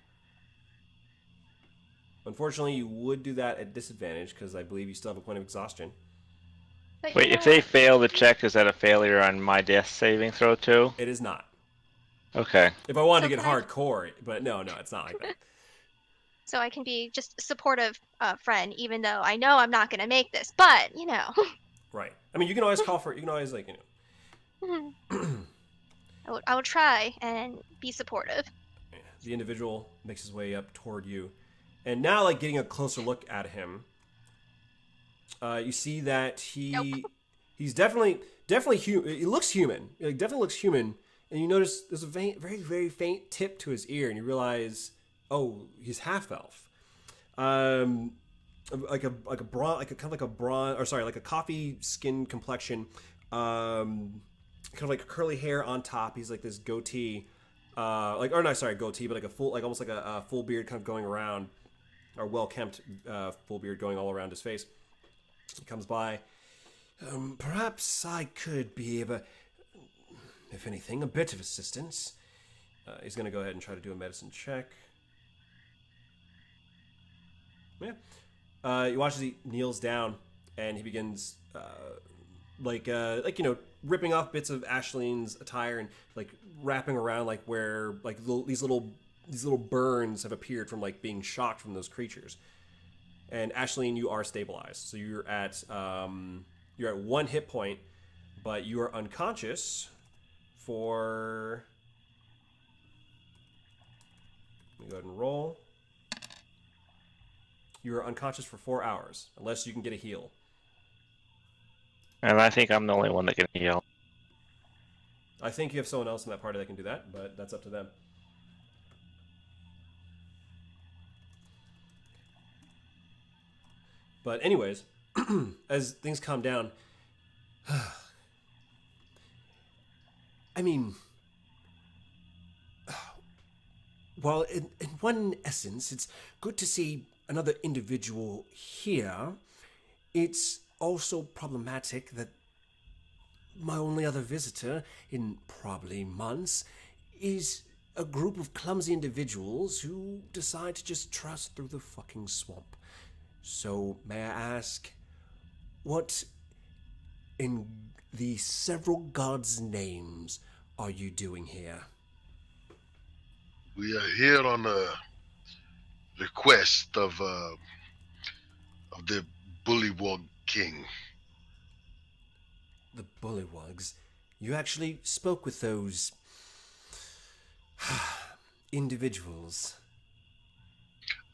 Unfortunately, you would do that at disadvantage because I believe you still have a point of exhaustion. But Wait, if they fail the check, is that a failure on my death saving throw too? It is not. Okay. If I wanted So to get can I- hardcore, but no, it's not like that. So I can be just a supportive friend, even though I know I'm not going to make this. But, Right. I mean, you can always call for it. You can always, like, I will try and be supportive. The individual makes his way up toward you. And now, like, getting a closer look at him, you see that he's definitely human. He looks human. Like, definitely looks human. And you notice there's a very, very faint tip to his ear, and you realize, oh, he's half elf. Like a coffee skin complexion, kind of like curly hair on top. He's like this goatee, goatee, but like a full, like almost like a full beard kind of going around, or well kempt full beard going all around his face. He comes by. Perhaps I could be if anything, a bit of assistance. He's going to go ahead and try to do a medicine check. Yeah. You watch as he kneels down, and he begins, ripping off bits of Ashleen's attire and like wrapping around like where like these little burns have appeared from like being shocked from those creatures. And Ashleen, you are stabilized, so you're at 1 hit point, but you are unconscious for... Let me go ahead and roll. You are unconscious for 4 hours, unless you can get a heal. And I think I'm the only one that can heal. I think you have someone else in that party that can do that, but that's up to them. But anyways, as things calm down, I mean, well, in one essence, it's good to see another individual here. It's also problematic that my only other visitor in probably months is a group of clumsy individuals who decide to just trust through the fucking swamp. So, may I ask, what in the several gods' names are you doing here? We are here on a request of the Bullywog King. The Bullywugs? You actually spoke with those individuals.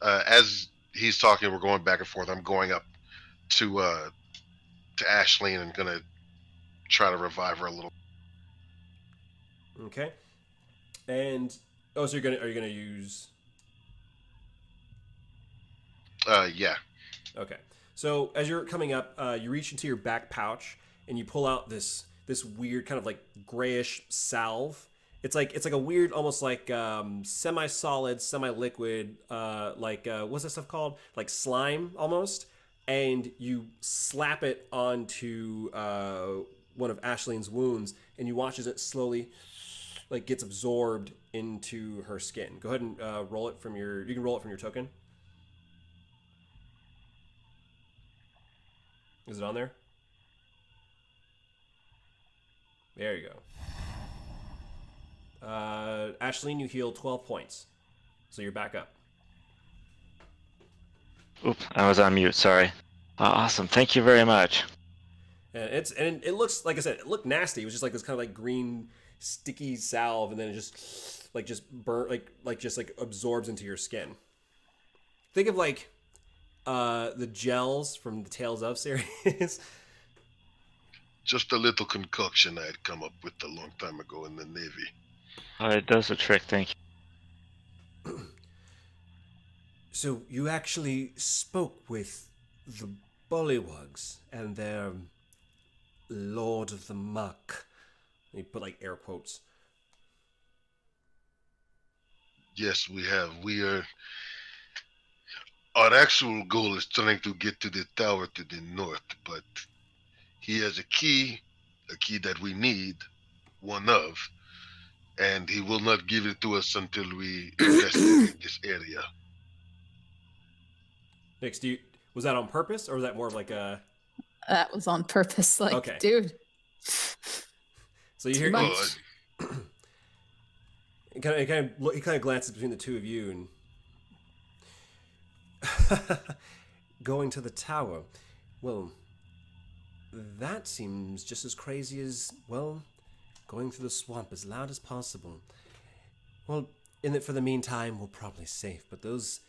As he's talking, we're going back and forth. I'm going up to Ashleen and gonna try to revive her a little. Okay. And so are you gonna use? Yeah. Okay. So as you're coming up, you reach into your back pouch and you pull out this weird kind of like grayish salve. It's like a weird, almost like semi-solid, semi-liquid, what's that stuff called? Like slime almost. And you slap it onto one of Ashleen's wounds, and you watch as it slowly like gets absorbed into her skin. Go ahead and roll it from your. You can roll it from your token. Is it on there? There you go. Ashleen, you heal 12 points. So you're back up. Oops, I was on mute, sorry. Awesome, thank you very much. And it looks, like I said, it looked nasty. It was just like this kind of like green sticky salve, and then it just burnt, like absorbs into your skin. Think of like the gels from the Tales of series. Just a little concoction I had come up with a long time ago in the Navy. It does the trick, thank you. So you actually spoke with the Bullywugs and their Lord of the Muck. You put like air quotes. Yes, we have. Our actual goal is trying to get to the tower to the north, but he has a key that we need, one of, and he will not give it to us until we investigate this area. Nix, was that on purpose, or was that more of like a... That was on purpose. Like, Okay. dude. So you hear... much. He kind of glances between the two of you and... Going to the tower. Well, that seems just as crazy as, well, going through the swamp as loud as possible. Well, for the meantime, we're probably safe, but those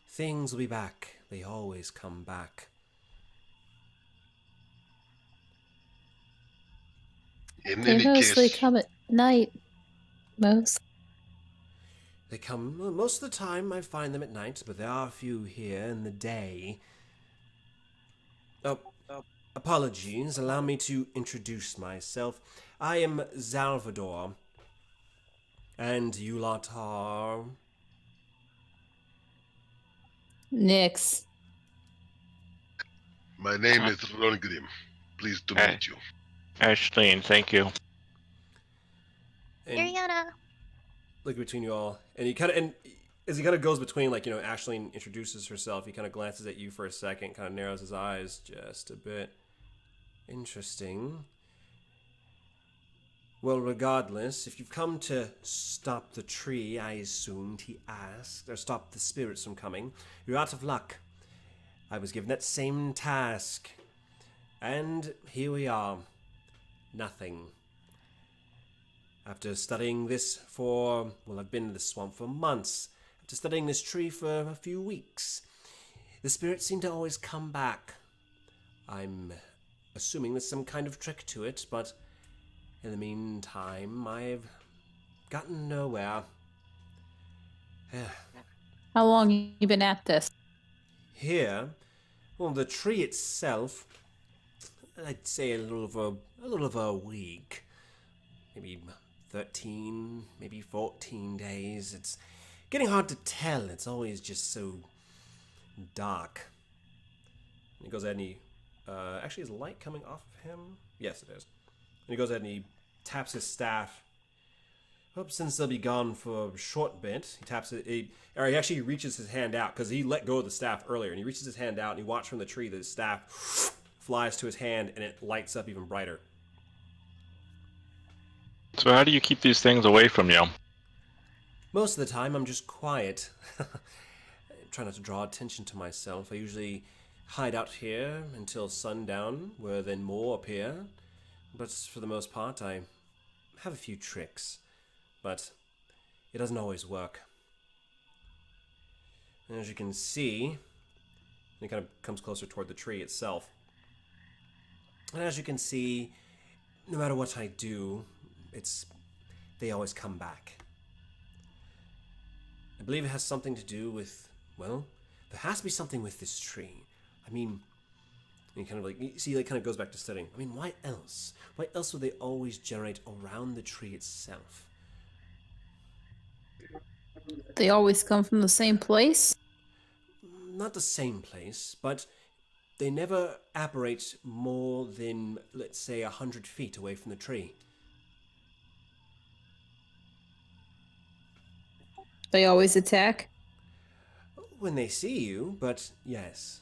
things will be back. They always come back. In They any mostly case, come at night. Most. They come, well, most of the time I find them at night, but there are a few here in the day. Oh, apologies, allow me to introduce myself. I am Salvador, and you lot are... Nix. my name is Rongrim. Pleased to meet you. Ashleen, thank you. And Ariana. look between you all, and as he kind of goes between, like, Ashleen introduces herself, he kind of glances at you for a second, kind of narrows his eyes just a bit. Interesting. Well, regardless, if you've come to stop the tree, I assumed he asked, or stop the spirits from coming, you're out of luck. I was given that same task. And here we are. nothing. After studying this for, well, I've been in the swamp for months. After studying this tree for a few weeks, the spirits seem to always come back. I'm assuming there's some kind of trick to it, but in the meantime, I've gotten nowhere. How long have you been at this? Here, well, the tree itself, I'd say a little over a week, maybe 13, maybe 14 days. It's getting hard to tell. It's always just so dark. And he goes ahead and he, actually, is light coming off of him? Yes, it is. And he goes ahead and he taps his staff. Hope since they'll be gone for a short bit, he taps it. He actually reaches his hand out because he let go of the staff earlier, and he reaches his hand out and he watched from the tree that his staff flies to his hand and it lights up even brighter. So how do you keep these things away from you? Most of the time, I'm just quiet. I try not to draw attention to myself. I usually hide out here until sundown, where then more appear. But for the most part, I have a few tricks. But it doesn't always work. And as you can see, it kind of comes closer toward the tree itself. And as you can see, no matter what I do, they always come back. I believe it has something to do with, well, there has to be something with this tree. I mean, and kind of like, you see, like, kind of goes back to studying. I mean, why else? Why else would they always generate around the tree itself? They always come from the same place? Not the same place, but they never apparate more than, let's say, 100 feet away from the tree. They always attack? When they see you, but yes.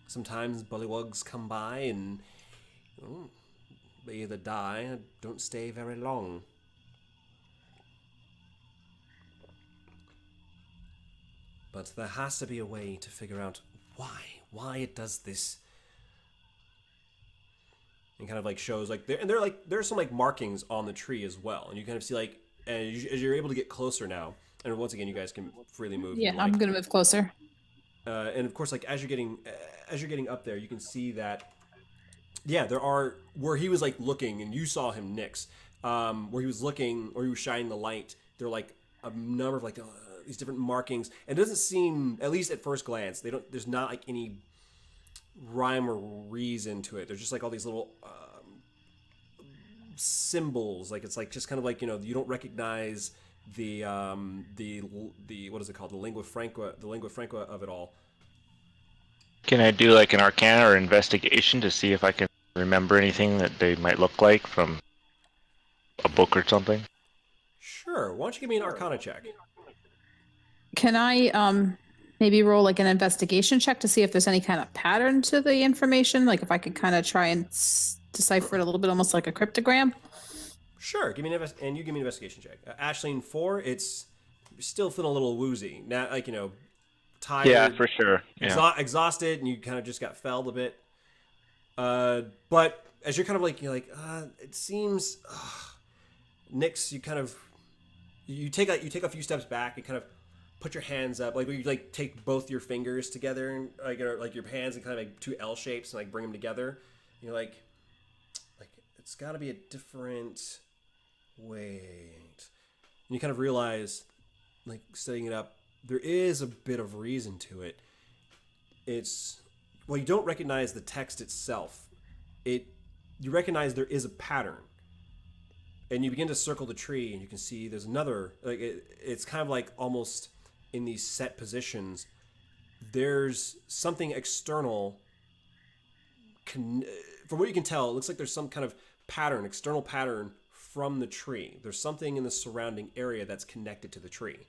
Sometimes bullywugs come by and they either die or don't stay very long. But there has to be a way to figure out why it does this. And kind of like shows like there's some like markings on the tree as well, and you kind of see like as you're able to get closer now. And once again, you guys can freely move. Yeah, I'm gonna move closer. And of course, like as you're getting up there, you can see that. Yeah, there are where he was like looking, and you saw him, Nyx. Where he was looking, or he was shining the light. There are like a number of like these different markings, and it doesn't seem, at least at first glance, there's not like any rhyme or reason to it. There's just like all these little symbols. Like it's like just kind of like, you know, you don't recognize the what is it called, the lingua franca of it all. Can I do like an arcana or investigation to see if I can remember anything that they might look like from a book or something? Sure. Why don't you give me an arcana check? Can I maybe roll like an investigation check to see if there's any kind of pattern to the information? Like if I could kind of try and decipher it a little bit, almost like a cryptogram? Sure. Give me and you give me an investigation check. Ashleen, 4. It's still feeling a little woozy. Now, like, you know, tired. Yeah, for sure. Yeah. Exhausted, and you kind of just got felled a bit. But as you're kind of like, you're like, it seems, Nyx, you take a few steps back and kind of put your hands up, like where you like take both your fingers together, and like your hands and kind of like two L shapes, and like bring them together. And you're like it's got to be a different way. And you kind of realize, like setting it up, there is a bit of reason to it. It's, well, you don't recognize the text itself. You recognize there is a pattern. And you begin to circle the tree, and you can see there's another, like it's kind of like almost in these set positions. There's something external. From what you can tell, it looks like there's some kind of pattern, external pattern from the tree. There's something in the surrounding area that's connected to the tree.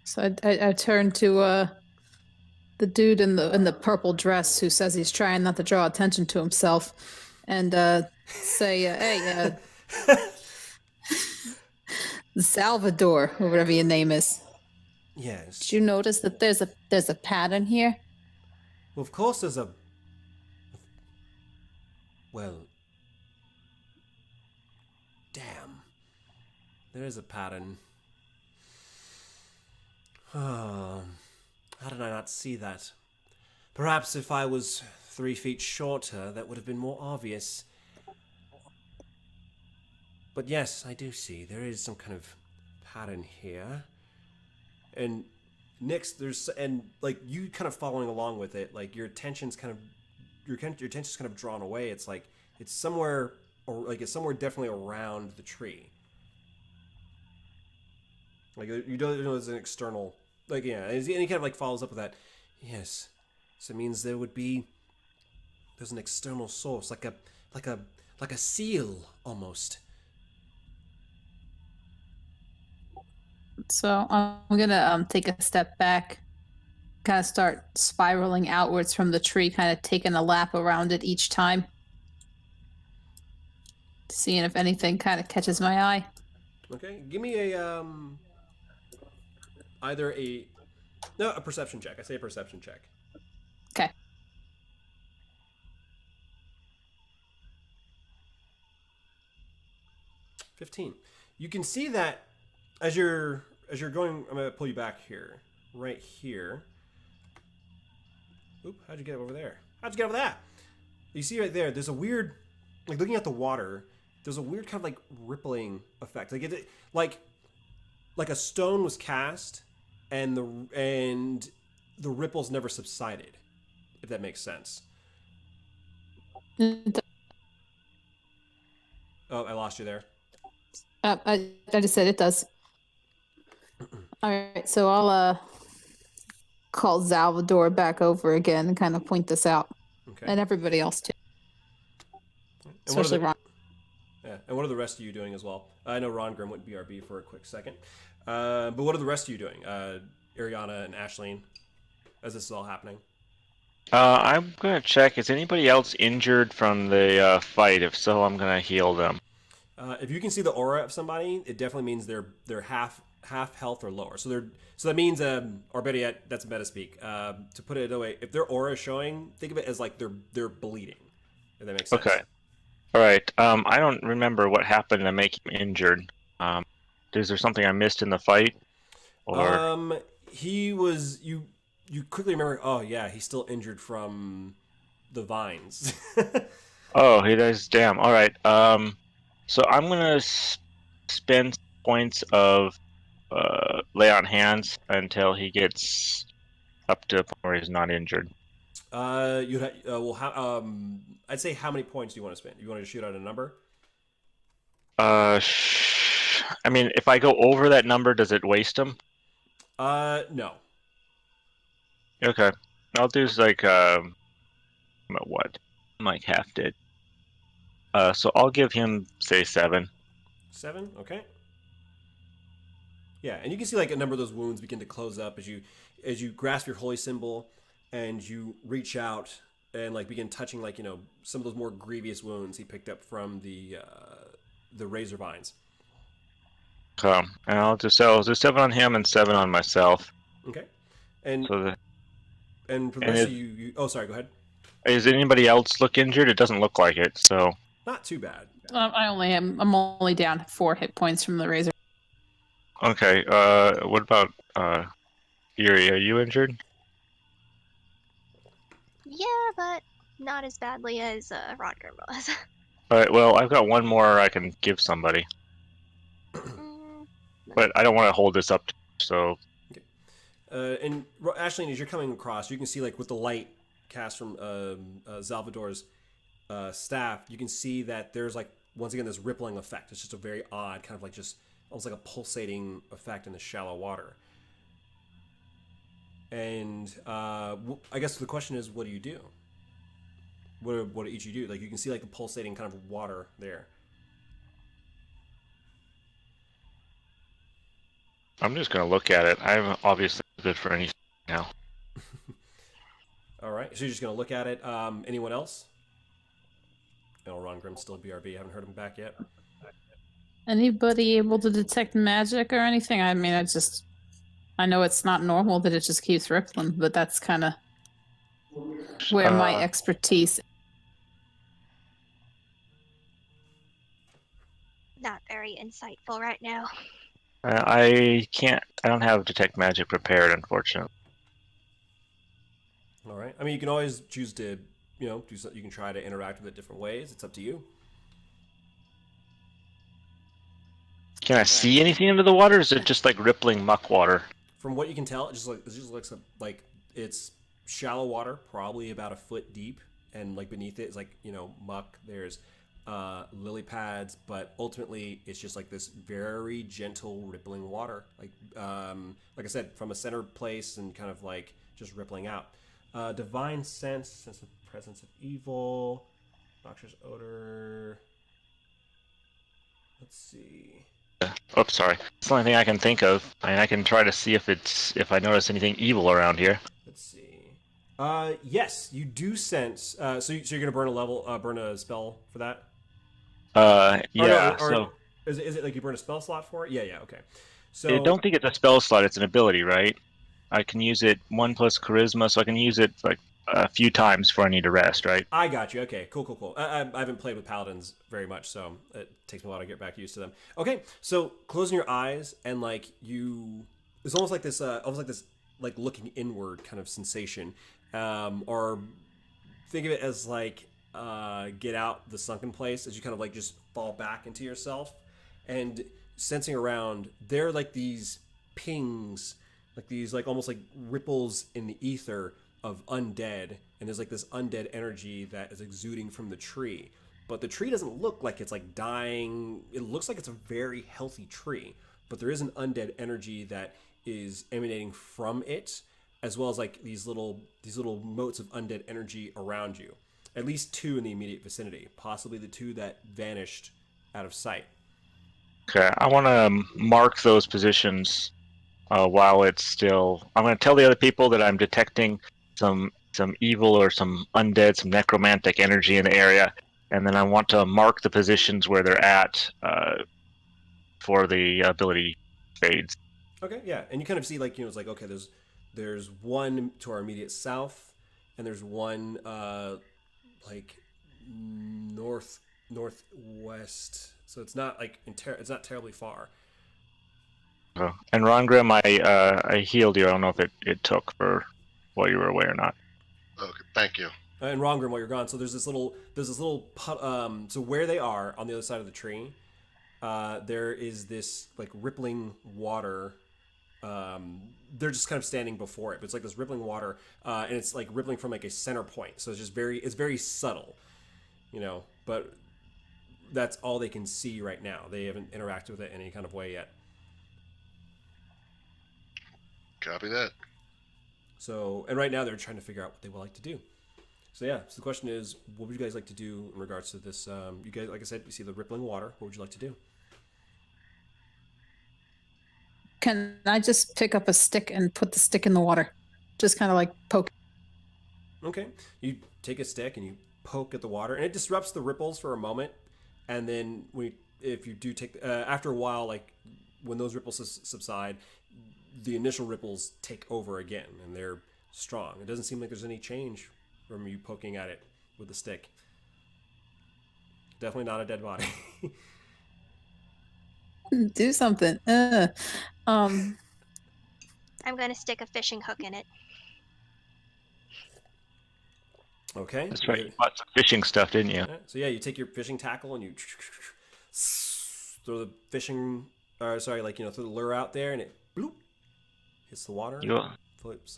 So I turn to the dude in the purple dress who says he's trying not to draw attention to himself, and say, "Hey, Salvador, or whatever your name is. Yes. Did you notice that there's a pattern here?" Well, of course there's Well, damn. There is a pattern. Oh, how did I not see that? Perhaps if I was 3 feet shorter, that would have been more obvious. But yes, I do see. There is some kind of pattern here. And next, and like you kind of following along with it, like your attention's kind of drawn away. It's like it's somewhere, or like it's somewhere definitely around the tree. Like you don't know there's an external, like yeah, and he kind of like follows up with that. Yes, so it means there's an external source, like a seal almost. So I'm gonna take a step back, kind of start spiraling outwards from the tree, kind of taking a lap around it each time, seeing if anything kind of catches my eye. Okay, give me a either a perception check. I say a perception check. Okay. 15. You can see that as you're going. I'm gonna pull you back here, right here. Oop! How'd you get over there? How'd you get over that? You see right there. There's a weird, like looking at the water. There's a weird kind of like rippling effect. Like a stone was cast, and the ripples never subsided. If that makes sense. Oh, I lost you there. I just said it does. All right, so I'll call Salvador back over again and kind of point this out, Okay. and everybody else too, And especially Ron. Yeah, and what are the rest of you doing as well? I know Ron Grimm went BRB for a quick second, but what are the rest of you doing? Ariana and Ashleen, as this is all happening. I'm gonna check. Is anybody else injured from the fight? If so, I'm gonna heal them. If you can see the aura of somebody, it definitely means they're half health or lower. So that means or better yet, that's meta speak. To put it another way, if their aura is showing, think of it as like they're bleeding. If that makes sense. Okay. All right. I don't remember what happened to make him injured. Is there something I missed in the fight? Or He was you quickly remember. Oh yeah, he's still injured from the vines. oh, he does. Damn. All right. So I'm gonna spend points of lay on hands until he gets up to a point where he's not injured. I'd say how many points do you want to spend? You want to shoot out a number? I mean, if I go over that number, does it waste them? No. Okay. I'll do like I'm at what? I'm like half dead. So I'll give him say 7. 7, okay. Yeah, and you can see like a number of those wounds begin to close up as you grasp your holy symbol and you reach out and like begin touching like some of those more grievous wounds he picked up from the razor vines. And I'll do 7 on him and 7 on myself. Okay, and so for the rest of you, oh sorry, go ahead. Is anybody else look injured? It doesn't look like it, so not too bad. I'm only down 4 hit points from the razor. Okay. What about Yuri? Are you injured? Yeah, but not as badly as Rodger was. All right. Well, I've got one more I can give somebody, but I don't want to hold this up. So. Okay. And Ashleen, as you're coming across, you can see like with the light cast from Salvador's staff, you can see that there's like once again this rippling effect. It's just a very odd kind of like just almost like a pulsating effect in the shallow water. And I guess the question is, what do you do? What do each of you do? Like you can see like the pulsating kind of water there. I'm just gonna look at it. I'm obviously good for anything now. All right, so you're just gonna look at it. Anyone else? No, Ron Grimm's still BRB. Haven't heard him back yet. Anybody able to detect magic or anything? I mean, I know it's not normal that it just keeps rippling, but that's kind of where my expertise. not very insightful right now. I can't. I don't have detect magic prepared, unfortunately. All right. I mean, you can always choose to, do something. You can try to interact with it different ways. It's up to you. Can I see anything under the water? Or is it just like rippling muck water? From what you can tell, it just looks like it's shallow water, probably about a foot deep, and like beneath it is like muck. There's lily pads, but ultimately it's just like this very gentle rippling water, like I said, from a center place and kind of like just rippling out. Divine sense of presence of evil, noxious odor. Let's see. Oh, sorry. It's the only thing I can think of. I mean, I can try to see if I notice anything evil around here. Let's see. Yes, you do sense. So you're gonna burn a spell for that? Yeah. Or is it like you burn a spell slot for it? Yeah. Okay. So I don't think it's a spell slot. It's an ability, right? I can use it 1 plus charisma, so I can use it like a few times before I need to rest, right? I got you. Okay, cool. I haven't played with paladins very much, so it takes me a while to get back used to them. Okay, so closing your eyes and like it's almost like this, like looking inward kind of sensation, or think of it as like get out the sunken place as you kind of like just fall back into yourself and sensing around. There are like these pings, like these like almost like ripples in the ether of undead, and there's like this undead energy that is exuding from the tree, but the tree doesn't look like it's like dying. It looks like it's a very healthy tree, but there is an undead energy that is emanating from it, as well as like these little motes of undead energy around you. At least 2 in the immediate vicinity, possibly the 2 that vanished out of sight. Okay, I want to mark those positions while it's still. I'm going to tell the other people that I'm detecting some evil or some undead, some necromantic energy in the area, and then I want to mark the positions where they're at for the ability fades. Okay, yeah, and you kind of see like it's like okay, there's one to our immediate south, and there's one like northwest. So it's not like it's not terribly far. Oh. And Rongrim, I healed you. I don't know if it took for while you were away or not. Okay, thank you. And Rongrim, while you're gone, so there's this little so where they are on the other side of the tree, there is this like rippling water. They're just kind of standing before it, but it's like this rippling water, and it's like rippling from like a center point. So it's just it's very subtle, but that's all they can see right now. They haven't interacted with it in any kind of way yet. Copy that. So, and right now they're trying to figure out what they would like to do. So yeah, so the question is, what would you guys like to do in regards to this? You guys, like I said, you see the rippling water. What would you like to do? Can I just pick up a stick and put the stick in the water? Just kind of like poke. Okay. You take a stick and you poke at the water, and it disrupts the ripples for a moment. And then if you do take, after a while, like when those ripples subside, the initial ripples take over again, and they're strong. It doesn't seem like there's any change from you poking at it with the stick. Definitely not a dead body. Do something. I'm gonna stick a fishing hook in it. Okay. That's right. You bought some fishing stuff, didn't you? So yeah, you take your fishing tackle and you throw the fishing, throw the lure out there, and it bloop hits the water. You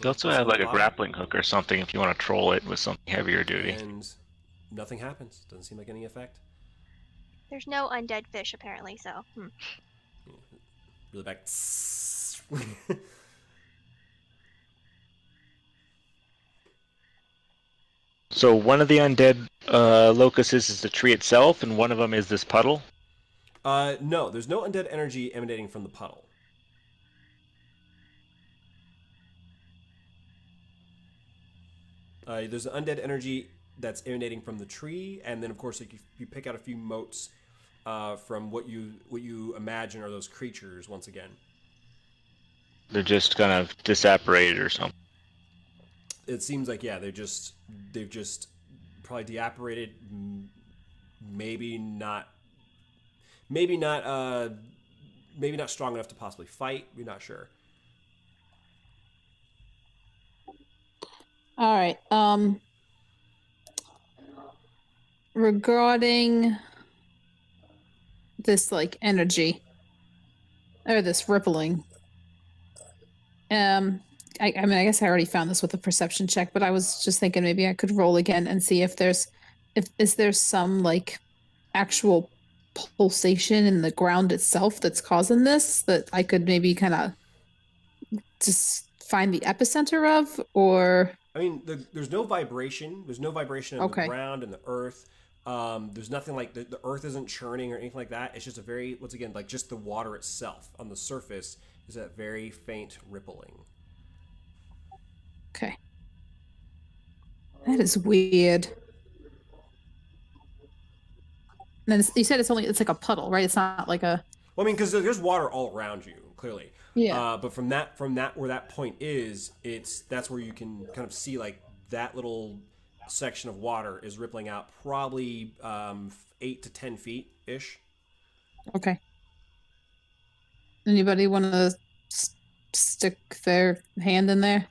also have like a grappling hook or something if you want to troll it with something heavier duty. And nothing happens. Doesn't seem like any effect. There's no undead fish apparently, so. Really back. So one of the undead locusts is the tree itself, and one of them is this puddle? No, there's no undead energy emanating from the puddle. There's an undead energy that's emanating from the tree, and then of course you pick out a few motes from what you imagine are those creatures once again. They're just kind of disapparated or something. It seems like they've just probably deapparated, maybe maybe not strong enough to possibly fight. We're not sure. All right. Regarding this like energy or this rippling. I mean, I guess I already found this with the perception check, but I was just thinking maybe I could roll again and see if is there some like actual pulsation in the ground itself that's causing this that I could maybe kind of just find the epicenter of, or I mean, there's no vibration. There's no vibration in the Okay. ground and the earth. There's nothing like the earth isn't churning or anything like that. It's just a very, once again, like just the water itself on the surface is that very faint rippling. okay. That is weird. And then you said it's like a puddle, right? It's not like a Well, I mean, because there's water all around you, clearly. Yeah. But from that where that point is, that's where you can kind of see like that little section of water is rippling out probably 8 to 10 feet ish. Okay. Anybody want to stick their hand in there?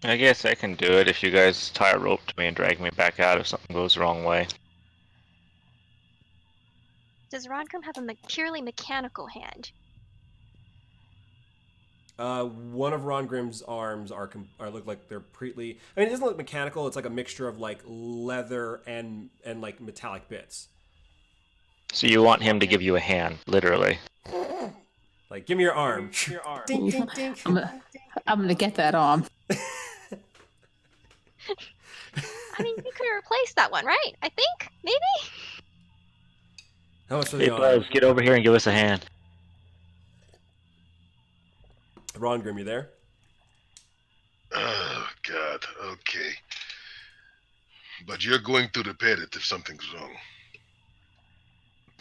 I guess I can do it if you guys tie a rope to me and drag me back out if something goes the wrong way. Does Rodgrim have a purely mechanical hand? One of Ron Grimm's arms are look like they're pretty. I mean, it doesn't look mechanical. It's like a mixture of like leather and like metallic bits. So you want him to give you a hand, literally. Like, give me your arm. Ding, ding, ding. I'm gonna get that arm. I mean, you could replace that one, right? I think? Maybe? How much for Hey the arm? Buzz, get over here and give us a hand. Ron Grimm, you there? Oh, God. Okay. But you're going to repair it if something's wrong.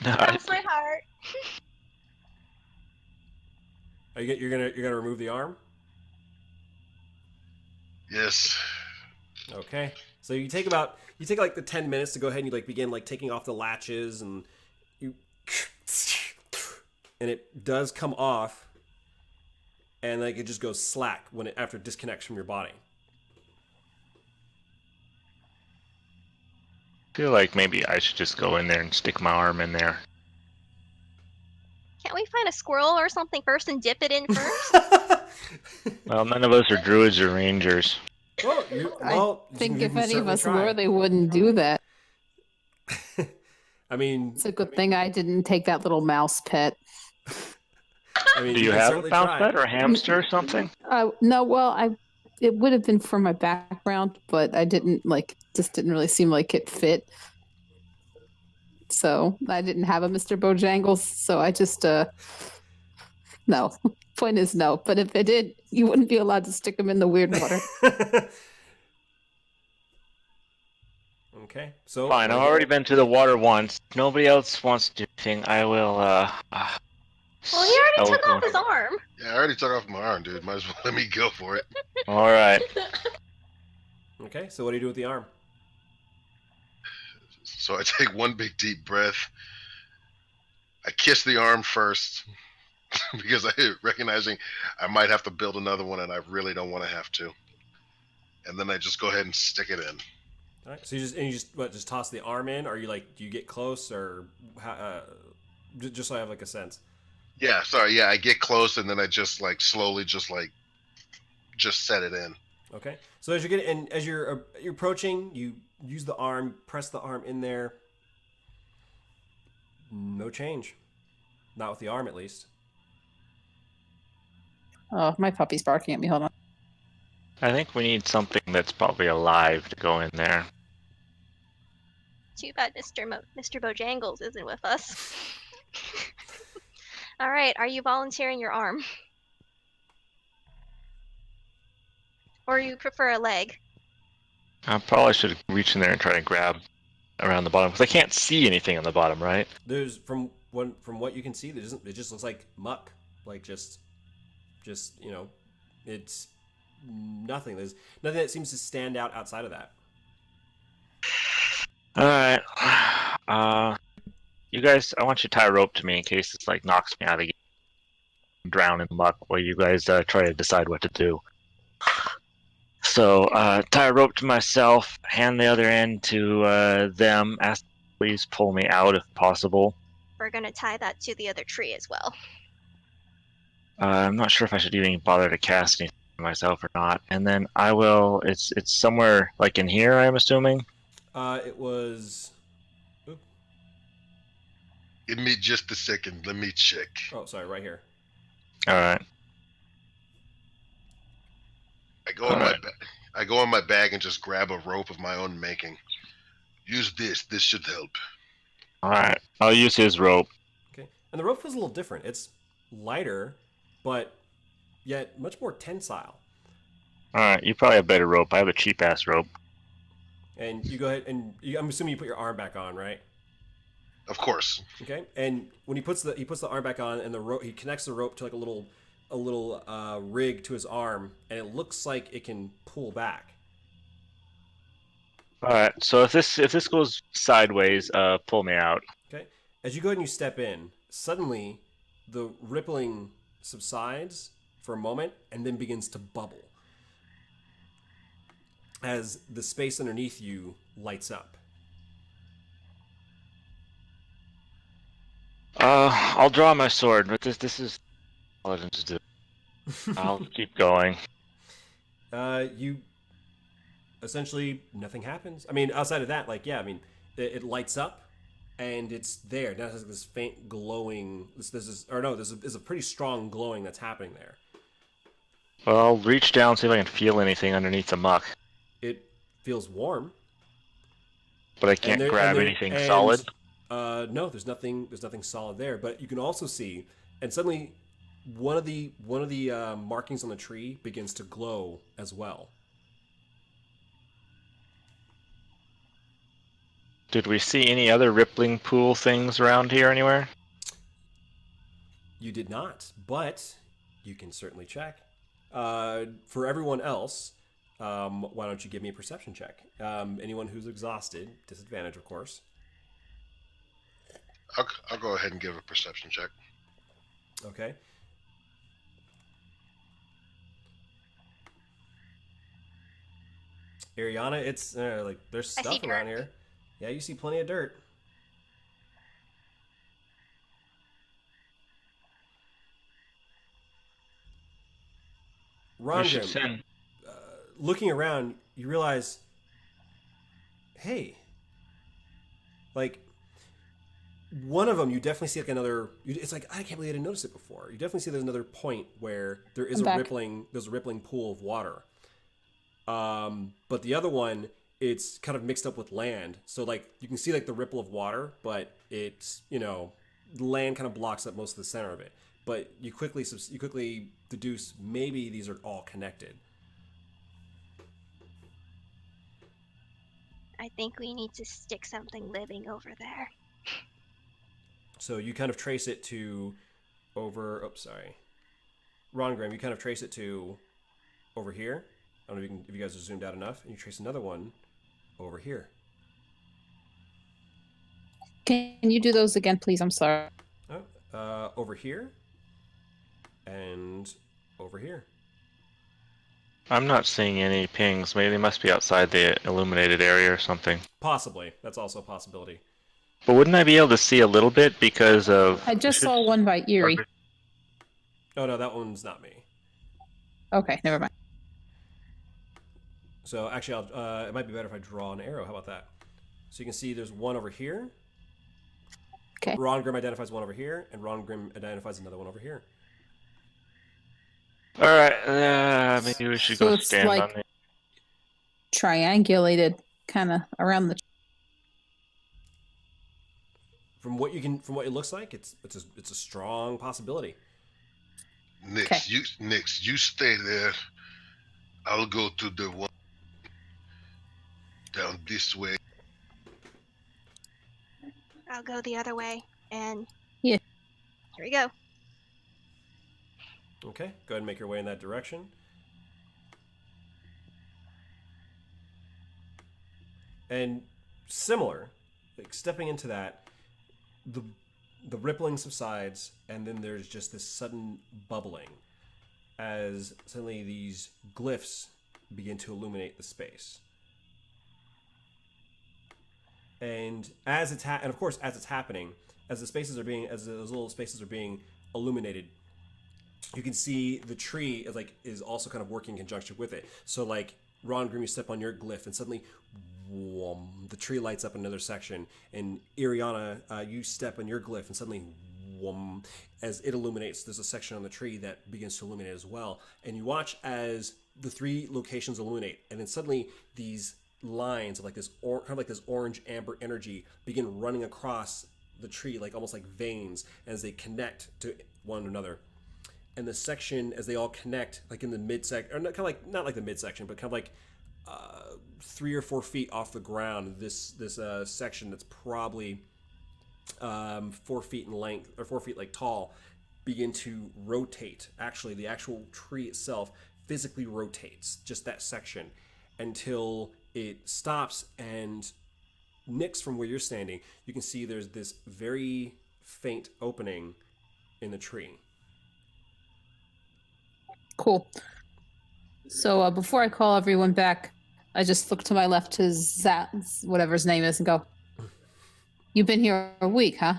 No, That's my heart. Are you're gonna remove the arm? Yes. Okay. So you take like the 10 minutes to go ahead and you like begin like taking off the latches and you and it does come off and like it just goes slack after it disconnects from your body. I feel like maybe I should just go in there and stick my arm in there. Can't we find a squirrel or something first and dip it in first? Well, none of us are druids or rangers. I think if any of us were, they wouldn't do that. I mean, It's a good thing I didn't take that little mouse pet. I mean, Do you can have a certainly bounce try. pet or a hamster or something? No, well, it would have been for my background, but I didn't just didn't really seem like it fit. So I didn't have a Mr. Bojangles, so I just no. Point is no. But if I did, you wouldn't be allowed to stick them in the weird water. Okay, so Fine, I've already been to the water once. Nobody else wants to do anything. I will, Well, he already I will took go. off his arm. Yeah, I already took off my arm, dude. Might as well let me go for it. Alright. Okay, so what do you do with the arm? So I take one big deep breath. I kiss the arm first because recognizing I might have to build another one and I really don't want to have to. And then I just go ahead and stick it in. All right, so you just toss the arm in, or do you get close, or just so I have like a sense? Yeah, sorry. Yeah, I get close and then I just like slowly just set it in. Okay, so as you're approaching, you use the arm, press the arm in there. No change, not with the arm at least. Oh, my puppy's barking at me. Hold on. I think we need something that's probably alive to go in there. Too bad Mr. Bojangles isn't with us. All right, are you volunteering your arm? Or you prefer a leg? I probably should reach in there and try to grab around the bottom, because I can't see anything on the bottom, right? There's from what you can see, it just looks like muck, like just it's nothing. There's nothing that seems to stand out outside of that. Alright. You guys, I want you to tie a rope to me in case this like knocks me out of the game, drown in muck while you guys try to decide what to do. So tie a rope to myself, hand the other end to them. Ask them to please pull me out if possible. We're gonna tie that to the other tree as well. I'm not sure if I should even bother to cast anything myself or not. And then I will. It's somewhere like in here, I'm assuming. It was. Oop. Give me just a second. Let me check. Oh, sorry, right here. All right. I go on my bag and just grab a rope of my own making. Use this. This should help. All right. I'll use his rope. Okay, and the rope feels a little different. It's lighter, but yet much more tensile. All right. You probably have better rope. I have a cheap ass rope. And you go ahead and I'm assuming you put your arm back on, right? Of course. Okay. And when he puts the arm back on, and the rope, he connects the rope to like a little rig to his arm, and it looks like it can pull back. All right. So if this goes sideways, pull me out. Okay. As you go ahead and you step in, suddenly the rippling subsides for a moment and then begins to bubble as the space underneath you lights up. I'll draw my sword, but this is all I can just do. I'll keep going. You essentially nothing happens. I mean, outside of that, like yeah, I mean, it lights up, and it's there. Now there's this faint glowing. There's a pretty strong glowing that's happening there. Well, I'll reach down see if I can feel anything underneath the muck, It feels warm, but I can't grab anything solid. No, there's nothing solid there. But you can also see, and suddenly, one of the markings on the tree begins to glow as well. Did we see any other rippling pool things around here anywhere? You did not, but you can certainly check. For everyone else, why don't you give me a perception check? Anyone who's exhausted, disadvantage, of course. I'll go ahead and give a perception check. Okay. Ariana, it's like there's I see stuff around dirt. here. Yeah, you see plenty of dirt. We should Rongrim, send. looking around, you realize, hey, like one of them, you definitely see like another. It's like I can't believe I didn't notice it before. You definitely see there's another point where there is I'm a back. rippling. There's a rippling pool of water. But the other one, it's kind of mixed up with land. So like you can see like the ripple of water, but it's land kind of blocks up most of the center of it. But you quickly deduce maybe these are all connected. I think we need to stick something living over there. So you kind of trace it to over. Oops, sorry, Ron, you kind of trace it to over here. I don't know if you guys are zoomed out enough, and you trace another one over here. Can you do those again, please? I'm sorry. Over here, and over here. I'm not seeing any pings. Maybe they must be outside the illuminated area or something. Possibly, that's also a possibility. But wouldn't I be able to see a little bit because of? I just saw one by Erie. Oh no, that one's not me. Okay, never mind. So actually, it might be better if I draw an arrow. How about that? So you can see there's one over here. Okay. Ron Grimm identifies one over here, and Ron Grimm identifies another one over here. All right, maybe we should So go it's stand like- on the. Triangulated kind of around the. From what it looks like, it's a strong possibility. Nix, you stay there. I'll go to the one down this way. I'll go the other way, and Yeah. here we go. Okay, go ahead and make your way in that direction. And similar, like stepping into that, the rippling subsides, and then there's just this sudden bubbling as suddenly these glyphs begin to illuminate the space. And as it's and of course as it's happening, as those little spaces are being illuminated, you can see the tree is also kind of working in conjunction with it. So like Ron Grimm, you step on your glyph, and suddenly, the tree lights up another section. And Iriana, you step on your glyph, and suddenly, as it illuminates, there's a section on the tree that begins to illuminate as well. And you watch as the 3 locations illuminate, and then suddenly these lines of this orange amber energy begin running across the tree, almost like veins, as they connect to one another. And the section, as they all connect, in the midsection, or not like the midsection, but kind of 3 or 4 feet off the ground, this section that's probably 4 feet in length, or 4 feet tall, begin to rotate. Actually, the actual tree itself physically rotates, just that section, until it stops. And Nyx, from where you're standing, you can see there's this very faint opening in the tree. Cool. So before I call everyone back, I just look to my left to whatever his name is, and go, "You've been here a week, huh?"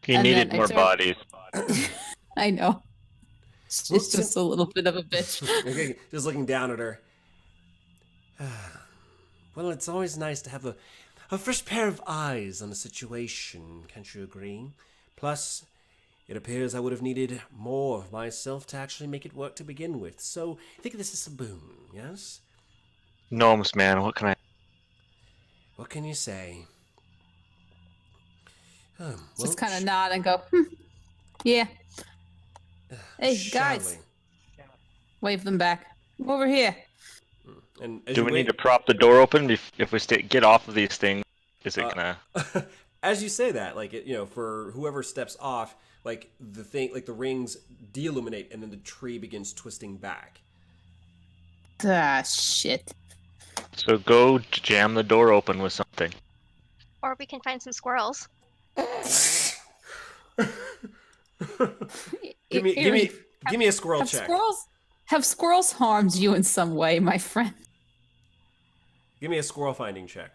He needed more bodies. I know. She's just a little bit of a bitch. Okay, just looking down at her. Well, it's always nice to have a fresh pair of eyes on a situation, can't you agree? Plus, it appears I would have needed more of myself to actually make it work to begin with, so I think this is a boon, yes? Gnomes, man, what What can you say? Just kind of nod and go, yeah. Hey, guys. Wave them back. Come over here. And do we need to prop the door open if we get off of these things? Is it gonna? As you say that, for whoever steps off, the rings de-illuminate, and then the tree begins twisting back. Ah, shit. So go jam the door open with something. Or we can find some squirrels. Give me a squirrel check. Have squirrels harmed you in some way, my friend? Give me a squirrel finding check.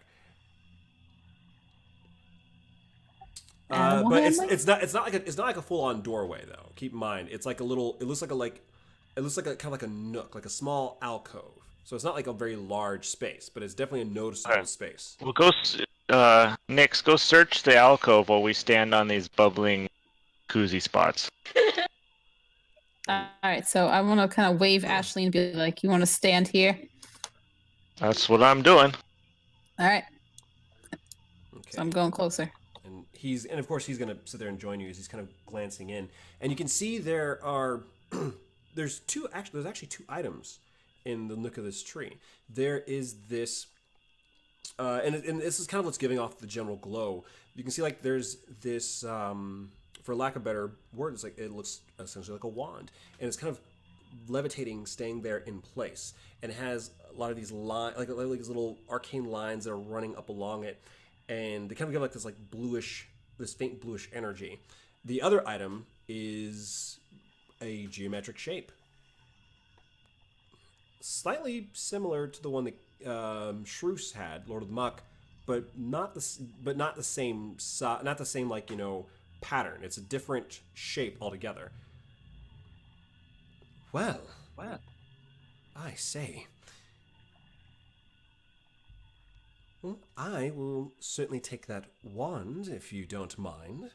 But it's not like a full on doorway though. Keep in mind, it's like a little. It looks like a kind of like a nook, like a small alcove. So it's not like a very large space, but it's definitely a noticeable space. Well, Nyx, go search the alcove while we stand on these bubbling koozie spots. All right, so I want to kind of wave Ashley and be like, "You want to stand here?" That's what I'm doing. All right. Okay. So I'm going closer. And of course he's gonna sit there and join you as he's kind of glancing in, and you can see there are there's actually 2 items in the nook of this tree. There is this, and this is kind of what's giving off the general glow. You can see there's this, for lack of a better word, it looks essentially like a wand, and it's kind of levitating, staying there in place, and it has a lot of these lines, like these little arcane lines that are running up along it, and they kind of give this faint bluish energy. The other item is a geometric shape, slightly similar to the one that Shroos had, Lord of the Muck, but not the same pattern. It's a different shape altogether. Well, I say. Well, I will certainly take that wand if you don't mind.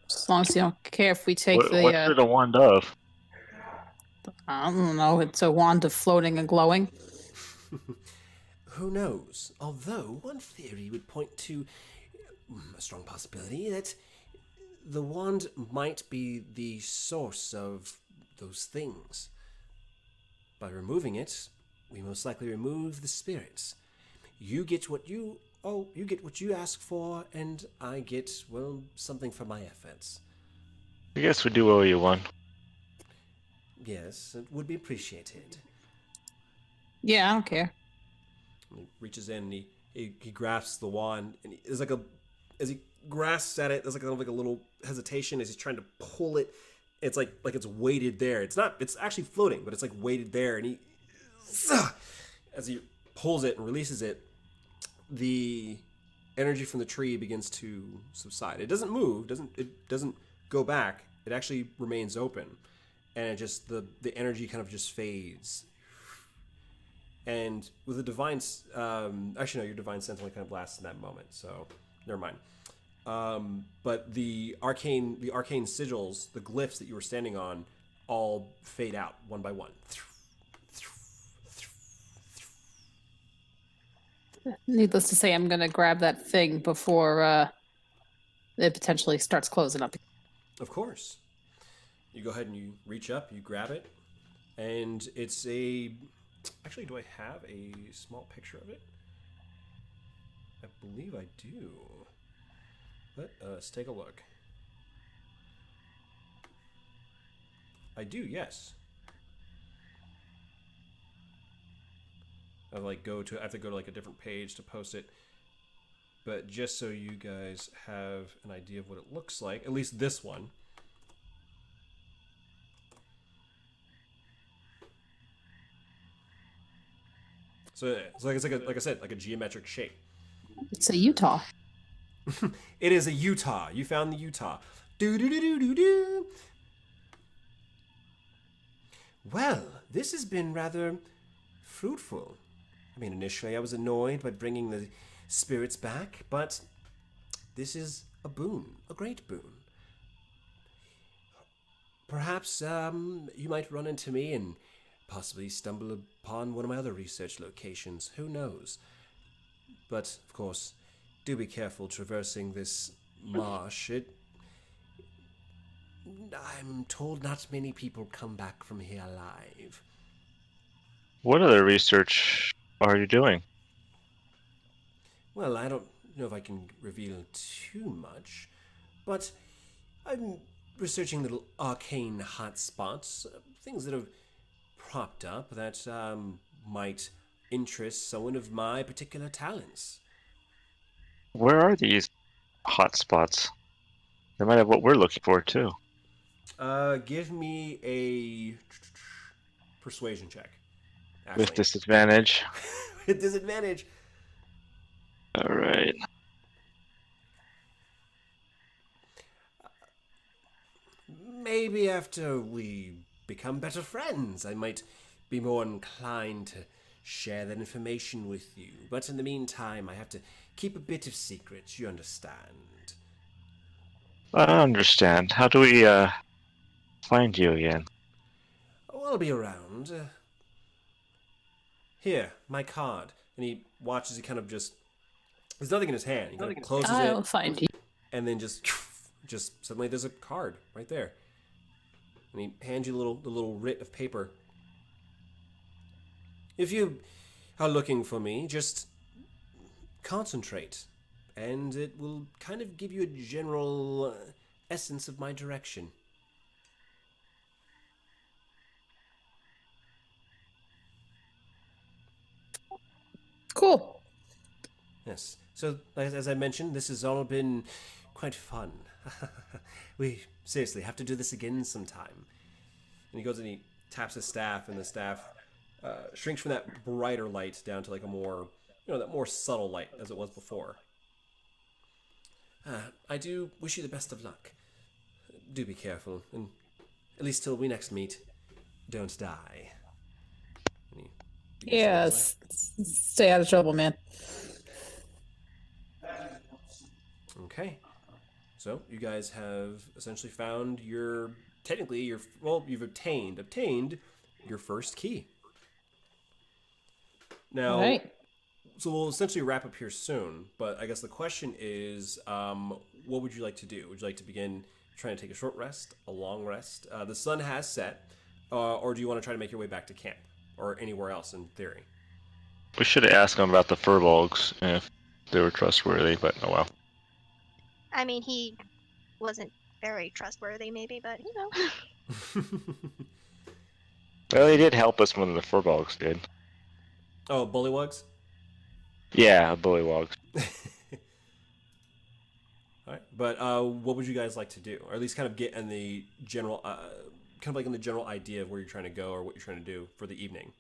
As long as you don't care if we take What's it a wand of? I don't know. It's a wand of floating and glowing. Who knows? Although one theory would point to a strong possibility that the wand might be the source of those things. By removing it, we most likely remove the spirits. You get what you ask for, and I get, something for my efforts. I guess we do owe you one. Yes, it would be appreciated. Yeah, I don't care. He reaches in and he he grasps the wand, and there's like as he grasps at it, there's like a little hesitation as he's trying to pull it. It's like it's weighted there. It's not. It's actually floating, but it's like weighted there. And as he pulls it and releases it, the energy from the tree begins to subside. It doesn't move. It doesn't go back. It actually remains open, and it just the energy kind of just fades. And with the divine, actually no, your divine sense only kind of lasts in that moment. So never mind. But the arcane sigils, the glyphs that you were standing on, all fade out one by one. Needless to say, I'm going to grab that thing before it potentially starts closing up. Of course. You go ahead and you reach up, you grab it, and it's a... Actually, do I have a small picture of it? I believe I do. Let us take a look. I do, yes. I have to go to like a different page to post it. But just so you guys have an idea of what it looks like, at least this one. So it's like I said, like a geometric shape. It's a Utah. It is a Utah. You found the Utah. Do. Well, this has been rather fruitful. I mean, initially I was annoyed by bringing the spirits back, but this is a boon, a great boon. Perhaps you might run into me and possibly stumble upon one of my other research locations. Who knows? But, of course, do be careful traversing this marsh. I'm told not many people come back from here alive. What other research are you doing? Well, I don't know if I can reveal too much, but I'm researching little arcane hotspots, things that have propped up that might interest someone of my particular talents. Where are these hotspots? They might have what we're looking for, too. Give me a persuasion check. With disadvantage. With disadvantage. All right. Maybe after we become better friends, I might be more inclined to share that information with you. But in the meantime, I have to keep a bit of secret, you understand? I understand. How do we find you again? Oh, I'll be around. Here, my card. And he watches it kind of just... There's nothing in his hand. He kind of closes I'll it. find you. And then just suddenly there's a card right there. And he hands you the little writ of paper. If you are looking for me, just concentrate. And it will kind of give you a general essence of my direction. Cool. Yes. So, as I mentioned, this has all been quite fun. We seriously have to do this again sometime. And he goes and he taps his staff, and the staff shrinks from that brighter light down to like a more, that more subtle light as it was before. I do wish you the best of luck. Do be careful, and at least till we next meet, don't die. Yes. Stay out of trouble, man. Okay. So you guys have essentially found you've obtained your first key. Now, All right. So we'll essentially wrap up here soon, but I guess the question is, what would you like to do? Would you like to begin trying to take a short rest, a long rest? The sun has set, or do you want to try to make your way back to camp, or anywhere else in theory? We should have asked him about the furbolgs if they were trustworthy, but oh well. I mean, he wasn't very trustworthy, maybe, but you know. Well, he did help us when the furbolgs did. Oh, bullywugs? Yeah, bullywugs. All right, but what would you guys like to do, or at least kind of get in the general, kind of like in the general idea of where you're trying to go or what you're trying to do for the evening?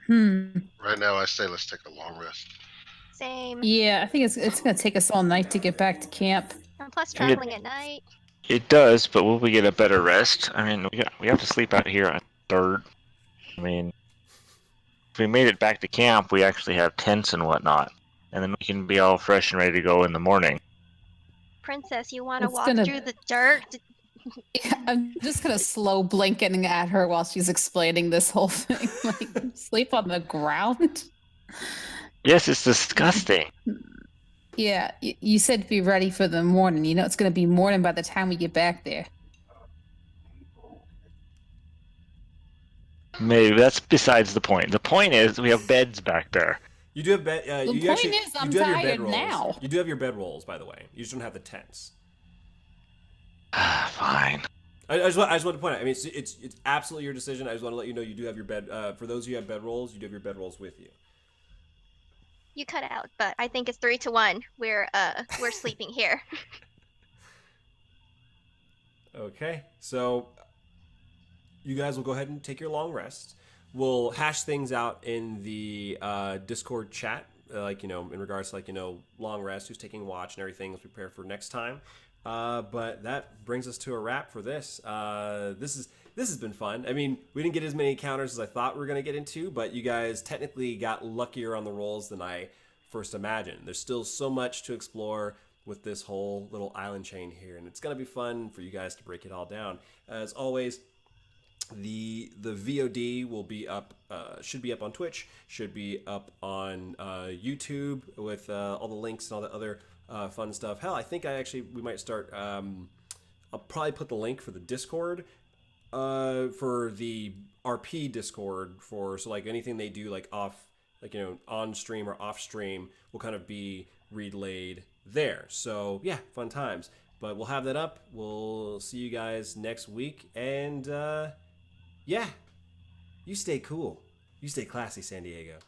Right now, I say let's take a long rest. Same. Yeah, I think it's gonna take us all night to get back to camp. And plus traveling at night. It does, but will we get a better rest? I mean, we have to sleep out here on third. I mean, if we made it back to camp, we actually have tents and whatnot, and then we can be all fresh and ready to go in the morning. Princess, you want to It's walk gonna- through the dirt? I'm just gonna slow blinking at her while she's explaining this whole thing. Like, sleep on the ground? Yes, it's disgusting. Yeah, you said be ready for the morning. You know it's gonna be morning by the time we get back there. Maybe that's besides the point. The point is we have beds back there. You do have bed. The You point actually, is, you I'm do have your bed tired rolls. now. You do have your bed rolls, by the way. You just don't have the tents. Fine. I just want to point out. I mean, it's absolutely your decision. I just want to let you know you do have your bed. For those of you who have bed rolls, you do have your bed rolls with you. You cut out, but I think it's 3-1. We're sleeping here. Okay, so you guys will go ahead and take your long rest. We'll hash things out in the Discord chat, like, in regards to, like, long rest, who's taking watch and everything. Let's prepare for next time. But that brings us to a wrap for this. This has been fun. I mean, we didn't get as many encounters as I thought we were going to get into, but you guys technically got luckier on the rolls than I first imagined. There's still so much to explore with this whole little island chain here, and it's going to be fun for you guys to break it all down. As always, the VOD will be up, should be up on Twitch, should be up on YouTube with all the links and all the other fun stuff. Hell, I think we might start, I'll probably put the link for the Discord, for the RP Discord, so like anything they do like off, like, on stream or off stream will kind of be relayed there. So yeah, fun times. But we'll have that up. We'll see you guys next week, and yeah, you stay cool. You stay classy, San Diego.